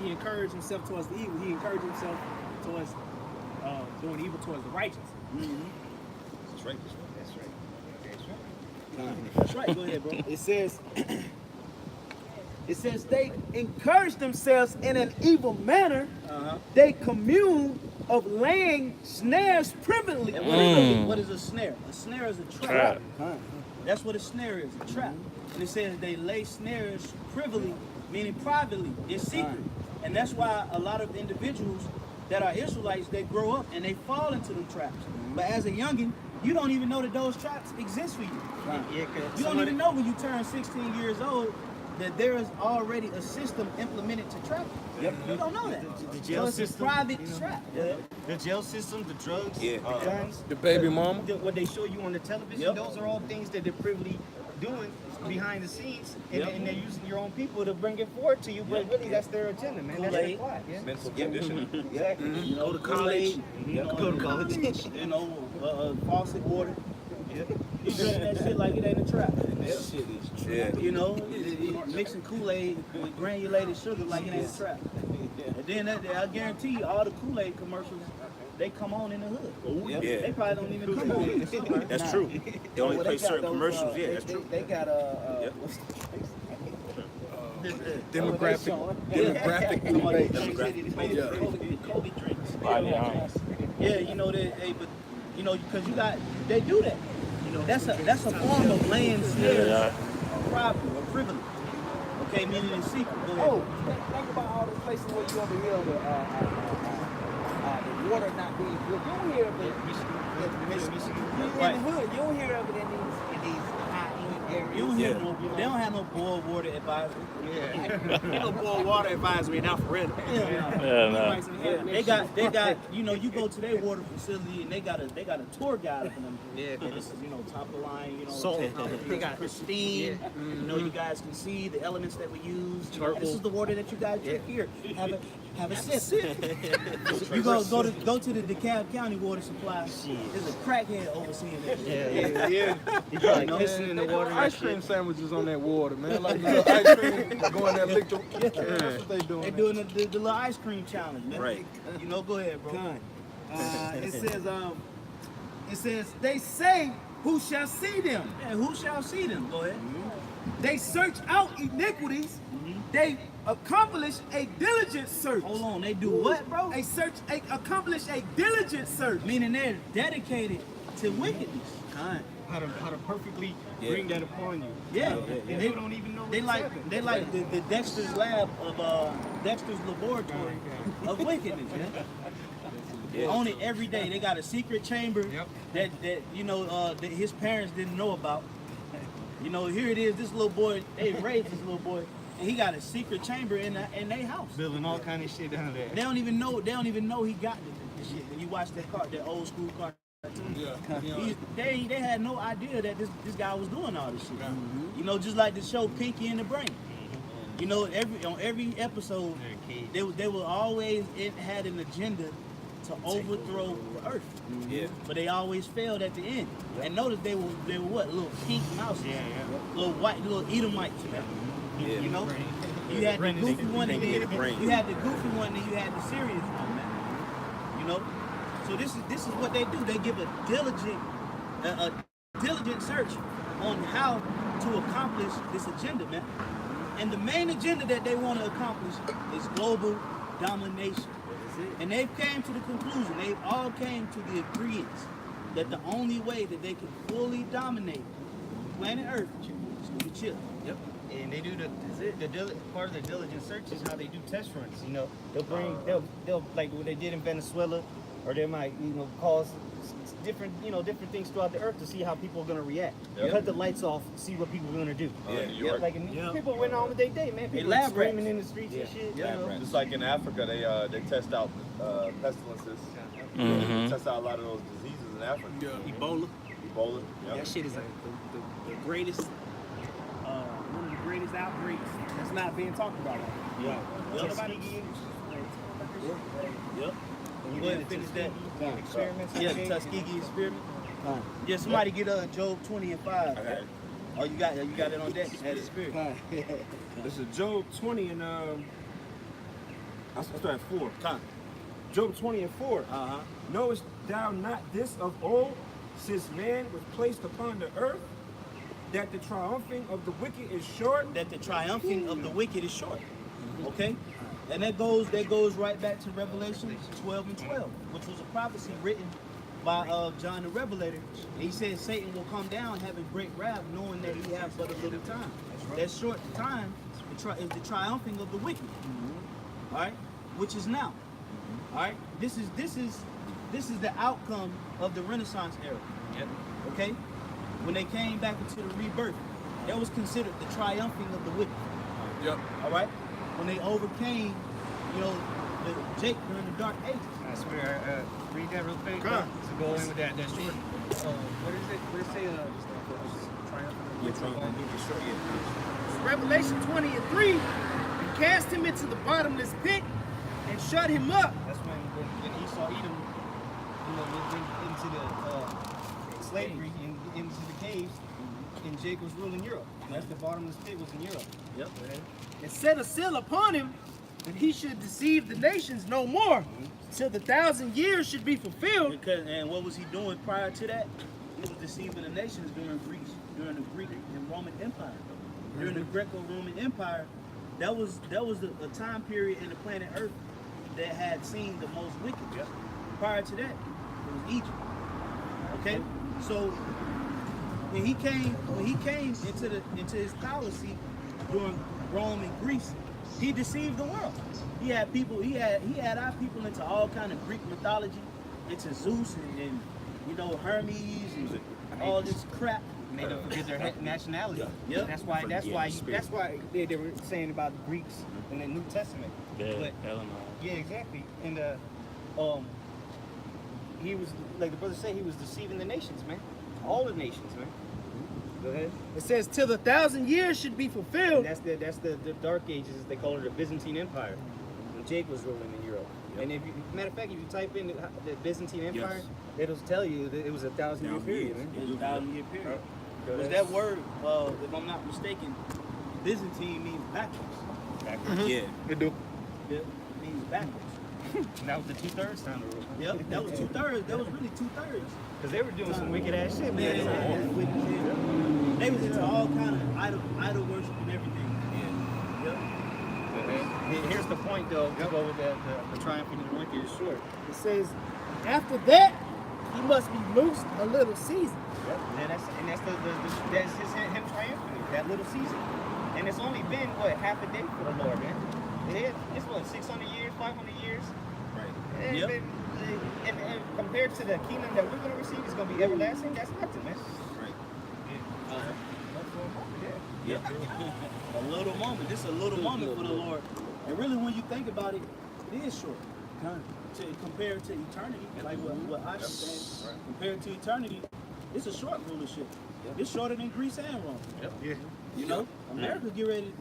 he encouraged himself towards the evil. He encouraged himself towards doing evil towards the righteous. That's right. That's right. Go ahead, bro. It says they encourage themselves in an evil manner. Uh-huh. They commune of laying snares privately. And what is a snare? A snare is a trap. That's what a snare is, a trap. And it says they lay snares privily, meaning privately, in secret. And that's why a lot of individuals that are Israelites, they grow up and they fall into them traps. But as a youngin, you don't even know that those traps exist for you. Yeah, You don't even know when you turn 16 years old that there is already a system implemented to trap you. Yep. You don't know that. The jail So it's a system, private you know, trap. the jail system, the drugs, Yeah. the guns, The baby mama. what they show you on the television, Yep. those are all things that they're privily doing behind the scenes, and, Yep. and they're using your own people to bring it forward to you, but really that's their agenda, man. That's their Kool-Aid. plot, yeah. Mental conditioning. Exactly. You go to college, You know, go to college. you know, faucet water. You drink that shit like it ain't a trap. That shit is true. Yeah. You know, mixing Kool-Aid with granulated sugar like it ain't a trap. And then I guarantee you, all the Kool-Aid commercials, they come on in the hood. Yeah. They probably don't even come on in the summer. That's true. They only play certain commercials. Yeah, that's true. They got Yep. what's the place? Demographic. Kobe drinks. Yeah, you know but you know, because they do that. You know, that's a form of laying snares, private or privilege. Okay, meaning in secret. Go ahead. Oh, think about all the places where you over here with the water not being good. You don't hear of it. In the hood, you don't hear of it in these high-end areas. You don't hear they don't have no boiled water advisory. Ain't no boiled water advisory in Alpharetta. Yeah, they got, you know, you go to their water facility and they got a tour guide for them. Yeah. And this is, you know, top of the line, you know, Salt. they got pristine. You know, you guys can see the elements that we use. You know, this is the water that you guys drink here. Have a sip. You go to the DeKalb County water supply. There's a crackhead overseeing it. Yeah. You probably pissing in the water. and Ice shit. cream sandwiches on that water, man. Like little ice cream going that lick. That's what they doing. They're doing the little ice cream challenge, man. Right. You know, go ahead, bro. It says they say who shall see them. Yeah, who shall see them? Go ahead. They search out iniquities. They accomplish a diligent search. Hold on, they do what, bro? Accomplish a diligent search. Meaning they're dedicated to wickedness. How to perfectly bring that upon you. Yeah. And they don't even know They what's like the Dexter's lab of Dexter's laboratory of wickedness, man. On it every day. They got a secret chamber that you know that his parents didn't know about. You know, here it is. This little boy, they raised this little boy, and he got a secret chamber in their house. building all kind of shit down there. They don't even know he got this shit. When you watch that old school cartoon. They had no idea that this guy was doing all this shit. You know, just like the show Pinky and the Brain. You know, on every episode, they will always had an agenda to overthrow the earth. Yeah. But they always failed at the end. And notice they were what? Little pink mouses. Little white, little Edomites, man. Yeah. You know? You had the goofy one and Pinky then and the Brain. you had the goofy one and you had the serious one, man. You know? So this is what they do. They give a diligent search on how to accomplish this agenda, man. And the main agenda that they want to accomplish is global domination. And they've came to the conclusion, they've all came to the agreement that the only way that they can fully dominate planet Earth is through the chip. Yep. And they do part of the diligent search is how they do test runs. You know, they'll like what they did in Venezuela, or they might cause different things throughout the earth to see how people are gonna react. Cut the lights off, see what people are gonna do. People went on with their day, man. People lab screaming in the streets and shit. You know? Just like in Africa, they test out pestilences. Test out a lot of those diseases in Africa. Ebola. Yep. That shit is the greatest, one of the greatest outbreaks that's it's not being talked about. Yeah. Tuskegee. Yep. You go ahead and finish that. Experiments. Yeah, the Tuskegee experiment. Yeah, somebody get Job 20 and 5. Okay. Oh, you got it on deck. Had the spirit. This is Job 20 and I'll start at 4. Come. Job 20 and 4. Knowest thou not this of old, since man was placed upon the earth, that the triumphing of the wicked is short? That the triumphing of the wicked is short. Okay? And that goes right back to Revelation 12 and 12, which was a prophecy written by John the Revelator. And he said Satan will come down having great wrath, knowing that he has but a little time. That short time is the triumphing of the wicked. All right? Which is now. All right? This is the outcome of the Renaissance era. Okay? When they came back into the rebirth, that was considered the triumphing of the wicked. All right? When they overcame, Jake during the Dark Ages. I swear, read that real quick. Come. To go in with that short. What is it? What does it say? Revelation 20 and 3, and cast him into the bottomless pit and shut him up. That's when Esau Edom, went into the slavery and into the caves, and Jacob was ruling Europe. That's the bottomless pit was in Europe. Yep. And set a seal upon him, that he should deceive the nations no more, till the 1,000 years should be fulfilled. And what was he doing prior to that? He was deceiving the nations during Greece, during the Greek and Roman Empire. During the Greco-Roman Empire, that was a time period in the planet Earth that had seen the most wicked. Prior to that, it was Egypt. Okay? So when he came into his policy during Rome and Greece, he deceived the world. He had our people into all kind of Greek mythology, into Zeus and Hermes and all this crap. Made them forget their nationality. Yep. That's why they were saying about the Greeks in the New Testament. But, yeah, exactly. And he was, like the brother said, he was deceiving the nations, man. All the nations, man. Go ahead. It says, till the 1,000 years should be fulfilled. And that's the Dark Ages, they call it the Byzantine Empire. When Jake was ruling in Europe. And if you, matter of fact, if you type in the Byzantine Empire, it'll tell you that it was a 1,000-year period, man. It was a 1,000-year period. Because that word, if I'm not mistaken, Byzantine means backwards. Yeah. It do. Yeah, it means backwards. And that was the 2/3 time to rule. Yep, that was 2/3. That was really 2/3. Because they were doing some wicked ass shit, man. They was into all kind of idol worship and everything. Here's the point, though, to go with the triumphing of the wicked is short. It says, after that, he must be loosed a little season. And that's him triumphing that little season. And it's only been half a day for the Lord, man. It's 600 years, 500 years. Right. Yep. And compared to the kingdom that we're gonna receive, it's gonna be everlasting. That's nothing, man. Right. Yeah. A little moment. This is a little moment for the Lord. And really, when you think about it, it is short. Compared to eternity, like what I saying, compared to eternity, it's a short rulership. It's shorter than Greece and Rome. Yeah. America get ready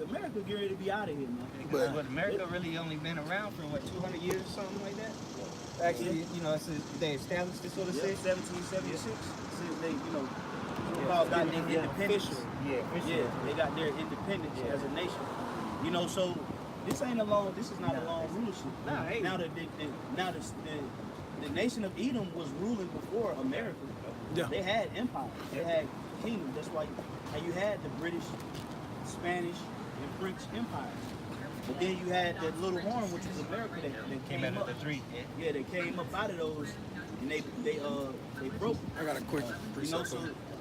to be out of here, man. But America really only been around for 200 years or something like that. Actually, they established this sort of thing. 1776. They, got their independence. They got their independence as a nation. So this is not a long rulership. Now the nation of Edom was ruling before America. Yeah. They had empire. They had kingdom. That's why you had the British, Spanish, and French empires. But then you had that little horn, which was America, that came up. The three. Yeah, they came up out of those, and they broke. I got a quick precept. So,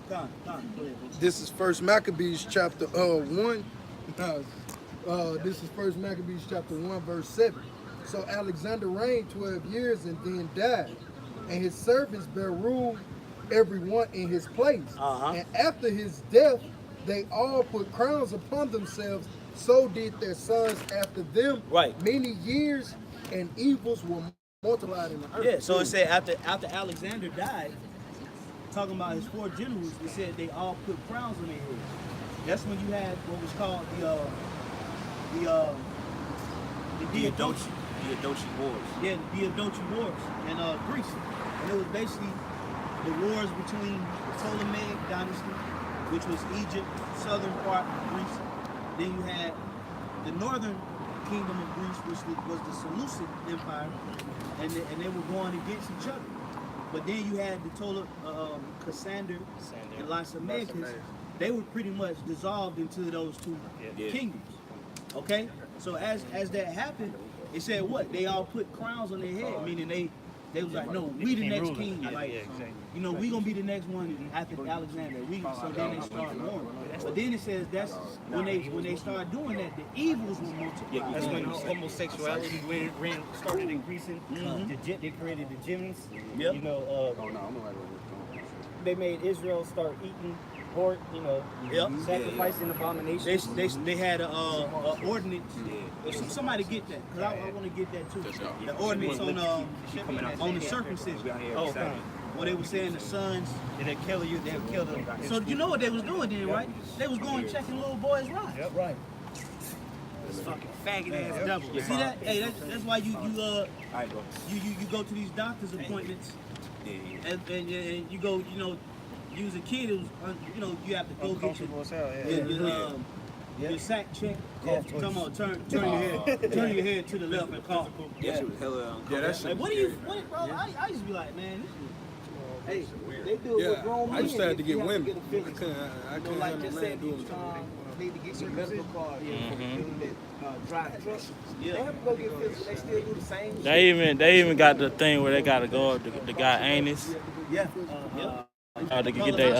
go ahead. This is First Maccabees chapter 1. This is First Maccabees chapter 1, verse 7. So Alexander reigned 12 years and then died, and his servants bare rule everyone in his place. And after his death, they all put crowns upon themselves. So did their sons after them. Right. Many years and evils were multiplied in the earth. Yeah. So it said after Alexander died, talking about his 4 generals, it said they all put crowns on their heads. That's when you had what was called Diadochi Wars. Yeah, the Diadochi Wars in Greece. And it was basically the wars between the Ptolemaic dynasty, which was Egypt, southern part of Greece. Then you had the northern kingdom of Greece, which was the Seleucid Empire, and they were going against each other. But then you had the Cassander and Lysimachus. They were pretty much dissolved into those two kingdoms. Okay? So as that happened, it said what? They all put crowns on their head, meaning they was like, no, we the next king. Like, you know, we gonna be the next one after Alexander. So then they start warring. But then it says that's when they start doing that, the evils will multiply. That's when homosexuality started increasing. They created the gyms. Yep. You know, they made Israel start eating pork. You know, sacrificing abominations. They had a ordinance. Somebody get that, because I want to get that too. The ordinance on the circumcision. Oh, fine. Where they were saying the sons. They'll kill you. They'll kill them. So you know what they was doing then, right? They was going checking little boys' lives. Yep. Right. This fucking faggot ass devil. You see that? Hey, that's why you go to these doctor's appointments, and you go, you know, you was a kid, it was, you know, you have to go get your sack check. Come on, turn your head to the left and cough. Yeah, she was hella. that's Like, what, bro? I used to be like, man, this is they do it with grown men. I used to have to get You women. get a I physical. couldn't Like have just a said, man you doing it. need to get your medical card. Drive trucks. They have to go get physical. They still do the same shit. They even got the thing where they gotta go up the guy anus. Yeah. To get their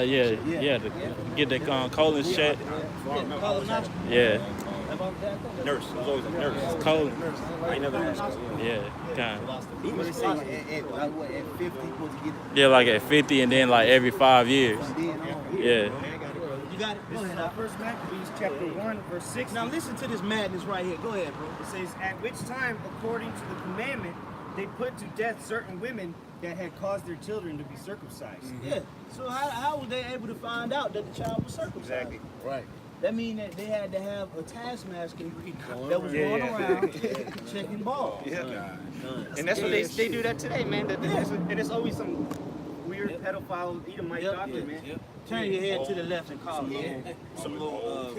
to get their colon checked. Yeah. Nurse. It was always a nurse. Colon. I ain't never asked. Yeah, kind of. What they say at 50 supposed to get Yeah, like at 50 and then like every 5 years. Yeah. You got it? Go ahead. First Maccabees chapter 1 verse 6. Now listen to this madness right here. Go ahead, bro. It says, at which time, according to the commandment, they put to death certain women that had caused their children to be circumcised. Yeah. So how was they able to find out that the child was circumcised? Exactly. Right. That means that they had to have a taskmaster that was going around checking balls. Yeah. And that's what they do that today, man. And it's always some weird pedophile Edomite doctor, man. Turn your head to the left and call him. Some little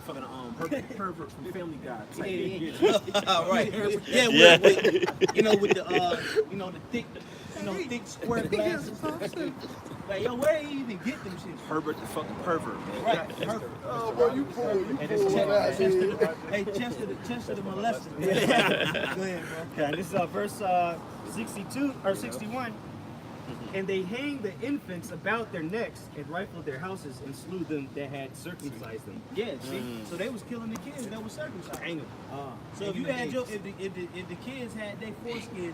fucking pervert from Family Guy type. Right. Yeah. With with the the thick square glasses. Like, yo, where do you even get them shit? Herbert the fucking pervert. Right. Oh, bro, you pull. Chester the molester. Go ahead, bro. Okay, this is verse 62 or 61. And they hanged the infants about their necks and rifled their houses and slew them that had circumcised them. Yeah, see? So they was killing the kids that was circumcised. Hang them. So if you had if the kids had their foreskin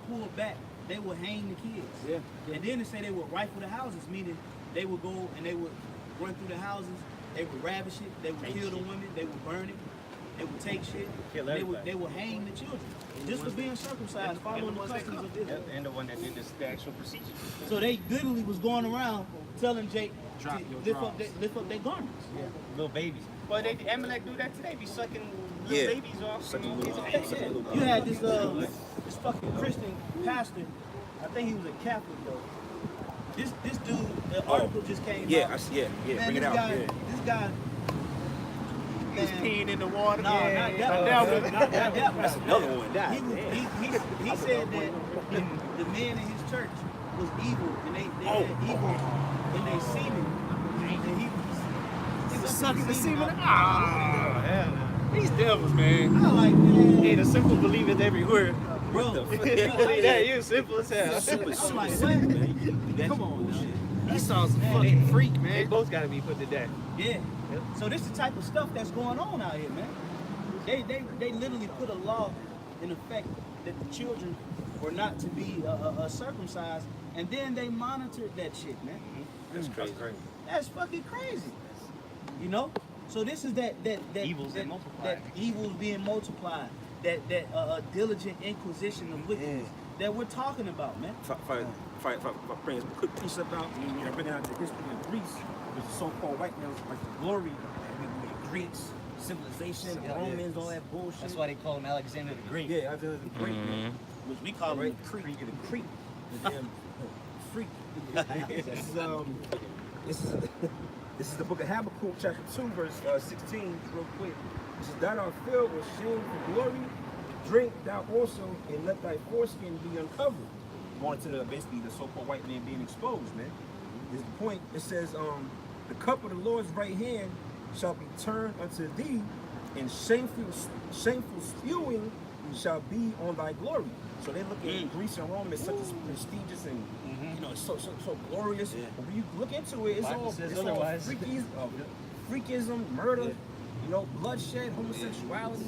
pulled back, they would hang the kids. Yeah. And then they say they would rifle the houses, meaning they would go and they would run through the houses, they would ravish it, they would kill the women, they would burn it, they would take shit, they would hang the children. Just for being circumcised, following the customs of Israel. And the one that did the actual procedure. So they literally was going around telling Jake to lift up their garments. Yeah. Little babies. But Amalek do that today. Be sucking little babies off. You had this fucking Christian pastor. I think he was a Catholic though. This dude, the article just came out. Man, This bring it out. guy. He's peeing in the water. No, not that one. Not that one. That's another one. He said that the men in his church was evil and they had evil in their semen. And he was sucking the semen. These devils, man. I like that. Hey, the simple believers everywhere. Bro, that you simple as hell. I'm like, what? Come on, man. Esau's a fucking freak, man. They both gotta be put to death. Yeah. So this is the type of stuff that's going on out here, man. They literally put a law in effect that the children were not to be circumcised, and then they monitored that shit, man. That's crazy. That's fucking crazy. You know? So this is that Evils that multiply. That evils being multiplied. That diligent inquisition of wickedness that we're talking about, man. If I bring a quick piece about, bringing out the history of Greece, which is so-called white males like the glory, the Greeks, civilization, Yeah, Romans, all that bullshit. That's why they call him Alexander the Great. Yeah, Alexander the Great, man. Which we call him the Creek. The creep. The damn freak. This is the book of Habakkuk, chapter 2, verse 16, real quick. It says, thou art filled with shame for glory, drink thou also, and let thy foreskin be uncovered. Going to the basically the so-called white man being exposed, man. This is the point. It says, the cup of the Lord's right hand shall be turned unto thee, and shameful spewing shall be on thy glory. So they look at Greece and Rome as such as prestigious and you know so glorious. Yeah. But when you look into it, it's Bible all says otherwise. freakism, murder, you know, bloodshed, homosexuality,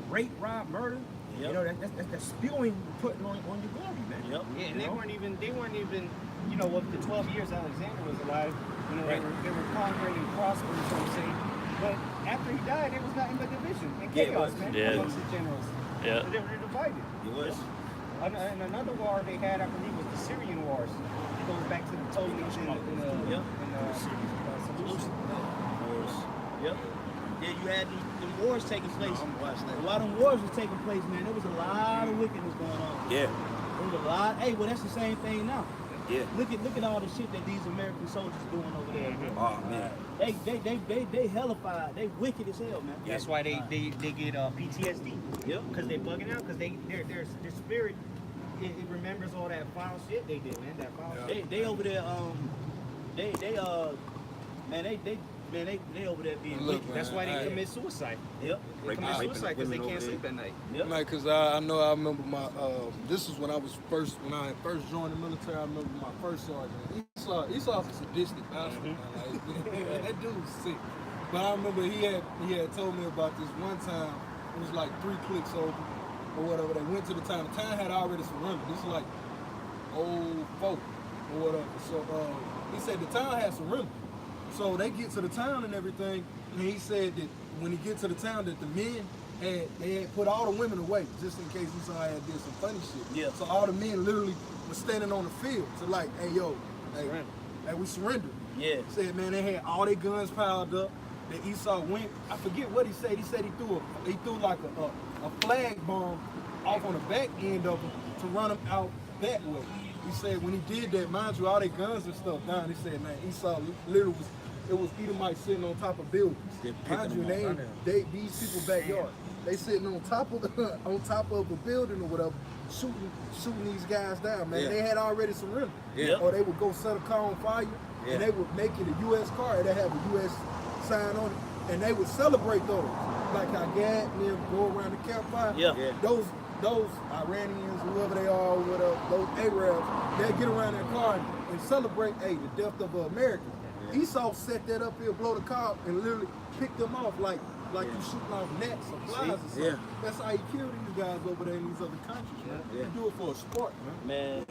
rape, rob, murder. You know, that's spewing, putting on your glory, man. Yeah, and they weren't even, you know, with the 12 years Alexander was alive, you know, they were conquering and prospering, so to say. But after he died, there was nothing but division and chaos, man, amongst the generals. Yeah. So they were divided. It was. And another war they had, I believe, was the Syrian Wars. It goes back to the Ptolemies and Yep. Yeah, you had the wars taking place. While them wars was taking place, man, there was a lot of wickedness going on. Yeah. There was a lot. Hey, well, that's the same thing now. Yeah. Look at all the shit that these American soldiers doing over there. Oh man. They hellified. They wicked as hell, man. That's why they get PTSD. Yep. Because they bugging out. Because their spirit it remembers all that foul shit they did, man. That foul shit. They over there. They over there being Look, wicked. man, That's why they commit suicide. Yep. They commit suicide because they can't sleep at night. Yep. Like, cause I know I remember my this was when I had first joined the military. I remember my first sergeant. Esau's a sadistic bastard. Man. Like, that dude was sick. But I remember he had told me about this one time. It was like 3 clicks over or whatever. They went to the town. The town had already surrendered. This is like old folk or whatever. So he said the town had surrendered. So they get to the town and everything, and he said that when he get to the town that the men had put all the women away just in case Esau had did some funny shit. Yeah. So all the men literally were standing on the field. So like, hey yo, hey we surrendered. Yeah. Said man they had all their guns piled up. That Esau went. I forget what he said. He said he threw like a flag bomb off on the back end of him to run him out that way. He said when he did that, mind you, all their guns and stuff down. He said, man, Esau literally it was Edomites sitting on top of buildings. Mind you, these people backyard. They sitting on top of a building or whatever, shooting these guys down, man. Yeah. They had already surrendered. Yeah. Or they would go set a car on fire, and they would make it a U.S. car that have a U.S. sign on it, and they would celebrate those. Like how Gad and them go around the campfire. Yeah. Those Iranians, whoever they are, whatever, those Arabs, they get around their car and celebrate, the death of an American. Yeah. Esau set that up here, blow the car up, and literally pick them off like you shooting off gnats or flies or something. Yeah. That's how you kill these guys over there in these other countries, man. Yeah. You do it for a sport, man.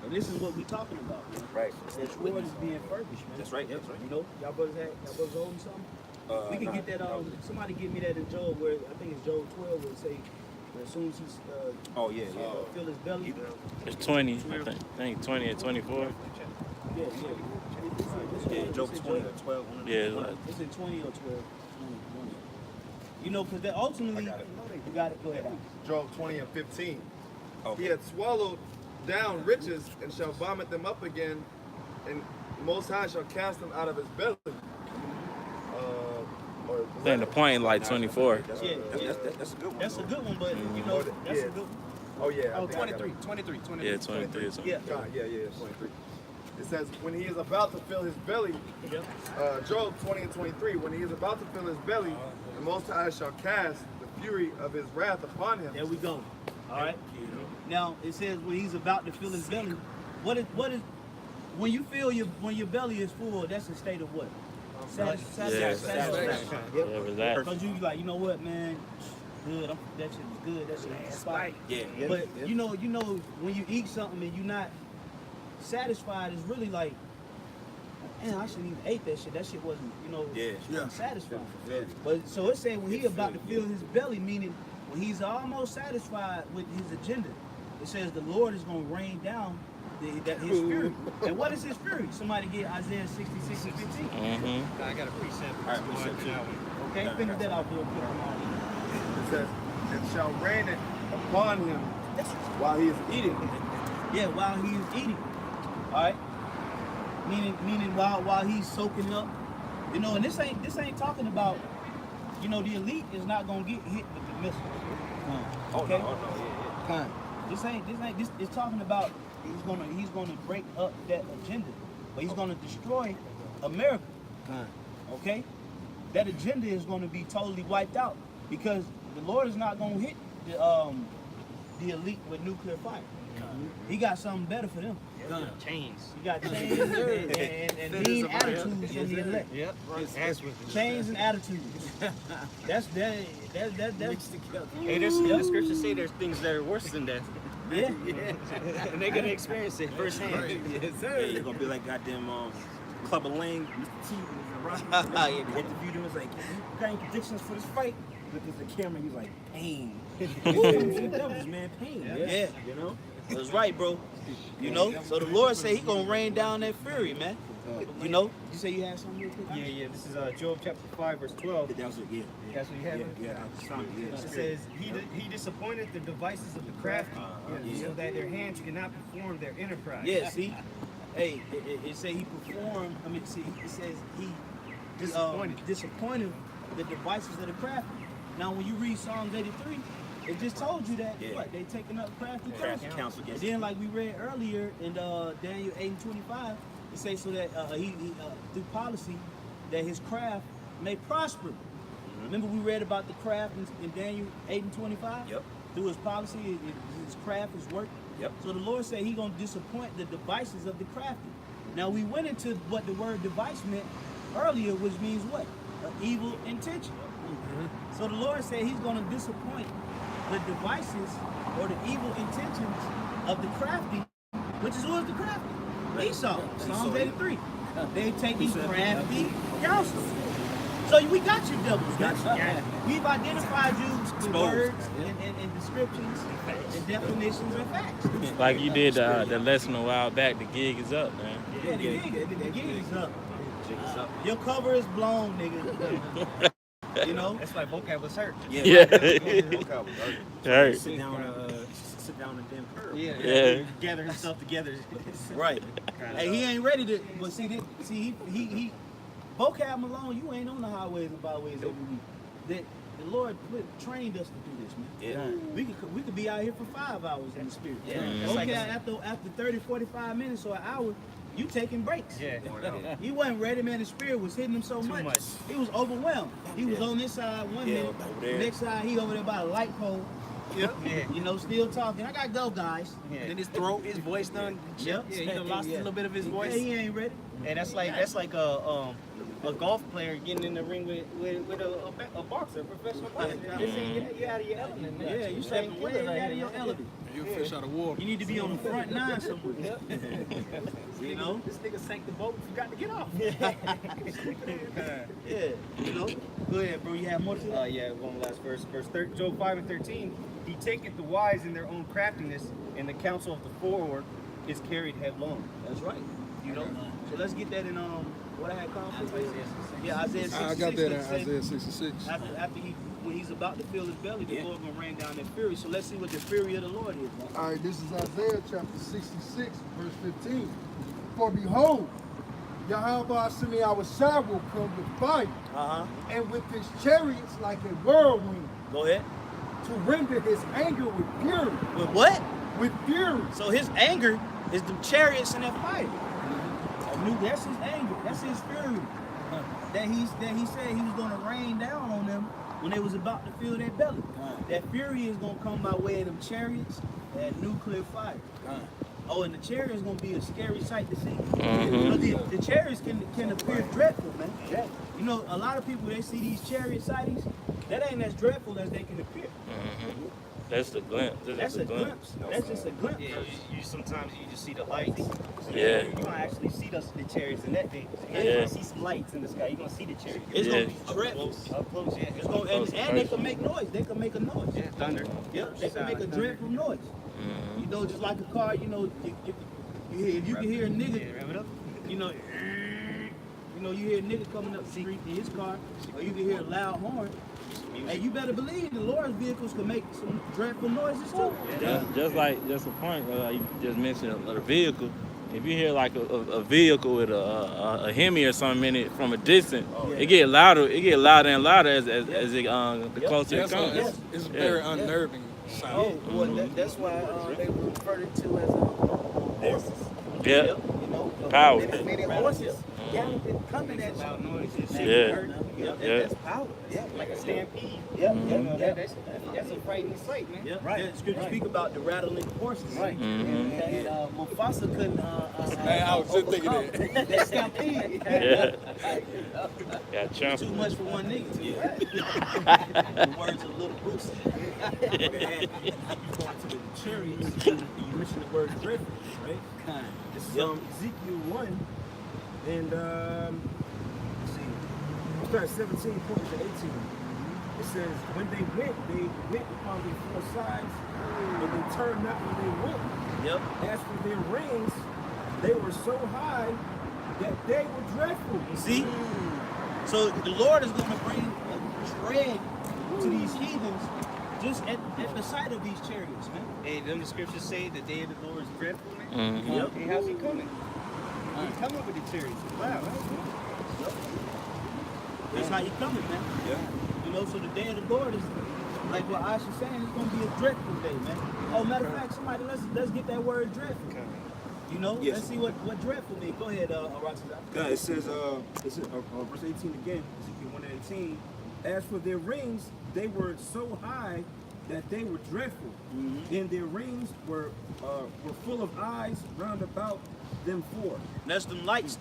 And this is what we talking about, man. Right. It's witness being furbished, man. That's right. That's right. You know, y'all brothers holding something? We can get that. Somebody give me that in Job, where I think it's Job 12, where it say, as soon as he's feel his belly. It's 20, I think 20 and 24. Yeah, Job 20 or 12. Yeah, it's like, It's in 20 or 12. You know, because ultimately, you got it. Go ahead. Job 20 and 15. Okay. He had swallowed down riches and shall vomit them up again, and Most High shall cast them out of his belly. I think the point like 24. That's a good one. That's a good one, but you know, that's a good one. Oh yeah. Oh, 23. 23. Yeah, 23 or something. Yeah. Yeah, 23. It says, when he is about to fill his belly, Job 20 and 23, when he is about to fill his belly, the Most High shall cast the fury of his wrath upon him. There we go. All right. Now it says when he's about to fill his belly. What is when you feel when your belly is full? That's a state of what? Satisfaction. Yeah, Because you like, you know what, man? Good. That shit was good. That shit was spike. Yeah. But you know when you eat something and you're not satisfied, it's really like, man, I shouldn't even ate that shit. That shit wasn't, satisfying. Yeah. But so it's saying when he about to fill his belly, meaning when he's almost satisfied with his agenda, it says the Lord is going to rain down his fury. And what is his fury? Somebody get Isaiah 66 and 15. Mm-hmm. I got a precept. All right, precept. Okay, finish that off real quick. It says, and shall rain it upon him while he is eating. Yeah, while he is eating. All right. Meaning while he's soaking up. You know, and this ain't talking about. You know, the elite is not gonna get hit with the missiles. Okay. This is talking about he's gonna break up that agenda, but he's gonna destroy America. Okay. That agenda is gonna be totally wiped out because the Lord is not gonna hit the elite with nuclear fire. He got something better for them. Chains. He got chains and mean attitudes in the elect. Yep. Chains and attitudes. That's Hey, the scriptures say there's things that are worse than that. Yeah. And they're gonna experience it firsthand. Yes, sir. They're gonna be like goddamn Club of Lang, Mr. T, and Rocky. Interviewed him, was like, you got any predictions for this fight? Looked at the camera, he was like, pain. Devils, man, pain. Yeah. You know? That's right, bro. You know? So the Lord said he gonna rain down that fury, man. You know? You say you had something real quick? Yeah. This is Job chapter 5, verse 12. That was it, yeah. That's what you have? It says, he disappointed the devices of the crafty, so that their hands cannot perform their enterprise. Yeah, see? Hey, it said he performed, it says he disappointed the devices of the crafty. Now, when you read Psalms 83, it just told you that, they taking up crafty counsel. And then, like we read earlier in Daniel 8:25, it says so that he through policy, that his craft may prosper. Remember we read about the craft in Daniel 8:25? Yep. Through his policy, his craft, his work. Yep. So the Lord said he's going to disappoint the devices of the crafty. Now we went into what the word device meant earlier, which means what? An evil intention. So the Lord said he's going to disappoint the devices or the evil intentions of the crafty, which is who is the crafty? Esau. Psalms 83. They taking crafty counsel. So we got you, devils. We've identified you with words and descriptions and definitions and facts. Like you did the lesson a while back. The gig is up, man. Yeah, the gig is up. Your cover is blown, nigga. You know? That's why vocab was hurt. Yeah. Vocab was hurt. Sit down and then purr. Yeah. Gather himself together. Right. Hey, he ain't ready to. But he vocab Malone, you ain't on the highways and byways every week. The Lord trained us to do this, man. Yeah. We could be out here for 5 hours in the spirit. Yeah. Okay, after 30, 45 minutes or an hour, you taking breaks. Yeah. He wasn't ready, man. The spirit was hitting him so much. He was overwhelmed. He was on this side one minute, there. next side he over there by a light pole. Yep. You know, still talking. I gotta go, guys. Yeah. Then his throat, his voice done. Yep. Yeah, he done lost a little bit of his voice. Yeah, he ain't ready. And that's like a golf player getting in the ring with a boxer, a professional boxer. You out of your element, man. Yeah, you stepping way out of your element. You a fish out of water. You need to be on the front nine somewhere. You know? This nigga sank the boat and forgot to get off. Yeah, you know? Go ahead, bro. You have more to that? Yeah, one last verse. Job 5:13. He taketh the wise in their own craftiness, and the counsel of the forward is carried headlong. That's right. You know? So let's get that in what I had called for. Yeah, Isaiah 66. I got that in Isaiah 66. After when he's about to fill his belly, the Lord gonna rain down that fury. So let's see what the fury of the Lord is. Man. All right, this is Isaiah chapter 66, verse 15. For behold, Yahweh Shemi will come with fire, and with his chariots like a whirlwind. Go ahead. To render his anger with fury. With what? With fury. So his anger is the chariots and that fire. That's his anger. That's his fury. That he said he was going to rain down on them when they was about to fill their belly. That fury is going to come by way of them chariots and nuclear fire. Oh, and the chariot is going to be a scary sight to see. You know, the chariots can appear dreadful, man. Yeah. You know, a lot of people, they see these chariot sightings, that ain't as dreadful as they can appear. That's the glimpse. That's a glimpse. That's just a glimpse. Yeah, you sometimes you just see the lights. Yeah. You're gonna actually see the chariots in that day. You're gonna see some lights in the sky. You're gonna see the chariots. It's gonna be dreadful. Up close, yeah. It's gonna, and they can make noise. They can make a noise. Yeah, thunder. Yep, they can make a dreadful noise. You know, just like a car. You know, if you can hear a nigga, Yeah, rev it up. you know, you know, you hear a nigga coming up the street in his car, or you can hear a loud horn. And you better believe the Lord's vehicles can make some dreadful noises too. Just a point, you just mentioned a vehicle. If you hear like a vehicle with a Hemi or something in it from a distance, it get louder. It get louder and louder as it the closer it comes. It's very unnerving sound. Oh, well, that's why they refer to as horses. Yeah. You know, Power. Many horses galloping, coming at loud noises. Yeah. That's power. Yeah, like a stampede. Yeah, You know, that's a frightening sight, man. yeah, right. The scripture speak about the rattling horses. Right. Mhm. And Mufasa couldn't. Hey, I was just thinking that. That stampede. Yeah. Yeah, Too chump. much for one nigga. The words of Little Bruce. You go into the chariots, you mentioned the word drift, right? This is Ezekiel 1, and let's see, start 17 points to 18. It says, when they went upon their four sides, and they turned not when they went. Yep. As for their rings, they were so high that they were dreadful. See? So the Lord is going to bring a dread to these heathens just at the sight of these chariots, man. Hey, don't the scriptures say the day of the Lord is dreadful, man? Mhm. Yep. Hey, how's he coming? He's coming with the chariots. Wow. That's how you coming, man. Yeah. You know, so the day of the Lord is, like what Aisha's saying, it's going to be a dreadful day, man. Oh, matter of fact, somebody, let's get that word dreadful. You know, Yes. let's see what dreadful means. Go ahead, Roxy. It says, verse 18 again, Ezekiel 1 and 18. As for their rings, they were so high that they were dreadful. And their rings were full of eyes round about them four. That's them lights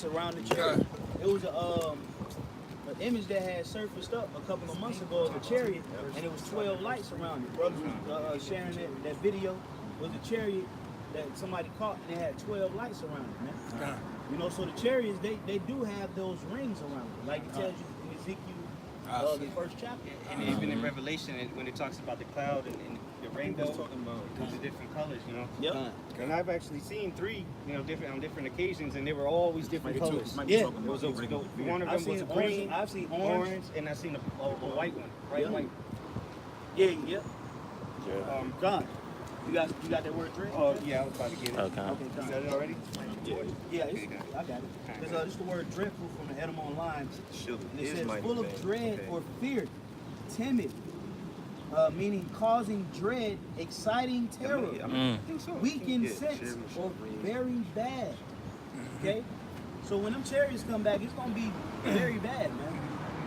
around the chariot. It was an image that had surfaced up a couple of months ago of a chariot, and it was 12 lights around it. Brothers was sharing that video was a chariot that somebody caught, and it had 12 lights around it, man. You know, so the chariots, they do have those rings around it, like it tells you in Ezekiel, the first chapter. And even in Revelation, when it talks about the cloud and the rainbow, the different colors, you know. Yep. And I've actually seen three, you know, on different occasions, and they were always different colors. Yeah. It was one of I've them was seen green, I've seen orange, and I've seen a white one, bright white. Yeah. God, you got that word dread? Oh yeah, I was about to get it. Okay. Okay, You got it already? Yeah, I got it. Because it's the word dreadful from the Edamon line. And it says full of dread or fear, timid, meaning causing dread, exciting terror, weak in sense, or very bad. Okay? So when them chariots come back, it's going to be very bad, man.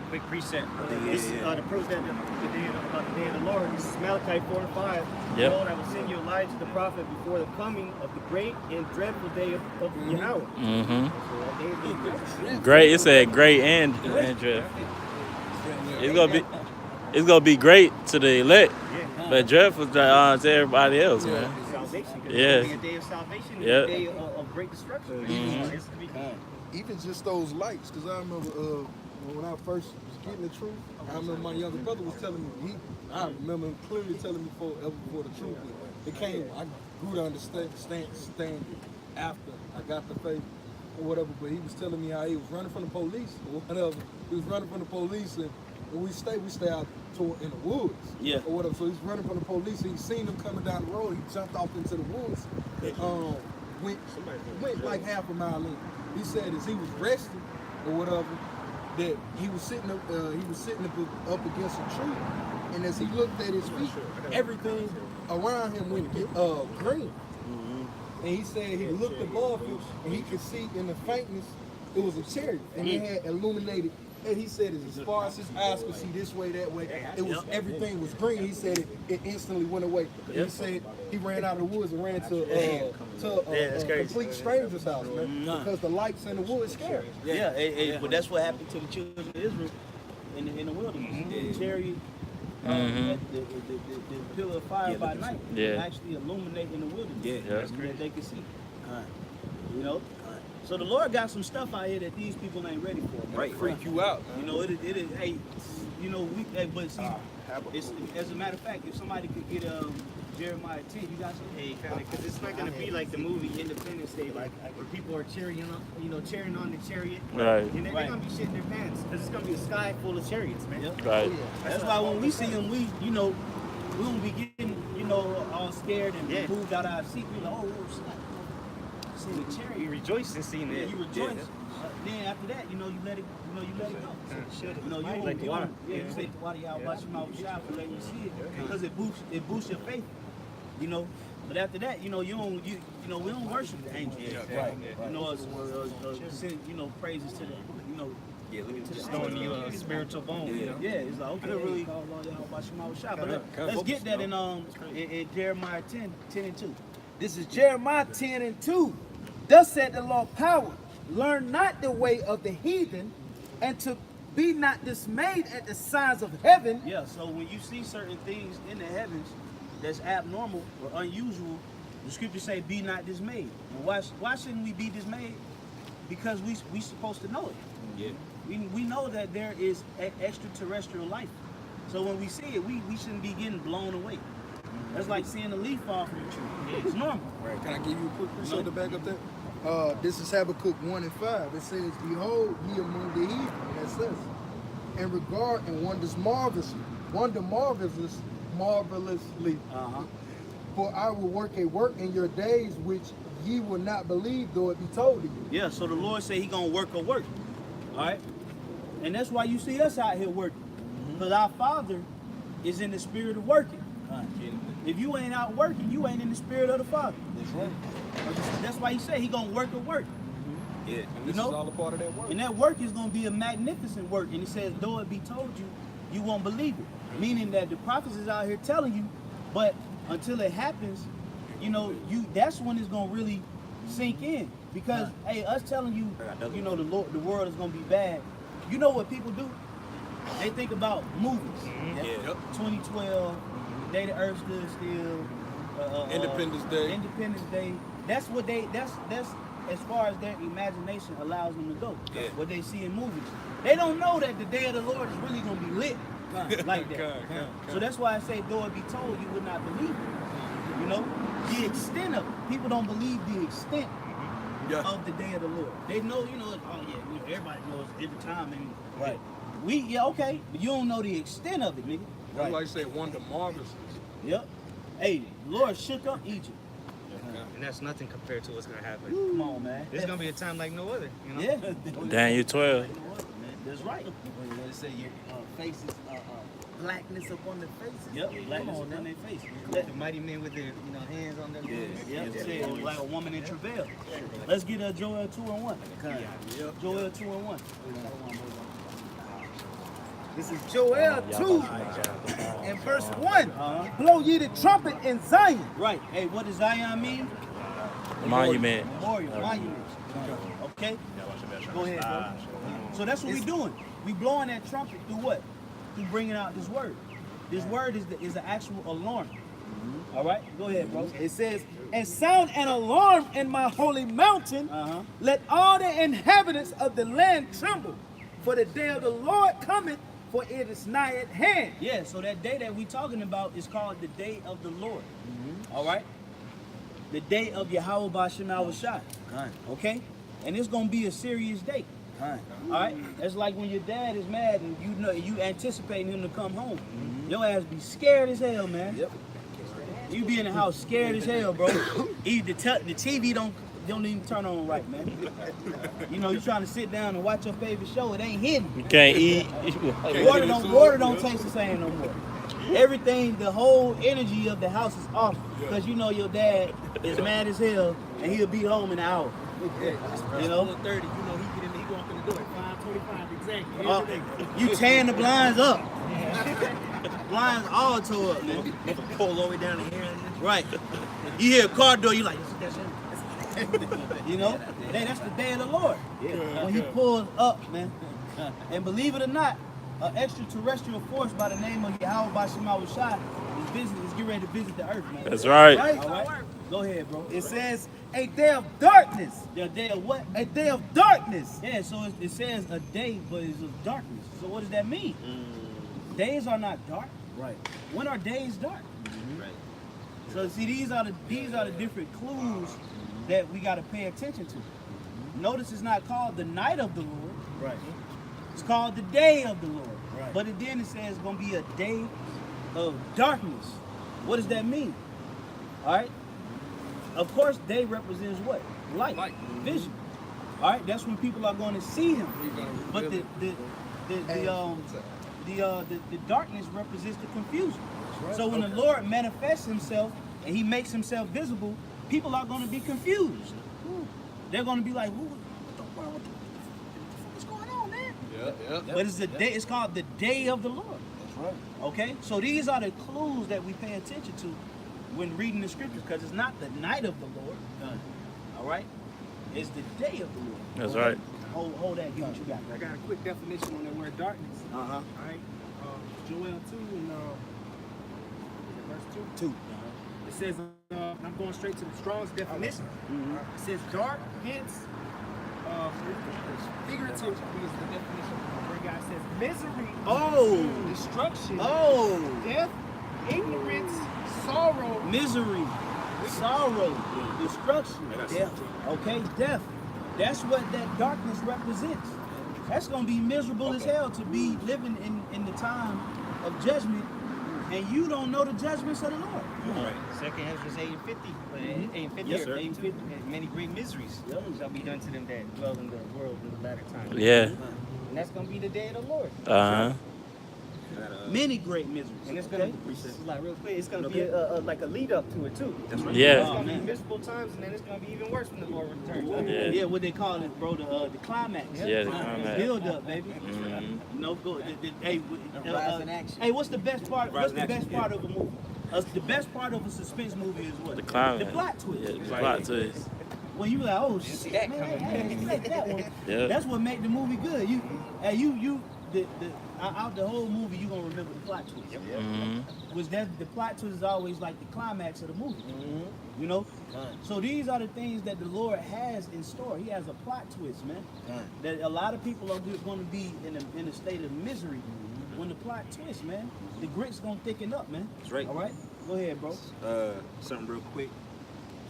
Quick preset. The proof that the day of the Lord. This is Malachi 4 and 5. Yep. Behold, I will send you Elijah the prophet before the coming of the great and dreadful day of Yahweh. Mhm. So that day is gonna be Great. It said great and dreadful. It's gonna be great to the elect, but dreadful to everybody else, man. salvation. Yeah. It's gonna be a day of salvation and Yeah. a day of great destruction. It's gonna be Even just those lights, because I remember when I first was getting the truth, I remember my younger brother was telling me, I remember him clearly telling me before the truth. It came, I grew to understand it after I got the faith or whatever, but he was telling me how he was running from the police or whatever. He was running from the police and we stay out in the woods. Yeah. Or whatever. So he's running from the police and he seen them coming down the road. He jumped off into the woods and went like half a mile in. He said as he was resting or whatever, that he was sitting up against a tree, and as he looked at his feet, everything around him went green. And he said he looked above him and he could see in the faintness it was a chariot, and it had illuminated. And he said as far as his eyes could see this way, that way, it was everything was green. He said it instantly went away. He said he ran out of the woods and ran to a complete stranger's house, man, because the lights in the woods scared. But that's what happened to the children of Israel in the wilderness. The chariot, the pillar of fire by night, actually illuminate in the wilderness, that they could see. You know. So the Lord got some stuff out here that these people ain't ready for. Man. Right. Freak you out. You know, it is. Hey, you know, but see, it's, as a matter of fact, if somebody could get Jeremiah 10, you got some. Hey, kind of, because it's not gonna be like the movie Independence Day, like where people are cheering on, cheering on the chariot. Right. And they're gonna be shitting their pants because it's gonna be a sky full of chariots, man. Yep. Right. That's why when we see them, we don't be getting, all scared and moved out our seat. We like, oh, snap. See the chariot. You rejoice in seeing Yeah, it. you rejoice. Then after that, you let it go. You Like the water. You say the water, y'all watch your mouth shop and let you see it because it boosts your faith. But after that, we don't worship the angels. Send, praises to the, Just throwing you a spiritual bone. yeah, it's like, okay, really call on y'all watch your mouth shop. But let's get that in Jeremiah 10:2. This is Jeremiah 10:2. Thus said the Lord power, learn not the way of the heathen, and to be not dismayed at the signs of heaven. Yeah, so when you see certain things in the heavens that's abnormal or unusual, the scriptures say, be not dismayed. And why shouldn't we be dismayed? Because we supposed to know it. Yeah. We know that there is extraterrestrial life. So when we see it, we shouldn't be getting blown away. That's like seeing a leaf fall from a tree. It's normal. Right. Can I give you a quick precept to back up that? This is Habakkuk 1:5. It says, behold, ye among the heathen. And it says, and regard and wonder marvelously. For I will work a work in your days which ye will not believe, though it be told to you. Yeah, so the Lord said he gonna work a work. All right? And that's why you see us out here working. Because our Father is in the spirit of working. If you ain't out working, you ain't in the spirit of the Father. That's right. That's why he said he gonna work a work. Yeah. And this is all a part of that work. And that work is gonna be a magnificent work. And he says, though it be told you, you won't believe it. Meaning that the prophets is out here telling you, but until it happens, that's when it's gonna really sink in. Because hey, us telling you, the world is gonna be bad. You know what people do? They think about movies. 2012, the day the earth stood still. Independence Day. Independence Day. That's what that's as far as their imagination allows them to go. Yeah. What they see in movies. They don't know that the day of the Lord is really gonna be lit like that. So that's why I say, though it be told, you would not believe it. The extent of it. People don't believe the extent of the day of the Lord. They know, everybody knows every time. Right. Okay, but you don't know the extent of it, nigga. Right. Like I say, wonder marvelously. Yep. Hey, the Lord shook up Egypt. And that's nothing compared to what's gonna happen. Come on, man. There's gonna be a time like no other. Yeah. Daniel 12. That's right. They say your faces, blackness upon the faces. Yep, blackness on their face. The mighty men with their hands on their Yep, said like a woman in travail. Let's get Joel 2:1. Joel 2:1. This is Joel 2 and verse 1. Blow ye the trumpet in Zion. Right. Hey, what does Zion mean? Monument. Memorial. Monument. Okay? Go ahead, bro. So that's what we doing. We blowing that trumpet through what? Through bringing out this word. This word is the actual alarm. All right? Go ahead, bro. It says, and sound an alarm in my holy mountain. Let all the inhabitants of the land tremble. For the day of the Lord cometh, for it is nigh at hand. Yeah, so that day that we talking about is called the day of the Lord. All right? The day of Yahweh B'Shem Shai. Okay? And it's going to be a serious day. All right? That's like when your dad is mad and you anticipating him to come home. Your ass be scared as hell, man. Yep. You be in the house scared as hell, bro. The TV don't even turn on right, man. You trying to sit down and watch your favorite show, it ain't hidden. You can't eat. Water don't taste the same no more. Everything, the whole energy of the house is off because your dad is mad as hell and he'll be home in an hour. 30, he going up in the door at 5:25 exactly. You tearing the blinds up. Blinds all tore up, man. pull all the way down here. Right. You hear a car door, you like, that's him. That's the day of the Lord. When he pulls up, man. And believe it or not, an extraterrestrial force by the name of Yahweh B'Shem Shai is getting ready to visit the earth, man. That's right. All right? Go ahead, bro. It says a day of darkness. The day of what? A day of darkness. Yeah, so it says a day, but it's of darkness. So what does that mean? Days are not dark. Right. When are days dark? Right. So see, these are the different clues that we got to pay attention to. Notice it's not called the night of the Lord. Right. It's called the day of the Lord. Right. But then it says it's going to be a day of darkness. What does that mean? All right. Of course, day represents what? Light. Vision. All right. That's when people are going to see Him. But the darkness represents the confusion. So when the Lord manifests Himself and He makes Himself visible, people are going to be confused. They're going to be like, what's going on, man? Yeah. But it's the day. It's called the day of the Lord. That's right. Okay, so these are the clues that we pay attention to when reading the scriptures, because it's not the night of the Lord. All right, it's the day of the Lord. That's right. Hold that. Get what you got. I got a quick definition on that word darkness. Uh-huh. All right. Joel 2 and verse 2. It says, I'm going straight to the Strong's definition. It says dark, hence, figuratively is the definition where God says misery, destruction, death, ignorance, sorrow, Misery, sorrow, destruction, death. Okay, death. That's what that darkness represents. That's going to be miserable as hell to be living in the time of judgment, and you don't know the judgments of the Lord. Right. Second Ezra 8:50. 8:50. Yes, sir. 8:50. Many great miseries shall be done to them that dwell in the world in the latter time. Yeah. And that's going to be the day of the Lord. Uh-huh. Many great miseries. And it's going to like real quick. It's going to be like a lead up to it too. That's right. Yeah. It's going to be miserable times, and then it's going to be even worse when the Lord returns. Yeah. What they call it, bro, the climax. Yeah, the climax. Build up, baby. Mhm. You know, go. Hey, rise in action. hey, what's the best part? Rise What's in the best action, part of a movie? The best part of a suspense movie is what? The climax. The plot twist. Yeah, the plot twist. When you like, oh shit, that man, coming. I didn't expect that one. Yeah. That's what make the movie good. Out the whole movie, you gonna remember the plot twist. Mhm. Which the plot twist is always like the climax of the movie. You know? So these are the things that the Lord has in store. He has a plot twist, man. That a lot of people are going to be in a state of misery when the plot twists, man. The grit's gonna thicken up, man. That's right. All right? Go ahead, bro. Something real quick.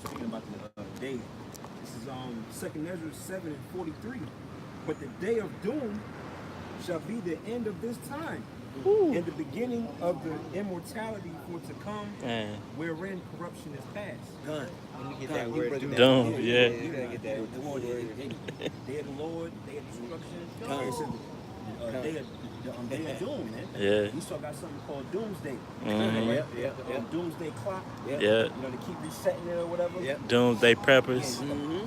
Speaking about the day. This is 2 Ezra 7:43. But the day of doom shall be the end of this time, and the beginning of the immortality for to come, Man. wherein corruption is past. Let me get that word. Doom, yeah. You gotta get that. The word day of the Lord, day of destruction. It says day of doom, man. Yeah. Esau got something called doomsday. Mhm. Doomsday clock. Yeah. You know, to keep resetting it or whatever. Doomsday preppers.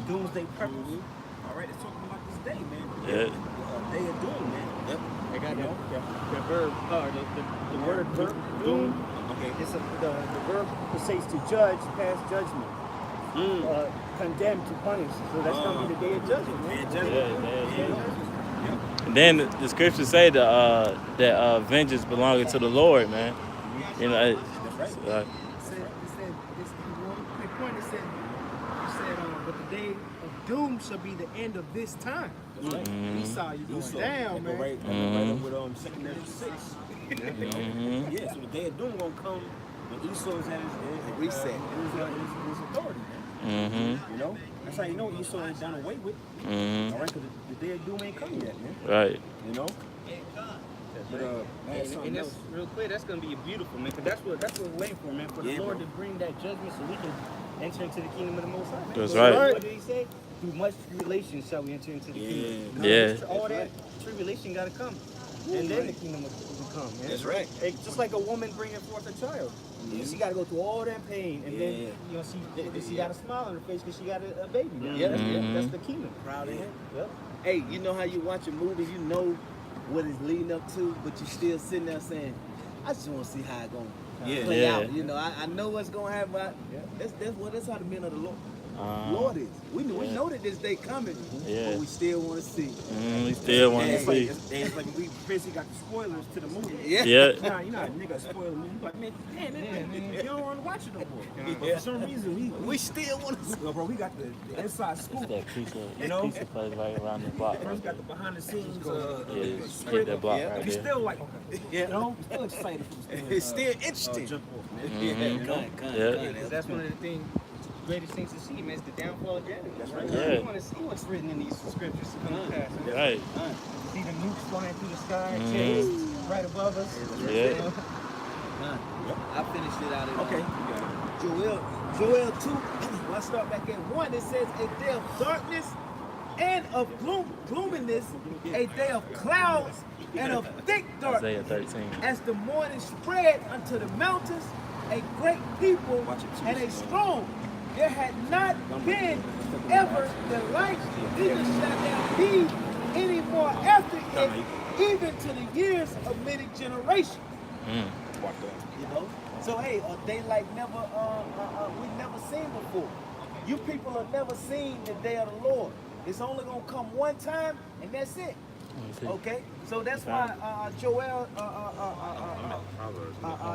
Doomsday preppers. All right, it's talking about this day, man. Yeah. Day of doom, man. I got the verb, the word verb, doom. Okay. It's the verb says to judge, pass judgment, condemn, to punish. So that's going to be the day of judgment, man. And then the scriptures say that vengeance belonging to the Lord, man. You know, That's right. But the day of doom shall be the end of this time. Esau, you going down, man. Right up with 2 Ezra 6. Yeah, so the day of doom gonna come when Esau is at his reset, his authority, man. You know, that's how you know Esau ain't done away with. All right, because the day of doom ain't come yet, man. Right. You know. But And that's real clear. That's gonna be beautiful, man. Cause that's what we're waiting for, man. For the Lord to bring that judgment, so we can enter into the kingdom of the Most High. Man. That's So right. What did He say? Through much tribulation shall we enter into the kingdom. Yeah. All that tribulation got to come, and then the kingdom will come. Man. That's right. It's just like a woman bringing forth a child. She got to go through all that pain, and then you know she got a smile on her face because she got a baby. That's the kingdom. Proud of him. Yep. Hey, you know how you watch a movie, you know what it's leading up to, but you still sitting there saying, I just want to see how it's going to play out. You know, I know what's going to happen, but that's how the men of the Lord. Lord is. We know that this day coming, Yeah. but we still want to see. We still want to It's see. like we basically got the spoilers to the movie. Yeah. Yeah. Nah, you know, a nigga spoil the movie. Like, man, damn, you don't want to watch it no more. But for some reason, We still want to see. bro, we got the inside scoop. That pizza, You know? pizza place right around the block. First got the behind the scenes Yeah, script. hit that block Yeah. right We there. still like, you know, we still excited for this It's still interesting. jump off, man. Yeah. Because that's one of the things, greatest things to see, man, is the downfall of Jacob. That's right. Yeah. You want to see what's written in these scriptures to come to pass. Man. Right. See the nukes flying through the sky, chariots right above us. Yeah. I finished it out of Okay. Joel 2. Let's start back at 1. It says a day of darkness and of gloominess, a day of clouds and of thick Isaiah darkness. 13. As the morning spread unto the mountains, a great people and a strong. There had not been ever the like, neither shall there be any more after it, even to the years of many generations. You know? So hey, a day like never we've never seen before. You people have never seen the day of the Lord. It's only gonna come one time, and that's it. Okay, so that's why Joel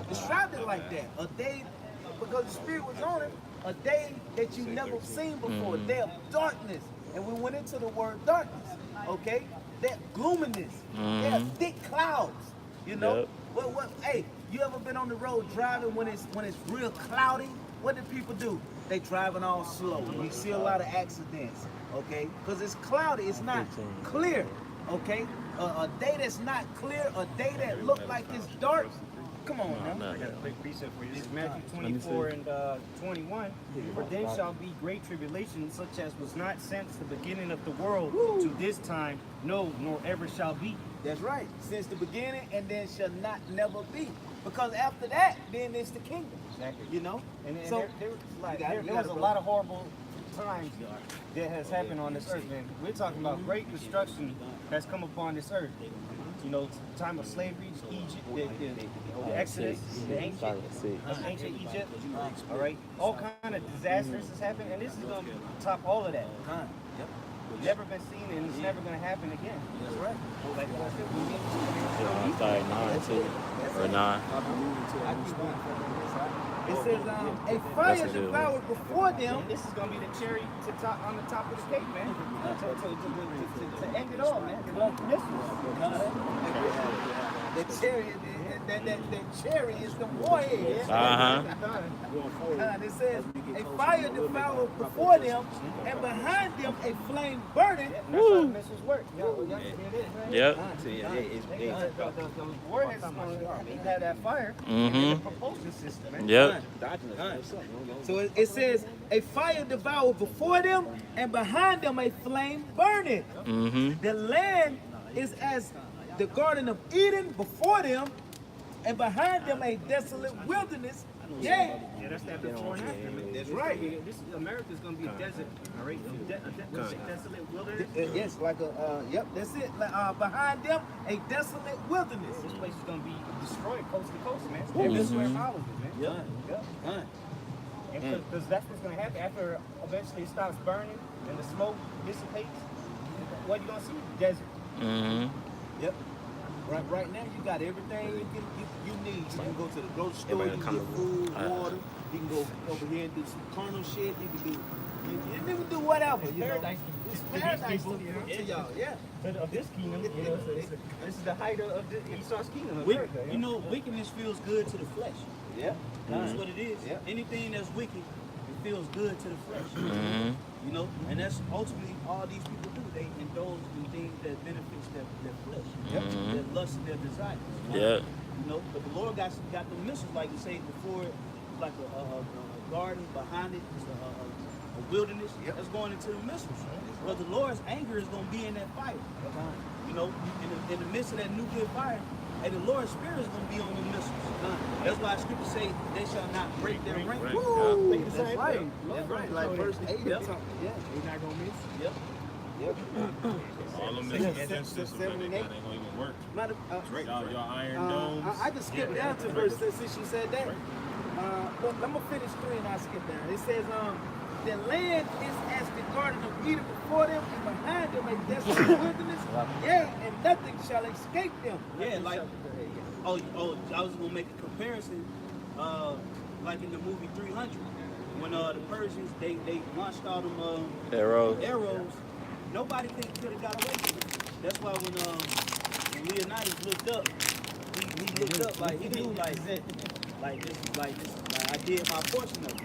described it like that. A day, because the Spirit was on it. A day that you never seen before. A day of darkness, and we went into the word darkness. Okay, that gloominess, that thick clouds. You know, Yep. what? Hey, you ever been on the road driving when it's real cloudy? What do people do? They driving all slow. You see a lot of accidents. Okay, because it's cloudy. It's not clear. Okay, a day that's not clear, a day that look like it's dark. Come on now. I got a quick precept for you. This is Matthew 24 and 21. For then shall be great tribulation, such as was not since the beginning of the world to this time, no, nor ever shall be. That's right. Since the beginning, and then shall not never be. Because after that, then it's the kingdom. Exactly. You know? And So, there was a lot of horrible times that has happened on this earth, man. We're talking about great destruction has come upon this earth. You know, time of slavery, Egypt, the Exodus, the ancient Egypt. All right, all kind of disasters has happened, and this is going to top all of that. Never been seen, and it's never going to happen again. That's right. Like I said, we need Yeah, I started 9 too. Or 9. It says, a fire devoured before them. and this is going to be the cherry on the top of the cake, man. To end it all, man. The cherry, that cherry is the warhead. It says, a fire devoured before them, and behind them a flame burning. That's how missiles work. Yep. The warheads is going to have that fire and the propulsion system, man. Yep. So it says, a fire devoured before them, and behind them a flame burning. The land is as the Garden of Eden before them, and behind them a desolate wilderness. Yeah, That's that before and after, man. that's right. America's going to be a desert, all right? Desolate wilderness. Yes, like yep, that's it. Behind them a desolate wilderness. This place is going to be destroyed coast to coast, man. Every square mile of it, man. Because that's what's going to happen after eventually it stops burning and the smoke dissipates. What are you going to see? Desert. Yep. Right now you got everything you need. You can go to the grocery store, you can get food, water. You can go over here and do some carnal shit. You can do whatever. You know, it's paradise to y'all. Yeah. Of this kingdom, you know, this is the height of the Esau's kingdom. You know, wickedness feels good to the flesh. Yeah. That's what it is. Yeah. Anything that's wicked, it feels good to the flesh. You know, and that's ultimately all these people do. They indulge in things that benefits their flesh, their lust and their desires. Yeah. You know, but the Lord got the missiles, like you say before, like a garden behind it, is a wilderness that's going into the missiles. But the Lord's anger is going to be in that fire. You know, in the midst of that nuclear fire, and the Lord's Spirit is going to be on the missiles. That's why Scripture say they shall not break their rank. Woo! That's right. That's right. Like verse 8. Yep. Yeah. We're not going to miss. Yep. Yep. All them instances, man, they ain't gonna even work. Y'all iron domes. I can skip down to verse 6 since you said that. But I'm gonna finish 3 and I'll skip down. It says, the land is as the Garden of Eden before them, and behind them a desolate wilderness. Yea, and nothing shall escape them. Yeah, like, I was gonna make a comparison, like in the movie 300, when the Persians they launched all them arrows, nobody could have got away from it. That's why when Leonidas looked up, he looked up like he knew like I did my portion of it,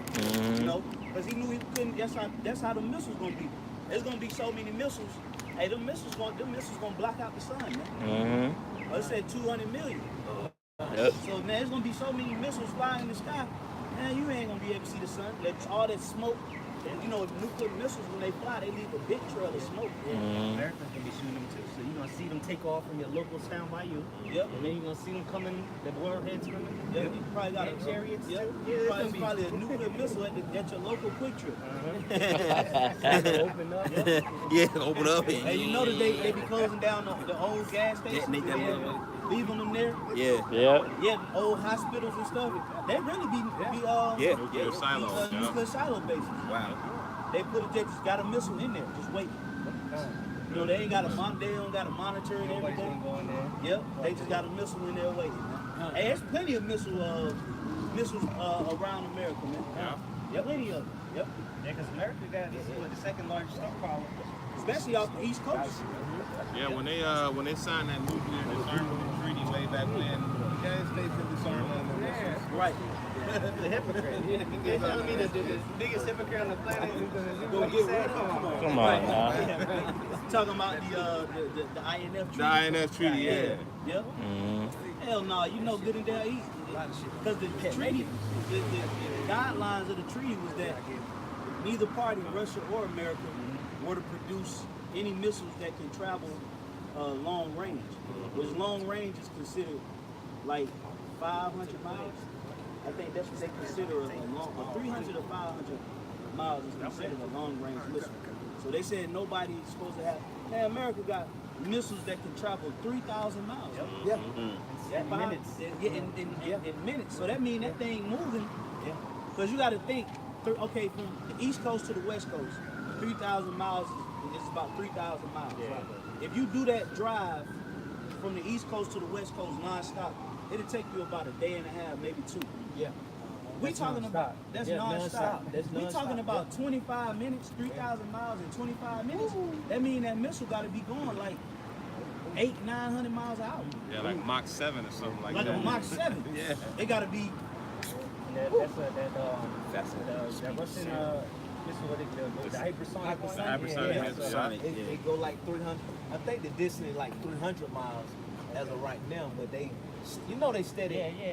you know, because he knew he couldn't. That's how the missiles gonna be. There's gonna be so many missiles. Hey, them missiles gonna block out the sun, man. Let's say 200 million. Yep. So now there's gonna be so many missiles flying in the sky, man, you ain't gonna be able to see the sun. All that smoke, and you know, nuclear missiles when they fly, they leave a big trail of smoke. Americans gonna be shooting them too, so you're gonna see them take off from your local town by you. Yep. And then you're gonna see them coming, the warheads coming. Yep. You probably got a chariots yep. too. Yeah, probably a nuclear missile at your local quick trip. Open up. Yeah, open up. Hey, you know that they be closing down the old gas stations, Detonate that and leaving them there. Yeah. Yeah, old hospitals and stuff. They really be nuclear silos. Nuclear silo bases. Wow. They just got a missile in there, just wait. You know, they don't got to monitor and everything. Yep, they just got a missile in there waiting. Hey, there's plenty of missiles around America, man. Yeah. Yep, plenty of them. Yep. Yeah, because America got this is the second largest stockpile. Especially off the East Coast. Yeah, when they signed that nuclear disarmament treaty way back when, the United States had disarmed all the missiles. Right. The hypocrite. They're telling me that the biggest hypocrite on the planet is Go what he get said. rid Come on now. Talking about the INF treaty. The INF treaty, yeah. Yep. Hell no, you know good and damn easy. Because the treaty, the guidelines of the treaty was that neither party, Russia or America, were to produce any missiles that can travel long range. Which long range is considered like 500 miles. I think that's what they consider a 300 or 500 miles is considered a long range missile. So they said nobody's supposed to have. Man, America got missiles that can travel 3,000 miles. Yeah. In minutes. In minutes. So that means that thing moving. Because you got to think, okay, from the East Coast to the West Coast, 3,000 miles is about 3,000 miles. Right? If you do that drive from the East Coast to the West Coast nonstop, it'll take you about a day and a half, maybe two. Yeah. We talking about that's nonstop. We talking about 25 minutes, 3,000 miles in 25 minutes. That means that missile got to be going like 800-900 miles an hour. Yeah, like Mach 7 or something like Like that. a Mach 7. Yeah. They got to be. That Russian missile, what the hypersonic one? The hypersonic missile. They go like 300. I think the distance is like 300 miles as of right now, but they steady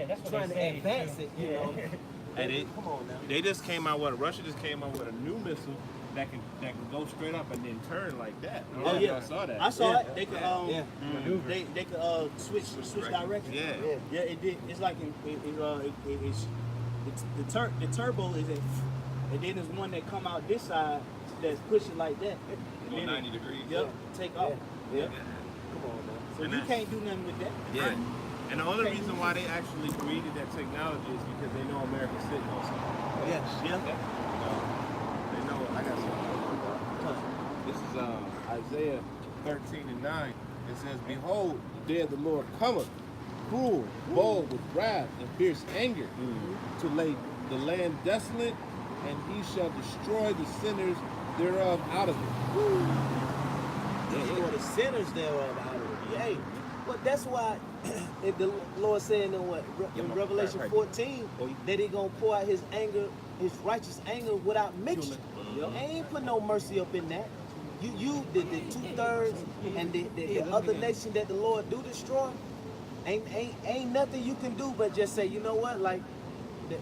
that's what trying they to say, advance too. it, you know. And Come on now. They just came out with Russia just came out with a new missile that can go straight up and then turn like that. I don't know if y'all saw that. I saw it. They could maneuver. they could switch direction. Yeah. It did. It's like the turbo is at, and then there's one that come out this side that's pushing like that. Go 90 degrees. Yep. Take off. Yep. Come on now. So you can't do nothing with that. Yeah. And the only reason why they actually created that technology is because they know America's sitting on something. Yes. Yeah. They know I got something. This is Isaiah 13:9. It says, "Behold, the day of the Lord cometh, cruel, bold with wrath and fierce anger, to lay the land desolate, and he shall destroy the sinners thereof out of it." Destroy the sinners thereof out of it. Hey, well, that's why if the Lord said in Revelation 14 that he gonna pour out his anger, his righteous anger without mixture. Ain't put no mercy up in that. You the 2/3 and the other nation that the Lord do destroy, ain't nothing you can do but just say, you know what, like the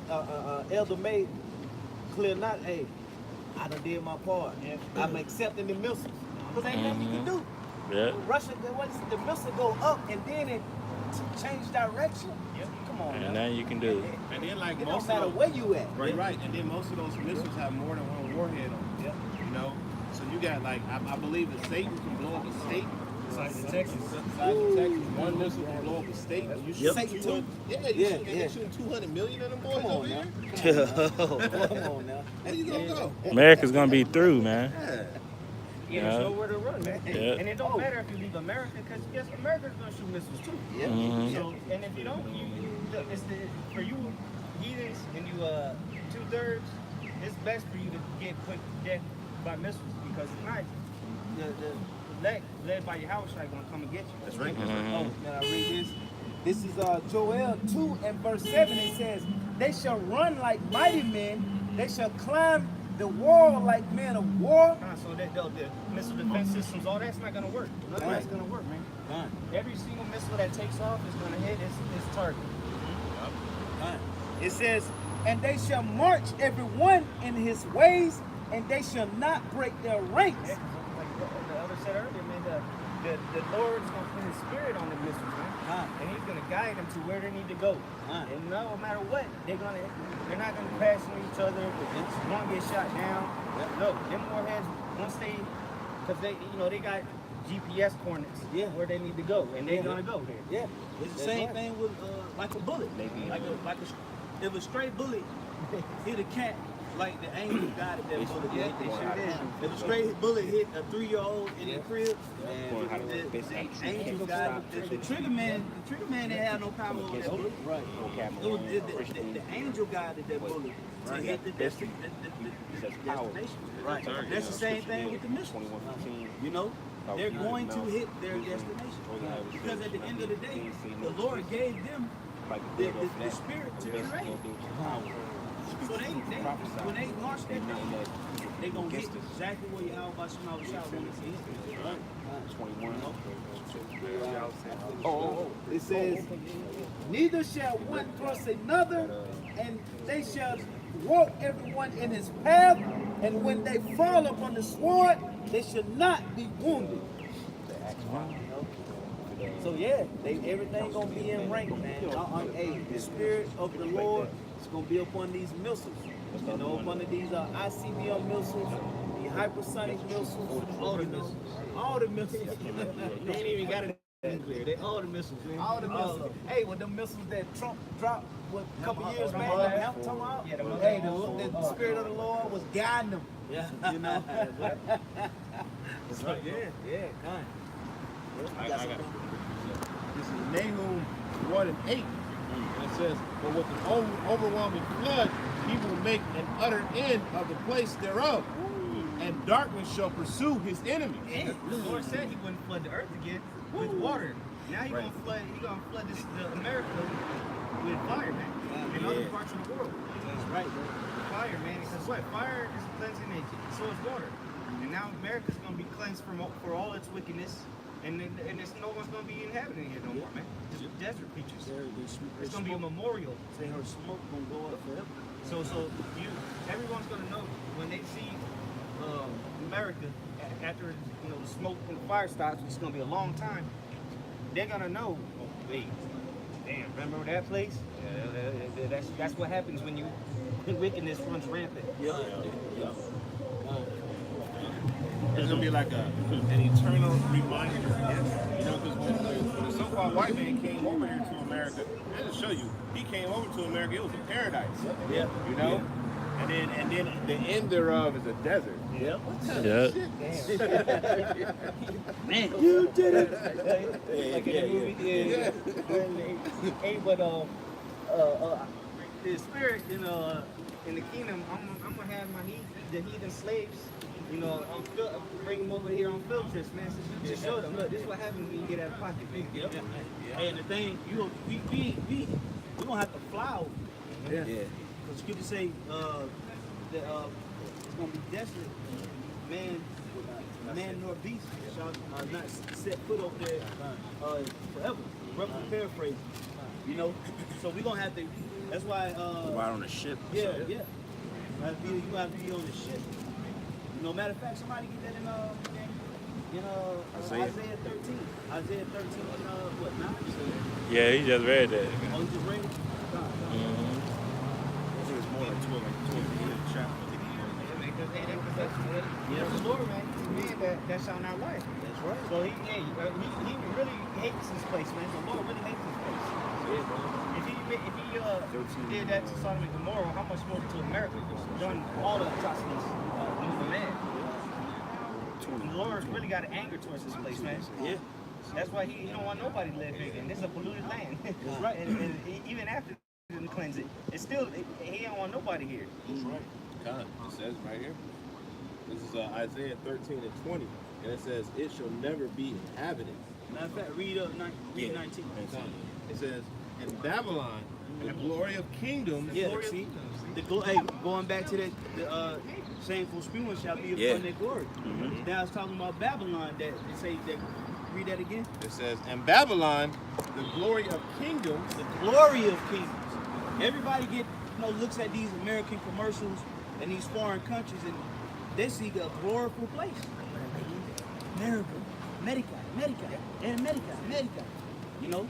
Elder May clear not, hey, I done did my part. I'm accepting the missiles. Because ain't nothing you can do. Yeah. Russia, the missile go up and then it change direction. Come on, And man. now you can do it. And then like It most don't matter of where you at. right. And then most of those missiles have more than one warhead on them. You know? So you got like I believe that Satan can blow up a state Size of Texas. One missile can blow up a state. You shoot Yep. 200. Yeah, you shooting 200 million of them boys over here. Come on now. Where you gonna go? America's gonna be through, man. Yeah, there's nowhere to run, man. Yeah. And it don't matter if you leave America, because guess America's gonna shoot missiles too. Yeah. Mhm. So, and if you don't, look, for you heathens and you 2/3, it's best for you to get put to death by missiles, because tonight the led by your house gonna come and get you. That's right. Oh, can I read this? This is Joel 2 and verse 7. It says, they shall run like mighty men. They shall climb the wall like men of war. So the missile defense systems, all that's not gonna work. None of that's gonna work, man. Every single missile that takes off is gonna hit its target. It says, and they shall march every one in his ways, and they shall not break their ranks. Yeah, 'cause like the other said earlier, man, the Lord's gonna put his spirit on the missiles, man. And he's gonna guide them to where they need to go. And no matter what, they're not gonna crash into each other. One get shot down. No, them warheads, once because they got GPS coordinates where they need to go, and they're gonna go there. Yeah, it's the same thing with like a bullet. If a stray bullet hit a cat, like the angel guided that bullet. Yeah, they sure did. If a stray bullet hit a 3-year-old in the crib, the angel guided the trigger man didn't have no power over that bullet. Right. It was the angel guided that bullet to hit the destination. Right. That's the same thing with the missiles. You know, they're going to hit their destination. Because at the end of the day, the Lord gave them the spirit to create. So when they launch that thing, they're going to hit exactly where Yahweh Bashima was shot when It says, neither shall one thrust another, and they shall walk everyone in his path, and when they fall upon the sword, they shall not be wounded. So yeah, everything gonna be in rank, man. Hey, the spirit of the Lord is gonna be upon these missiles. You know, upon these ICBM missiles, the hypersonic missiles, all the missiles. They ain't even got it nuclear. They all the missiles, man. All the missiles. Hey, with the missiles that Trump dropped a couple years back, talking about? Hey, the spirit of the Lord was guiding them. Yeah. You know? That's right. Yeah, kind. This is Nahum 1 and 8. And it says, but with an overwhelming flood, he will make an utter end of the place thereof. And darkness shall pursue his enemies. And the Lord said he wouldn't flood the earth again with water. Now he's gonna flood America with fire, man. In other parts of the world. That's right, bro. Fire, man. Because what? Fire is a cleansing agent. So is water. And now America's gonna be cleansed for all its wickedness. And it's no one's gonna be inhabiting here no more, man. Just desert creatures. It's gonna be a memorial. Say her smoke gonna go up forever. So everyone's gonna know when they see America after the smoke and the fire stops, which is gonna be a long time. They're gonna know. Oh, wait, damn! Remember that place? That's what happens when wickedness runs rampant. Yeah. It's gonna be like an eternal reminder. Because when the so-called white man came over here to America, just show you, he came over to America. It was a paradise. Yeah. You know. And then the end thereof is a desert. Yep. Man, you did it. Like in the movie, Hey, but the spirit in the kingdom, I'm gonna have the heathen slaves. Bring them over here on field trips, man. Just show them, look, this is what happens when you get out of pocket, man. Yep. Hey, and the thing, we gonna have to fly over. Yeah. Because Scripture say that it's gonna be desolate. Man nor beast shall not set foot over there forever. Roughly paraphrasing. So we gonna have to. That's why. Right on a ship. Yeah. You have to be on the ship. Matter of fact, somebody get that in Isaiah 13. Isaiah 13 what, 9? Yeah, he just read that. Oh, you just read it? I think it's more like 12 chapter. Because the Lord, man, he's a man that shall not lie. That's right. So he really hates this place, man. The Lord really hates this place. If he did that to Sodom and Gomorrah, how much more to America? Done all the atrocities of man. The Lord really got an anger towards this place, man. Yeah. That's why he don't want nobody to live here again. This is a polluted land. That's right. And even after he cleanse it, it's still, he don't want nobody here. That's right. God, it says right here. This is Isaiah 13 and 20. And it says, it shall never be inhabited. Matter of fact, read 19. It says, in Babylon, the glory of kingdoms. Yeah, see? Hey, going back to that, the shameful spewing shall be upon their glory. Now it's talking about Babylon, that it say that. Read that again. It says, in Babylon, the glory of kingdoms. The glory of kingdoms. Everybody looks at these American commercials and these foreign countries and they see a glorious place. America. You know?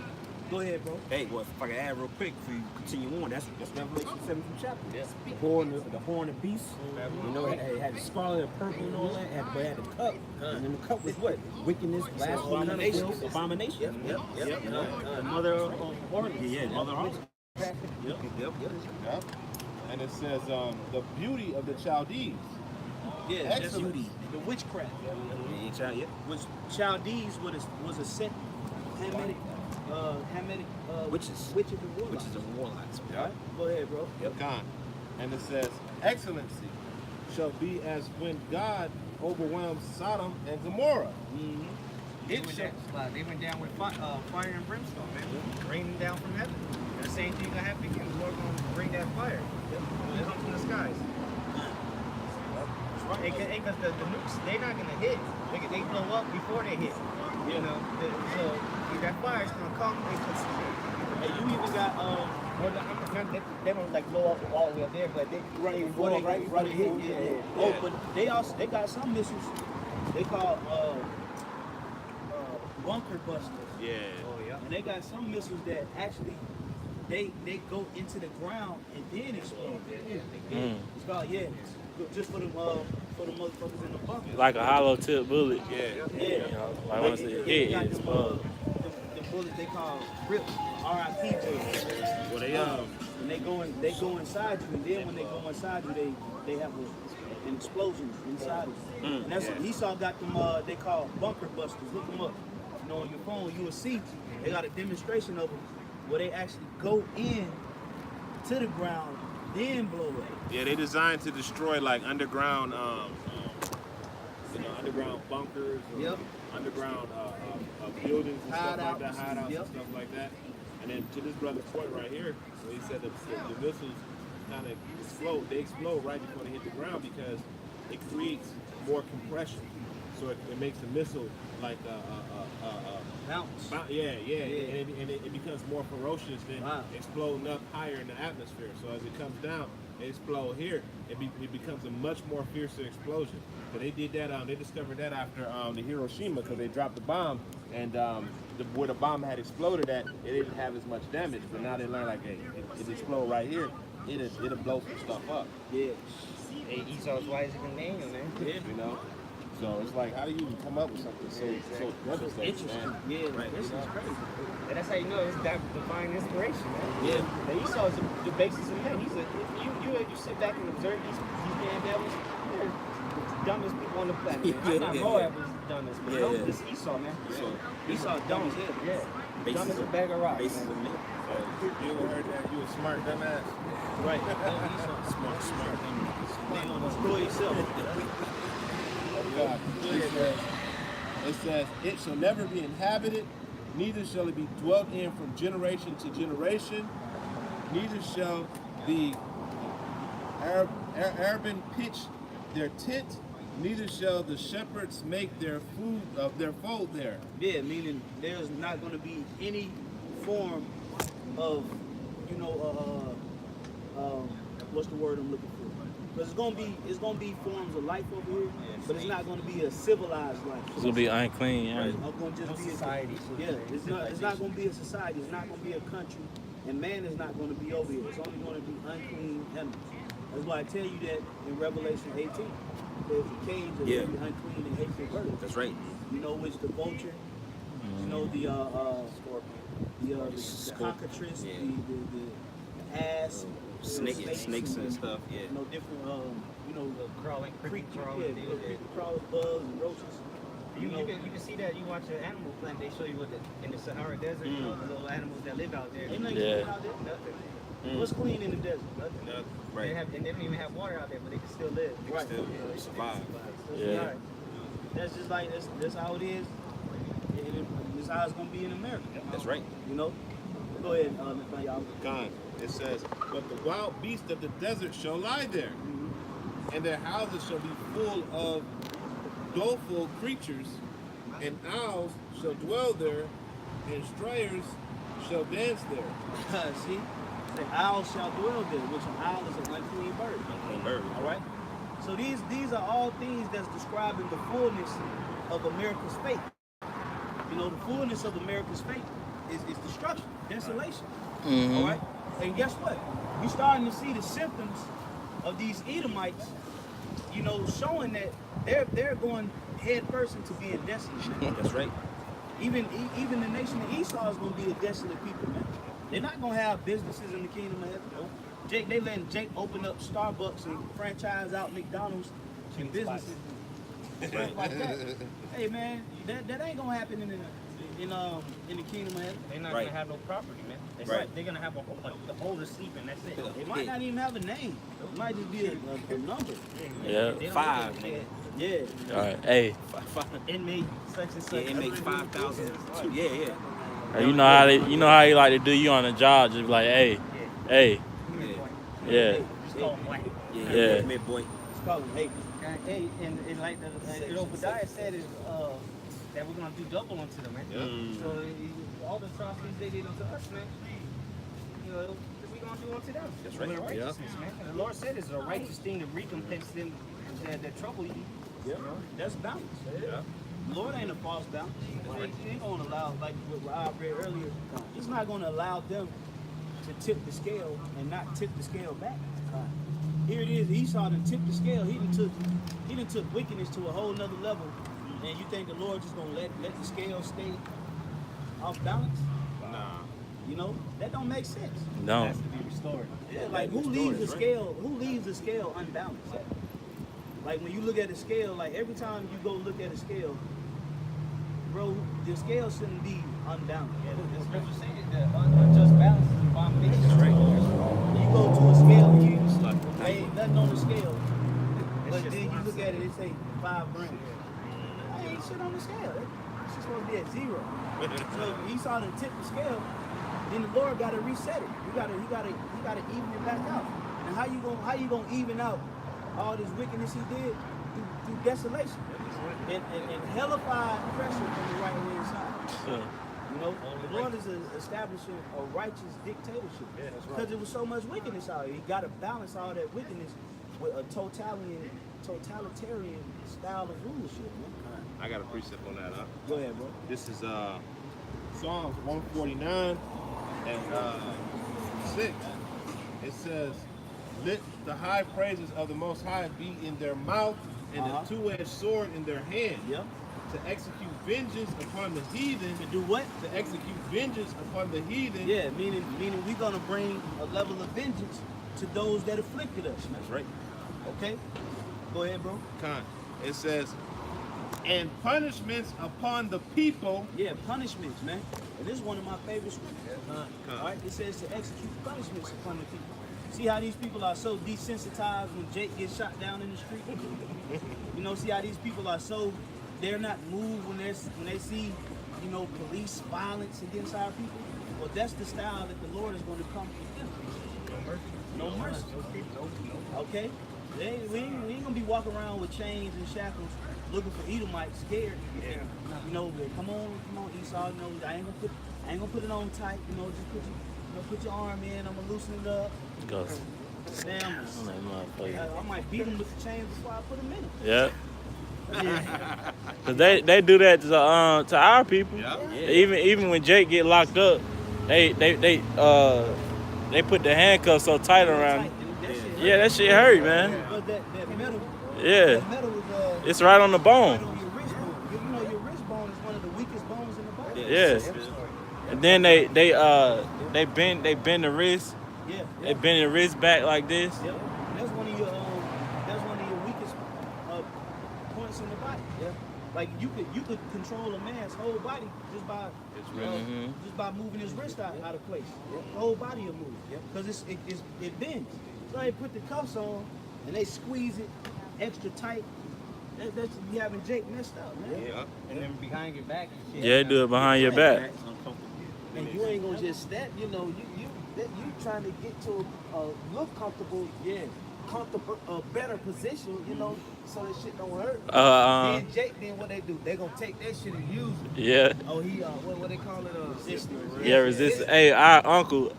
Go ahead, bro. Hey, well, if I can add real quick before you continue on, that's Revelation 7th chapter. Yeah. The horn of beast. You know, it had the scarlet and purple and all that, but it had the cup. And then the cup was what? Wickedness, blasphemy, abomination. Yep. The mother of harlots. Yeah, mother of harlots. Yep. And it says, the beauty of the Chaldees. Yeah, that's beauty. The witchcraft. Yeah. Which Chaldees was a set Hamitic witches and warlocks. Yep. Go ahead, bro. Yep. God. And it says, excellency shall be as when God overwhelmed Sodom and Gomorrah. They went down with fire and brimstone, man. Raining down from heaven. And the same thing gonna happen again. The Lord gonna bring that fire. It'll come from the skies. Because the nukes, they're not gonna hit. They blow up before they hit. You know, so that fire's gonna come and consume it. Hey, you even got they don't like blow up all the way up there, but they right before they hit. Yeah. Oh, but they got some missiles. They call bunker busters. Yeah. Oh yeah. And they got some missiles that actually they go into the ground and then explode. It's called just for the motherfuckers in the bunker. Like a hollow tip bullet. Yeah. You know, like once it hit, it explodes. The bullets they call RIP, R.I.P. bullets. Well, and they go inside you, and then when they go inside you, they have an explosion inside you. And that's what Esau got them. They call bunker busters. Look them up. You know, on your phone, you will see they got a demonstration of them where they actually go in to the ground, then blow up. Yeah, they designed to destroy like underground, underground bunkers, or underground buildings and stuff like that, hideouts and stuff like that. And then to this brother's point right here, so he said that the missiles kind of explode. They explode right before they hit the ground because it creates more compression. So it makes the missile like bounce. And it becomes more ferocious than exploding up higher in the atmosphere. So as it comes down, they explode here. It becomes a much more fiercer explosion. So they did that. They discovered that after the Hiroshima because they dropped the bomb, and where the bomb had exploded at, it didn't have as much damage. But now they learn like, hey, it explode right here, it'll blow some stuff up. Yeah. Hey, Esau's wiser than Daniel, man. Yeah. You know. So it's like, how do you even come up with something so interesting? Yeah, right. This is crazy. And that's how you know it's that divine inspiration, man. Yeah. Now Esau is the basis of man. You sit back and observe these damn devils. They're the dumbest people on the planet. Man. I'm not Moab is the dumbest, but it's Esau, man. Esau dumb as hell. Yeah. Dumb as a bag of rocks. You ever heard that? You a smart dumbass? Right. Esau smart dumbass. Man gonna destroy himself. It says, it shall never be inhabited, neither shall it be dwelt in from generation to generation, neither shall the Arabin pitch their tent, neither shall the shepherds make their fold there. Yeah, meaning there's not going to be any form of, what's the word I'm looking for? Because it's gonna be forms of life over here, but it's not gonna be a civilized life. It's gonna be unclean, yeah. It's gonna just be a society. It's not gonna be a society. It's not gonna be a country, and man is not gonna be over here. It's only gonna be unclean animals. That's why I tell you that in Revelation 18. there's a cage of Yeah. every unclean and hateful bird. That's right. You know, which the vulture, you know, the cockatrice, Yeah. the ass, Snakes and stuff. Yeah. you know, different, you know, Crawling, creepy creatures, crawling yeah, things. creepy crawlers, bugs, and roaches. You can see that. You watch an Animal Planet. They show you what in the Sahara Desert. You know, the little animals that live out there. Ain't nothing Yeah. clean out there. Nothing. What's clean in the desert? Nothing. They have, and they don't even have water out there, but they can still live. Right. Still You know, they survive. Yeah. Right. That's just like that's how it is. This how it's gonna be in America. That's right. You know. Go ahead, y'all. God, it says, but the wild beasts of the desert shall lie there, and their houses shall be full of doleful creatures, and owls shall dwell there, and strayers shall dance there. See, the owl shall dwell there, which an owl is an unclean bird. Unclean bird. All right. So these are all things that's describing the fullness of America's fate. You know, the fullness of America's fate is destruction, desolation. All right. And guess what? You're starting to see the symptoms of these Edomites. You know, showing that they're going head first into being desolate. Man. That's right. Even the nation of Esau is going to be a desolate people, man. They're not going to have businesses in the kingdom of heaven. Jake, they letting Jake open up Starbucks and franchise out McDonald's and businesses and stuff like that. Hey, man, that ain't going to happen in the kingdom of heaven. They're not Right. gonna have no property, man. That's Right. right. They're gonna have the hole to sleep in. That's it. They might not even have a name. It might just be a number. Yeah. They don't 5, know. nigga. Yeah. All right. Hey, Inmate such and such. Yeah, it makes 5,000. Yeah, yeah. you know how you like to do you on the job. Just be like, hey, yeah. Just call them black. Yeah. Mid boy. Let's call them haters. Hey, and like the Obadiah said is that we're gonna do double unto them, man. So all the atrocities they did unto us, man. You know, we're gonna do unto them. That's right. With righteousness, man. And the Lord said it's a righteous thing to recompense them that trouble you. Yeah. That's balance. Yeah. The Lord ain't a false balance. He ain't gonna allow, like what I read earlier, he's not gonna allow them to tip the scale and not tip the scale back. Here it is, Esau done tipped the scale. He done took wickedness to a whole nother level. And you think the Lord just gonna let the scale stay off balance? Nah. You know, that don't make sense. No. Has to be restored. Yeah, like who leaves the scale unbalanced? Like when you look at a scale, like every time you go look at a scale, bro, the scale shouldn't be unbalanced. Yeah, the scripture says that unjust balance is an abomination. That's right. You go to a scale and you ain't nothing on the scale, but then you look at it, it say 5 grams. I ain't shit on the scale. It's just supposed to be at 0. So if Esau done tip the scale, then the Lord got to reset it. You got to even it back out. And how you gonna even out all this wickedness he did through desolation and hellified pressure from the right hand side. You know, the Lord is establishing a righteous dictatorship because there was so much wickedness out here. He got to balance all that wickedness with a totalitarian style of rulership. Man. I got a precept on that, huh? Go ahead, bro. This is Psalms 149 and 6. It says, let the high praises of the Most High be in their mouth and a two-edged sword in their hand. Yep. To execute vengeance upon the heathen. To do what? To execute vengeance upon the heathen. Yeah, meaning we're gonna bring a level of vengeance to those that afflicted us. That's right. Okay? Go ahead, bro. It says, and punishments upon the people. Yeah, punishments, man. And this is one of my favorite scriptures. All right, it says to execute punishments upon the people. See how these people are so desensitized when Jake gets shot down in the street? You know, see how these people are so, they're not moved when they see, you know, police violence against our people? Well, that's the style that the Lord is going to come to them. No mercy. Okay? We ain't going to be walking around with chains and shackles looking for Edomites scared. Yeah. You know, come on, Esau. You know, I ain't gonna put it on tight. You know, just put your arm in. I'm gonna loosen it up. Go. Damn, I might beat him with the chains before I put him in. Yeah. Cause they do that to our people. Yeah. Even when Jake get locked up, they put the handcuffs so tight around him. Yeah, that shit hurt, man. But that Yeah. That metal is It's right on the bone. right on your wrist bone. You know your wrist bone is one of the weakest bones in the body. Yeah. And then they bend the wrist. Yeah. They bend the wrist back like this. Yep. That's one of your weakest points in the body. Yeah. Like you could control a man's whole body just by moving his wrist out of place. The whole body will move. Because it bends. So they put the cuffs on and they squeeze it extra tight. That's you having Jake messed up, man. Yeah. And then behind your back and shit. Yeah, do it behind your back. And you ain't gonna just step, you trying to get to look comfortable, comfortable, a better position, so that shit don't hurt. Then Jake, what they do? They gonna take that shit and use it. Yeah. Oh, he what they call it? Resistant. Yeah, resistant. Hey, our uncle,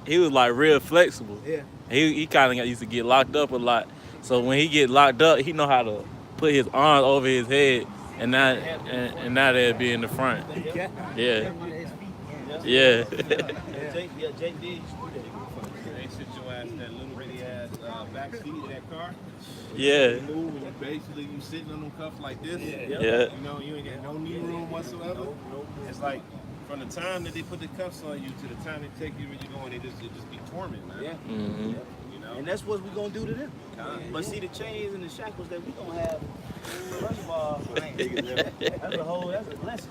he was like real flexible. Yeah. He kind of used to get locked up a lot. So when he get locked up, he know how to put his arms over his head and not they'd be in the front. Yeah. Yeah. Jake did. They sit your ass in that little bitty ass back seat of that car. Yeah. You move and basically you sitting on them cuffs like this. Yeah. You know, you ain't got no knee room whatsoever. It's like from the time that they put the cuffs on you to the time they take you where you're going, it just be torment, man. Yeah. Mm-hmm. You know? And that's what we're gonna do to them. But see the chains and the shackles that we gonna have. First of all, that's a lesson.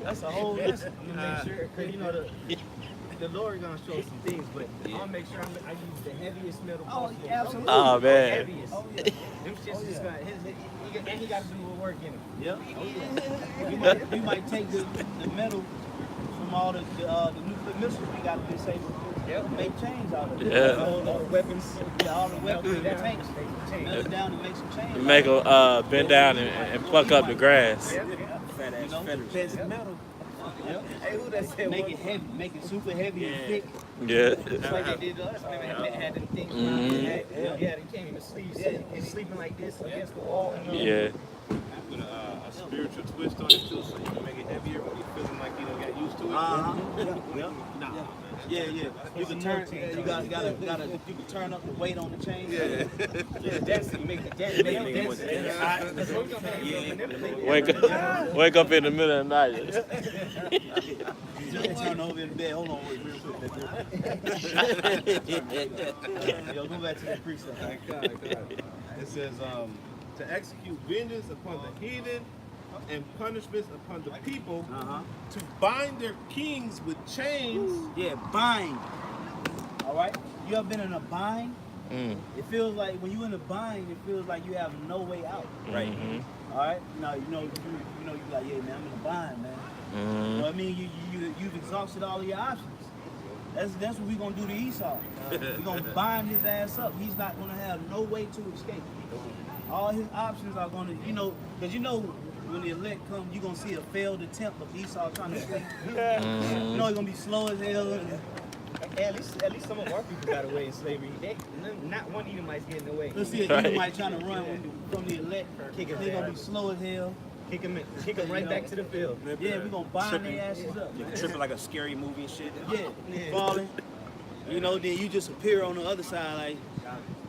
That's a whole lesson. I'm gonna make sure, cause the Lord gonna show some things, but I'll make sure I use the heaviest metal possible. Absolutely. Oh, man. Heaviest. Them shits is gonna, and he got to do a work in it. Yep. We might take the metal from all the nuclear missiles we got to disable. Make chains out of it. Yeah. All the weapons. Yeah, all the weapons that tanks. Melt it down and make some chains. Make them bend down and pluck up the grass. Fat ass feathers. That's metal. Hey, who that said? Make it heavy, make it super heavy and thick. Yeah. Just like they did to us. They had them things. Mhm. Yeah, they can't even sleep. He's sleeping like this against the wall. Yeah. Put a spiritual twist on it too, so you can make it heavier when you're feeling like you don't get used to it. Yeah. You can turn. You gotta. You can turn up the weight on the chain. Yeah, that's to make it. Wake up in the middle of the night. Turn over in the bed. Hold on, wait real quick. Yo, go back to the precept. It says to execute vengeance upon the heathen and punishments upon the people, to bind their kings with chains. Yeah, bind. All right. You ever been in a bind? It feels like when you're in a bind, it feels like you have no way out. Right. All right. Now you know you like, yeah, man, I'm in a bind, man. You know what I mean? You've exhausted all of your options. That's what we're gonna do to Esau. We're gonna bind his ass up. He's not gonna have no way to escape. All his options are gonna, because when the elect come, you're gonna see a failed attempt of Esau trying to escape. You know he's gonna be slow as hell. At least some of our people got away in slavery. Not one Edomite's getting away. Let's see an Edomite trying to run from the elect. They're gonna be slow as hell. Kick him right back to the field. Yeah, we're gonna bind their asses up. Tripping like a scary movie and shit. Yeah, falling. Then you just appear on the other side like,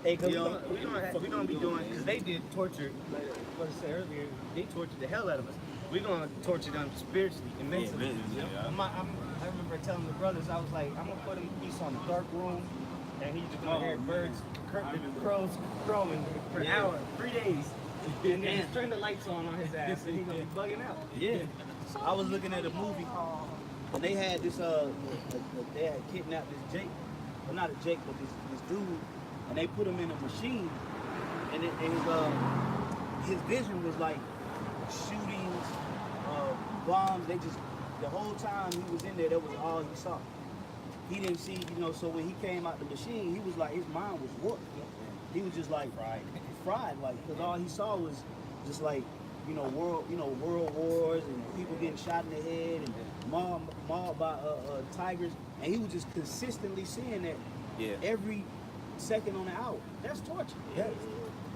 hey, cause we're gonna be doing, because they did torture, like what I said earlier, they tortured the hell out of us. We're gonna torture them spiritually and mentally. I remember telling the brothers, I was like, I'm gonna put him Esau in a dark room, and he's just gonna hear birds, crows crowing for an hour, 3 days. And then just turn the lights on his ass, and he's gonna be bugging out. Yeah. I was looking at a movie, and they had this, they had kidnapped this Jake, well not a Jake, but this dude, and they put him in a machine, and his vision was like shootings, bombs. The whole time he was in there, that was all he saw. He didn't see, so when he came out the machine, he was like, his mind was warped. He was just like fried, like, because all he saw was just like, world wars and people getting shot in the head and mauled by tigers, and he was just consistently seeing that every second on the hour. That's torture. Yeah.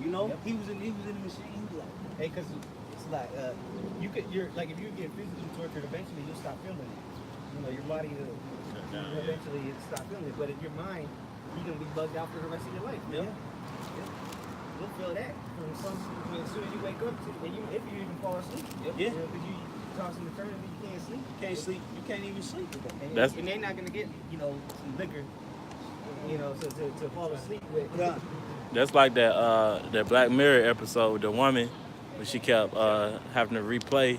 He was in the machine. He was like, hey, because it's like if you get physically tortured, eventually you'll stop feeling it. Your body eventually it stop feeling it. But in your mind, you're gonna be bugged out for the rest of your life. Yeah. You'll feel that from as soon as you wake up, and if you even fall asleep. Yeah. Because you tossing and turning, you can't sleep. You can't sleep. You can't even sleep. And they're not gonna get, some liquor, to fall asleep with. Yeah. That's like that Black Mirror episode with the woman when she kept having to replay.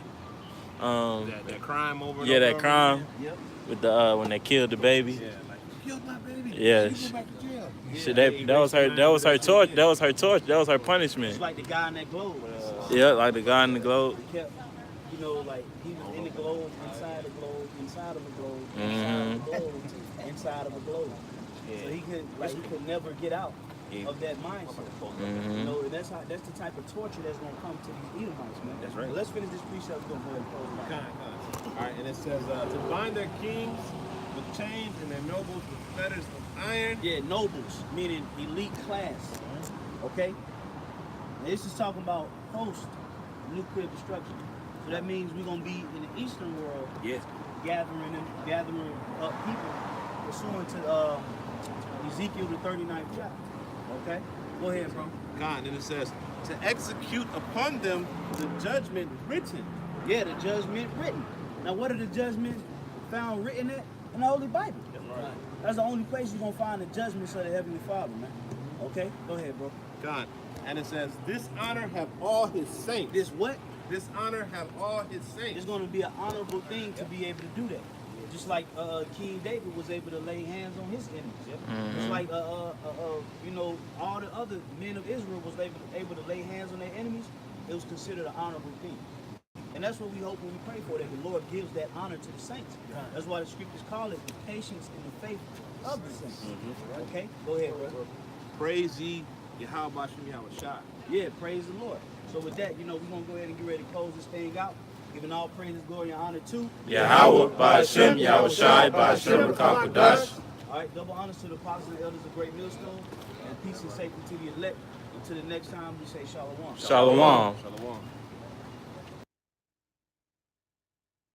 That crime over. Yeah, that crime. Yep. With the when they killed the baby. Yeah, like you killed my baby. Yeah. You go back to jail. Shit, that was her torture. That was her torture. That was her punishment. It's like the guy in that globe. Yeah, like the guy in the globe. He kept, like he was in the globe, inside the globe, inside of the globe, inside Mm-hmm. of the globe, inside of the globe. So he could never get out of that mindset. Mm-hmm. And that's the type of torture that's gonna come to these Edomites, man. That's right. Well, let's finish this precept. We're gonna go ahead and close it out. All right, and it says to bind their kings with chains and their nobles with fetters of iron. Yeah, nobles, meaning elite class. Okay? Now, this is talking about post-nuclear destruction. So that means we're going to be in the Eastern world Yes. gathering up people pursuant to Ezekiel the 39th chapter. Okay? Go ahead, bro. God, and it says to execute upon them the judgment written. Yeah, the judgment written. Now, what are the judgments found written at? In the Holy Bible. That's the only place you're going to find the judgments of the Heavenly Father, man. Okay? Go ahead, bro. God, and it says this honor have all his saints. This what? This honor have all his saints. It's going to be an honorable thing to be able to do that. Just like King David was able to lay hands on his enemies. Just like all the other men of Israel was able to lay hands on their enemies. It was considered an honorable thing. And that's what we hope when we pray for, that the Lord gives that honor to the saints. That's why the scriptures call it the patience and the faith of the saints. Okay? Go ahead, bro. Praise ye Yahweh Bashem Yahweh Shai. Yeah, praise the Lord. So with that, we're going to go ahead and get ready to close this thing out. Giving all praises, glory, and honor to Yahweh, Bashem, Yahweh Shai, Bashem, Rakakadash. All right, double honors to the apostles and elders of Great Millstone, and peace and safety to the elect. Until the next time, we say shalom. Shalom. Shalom.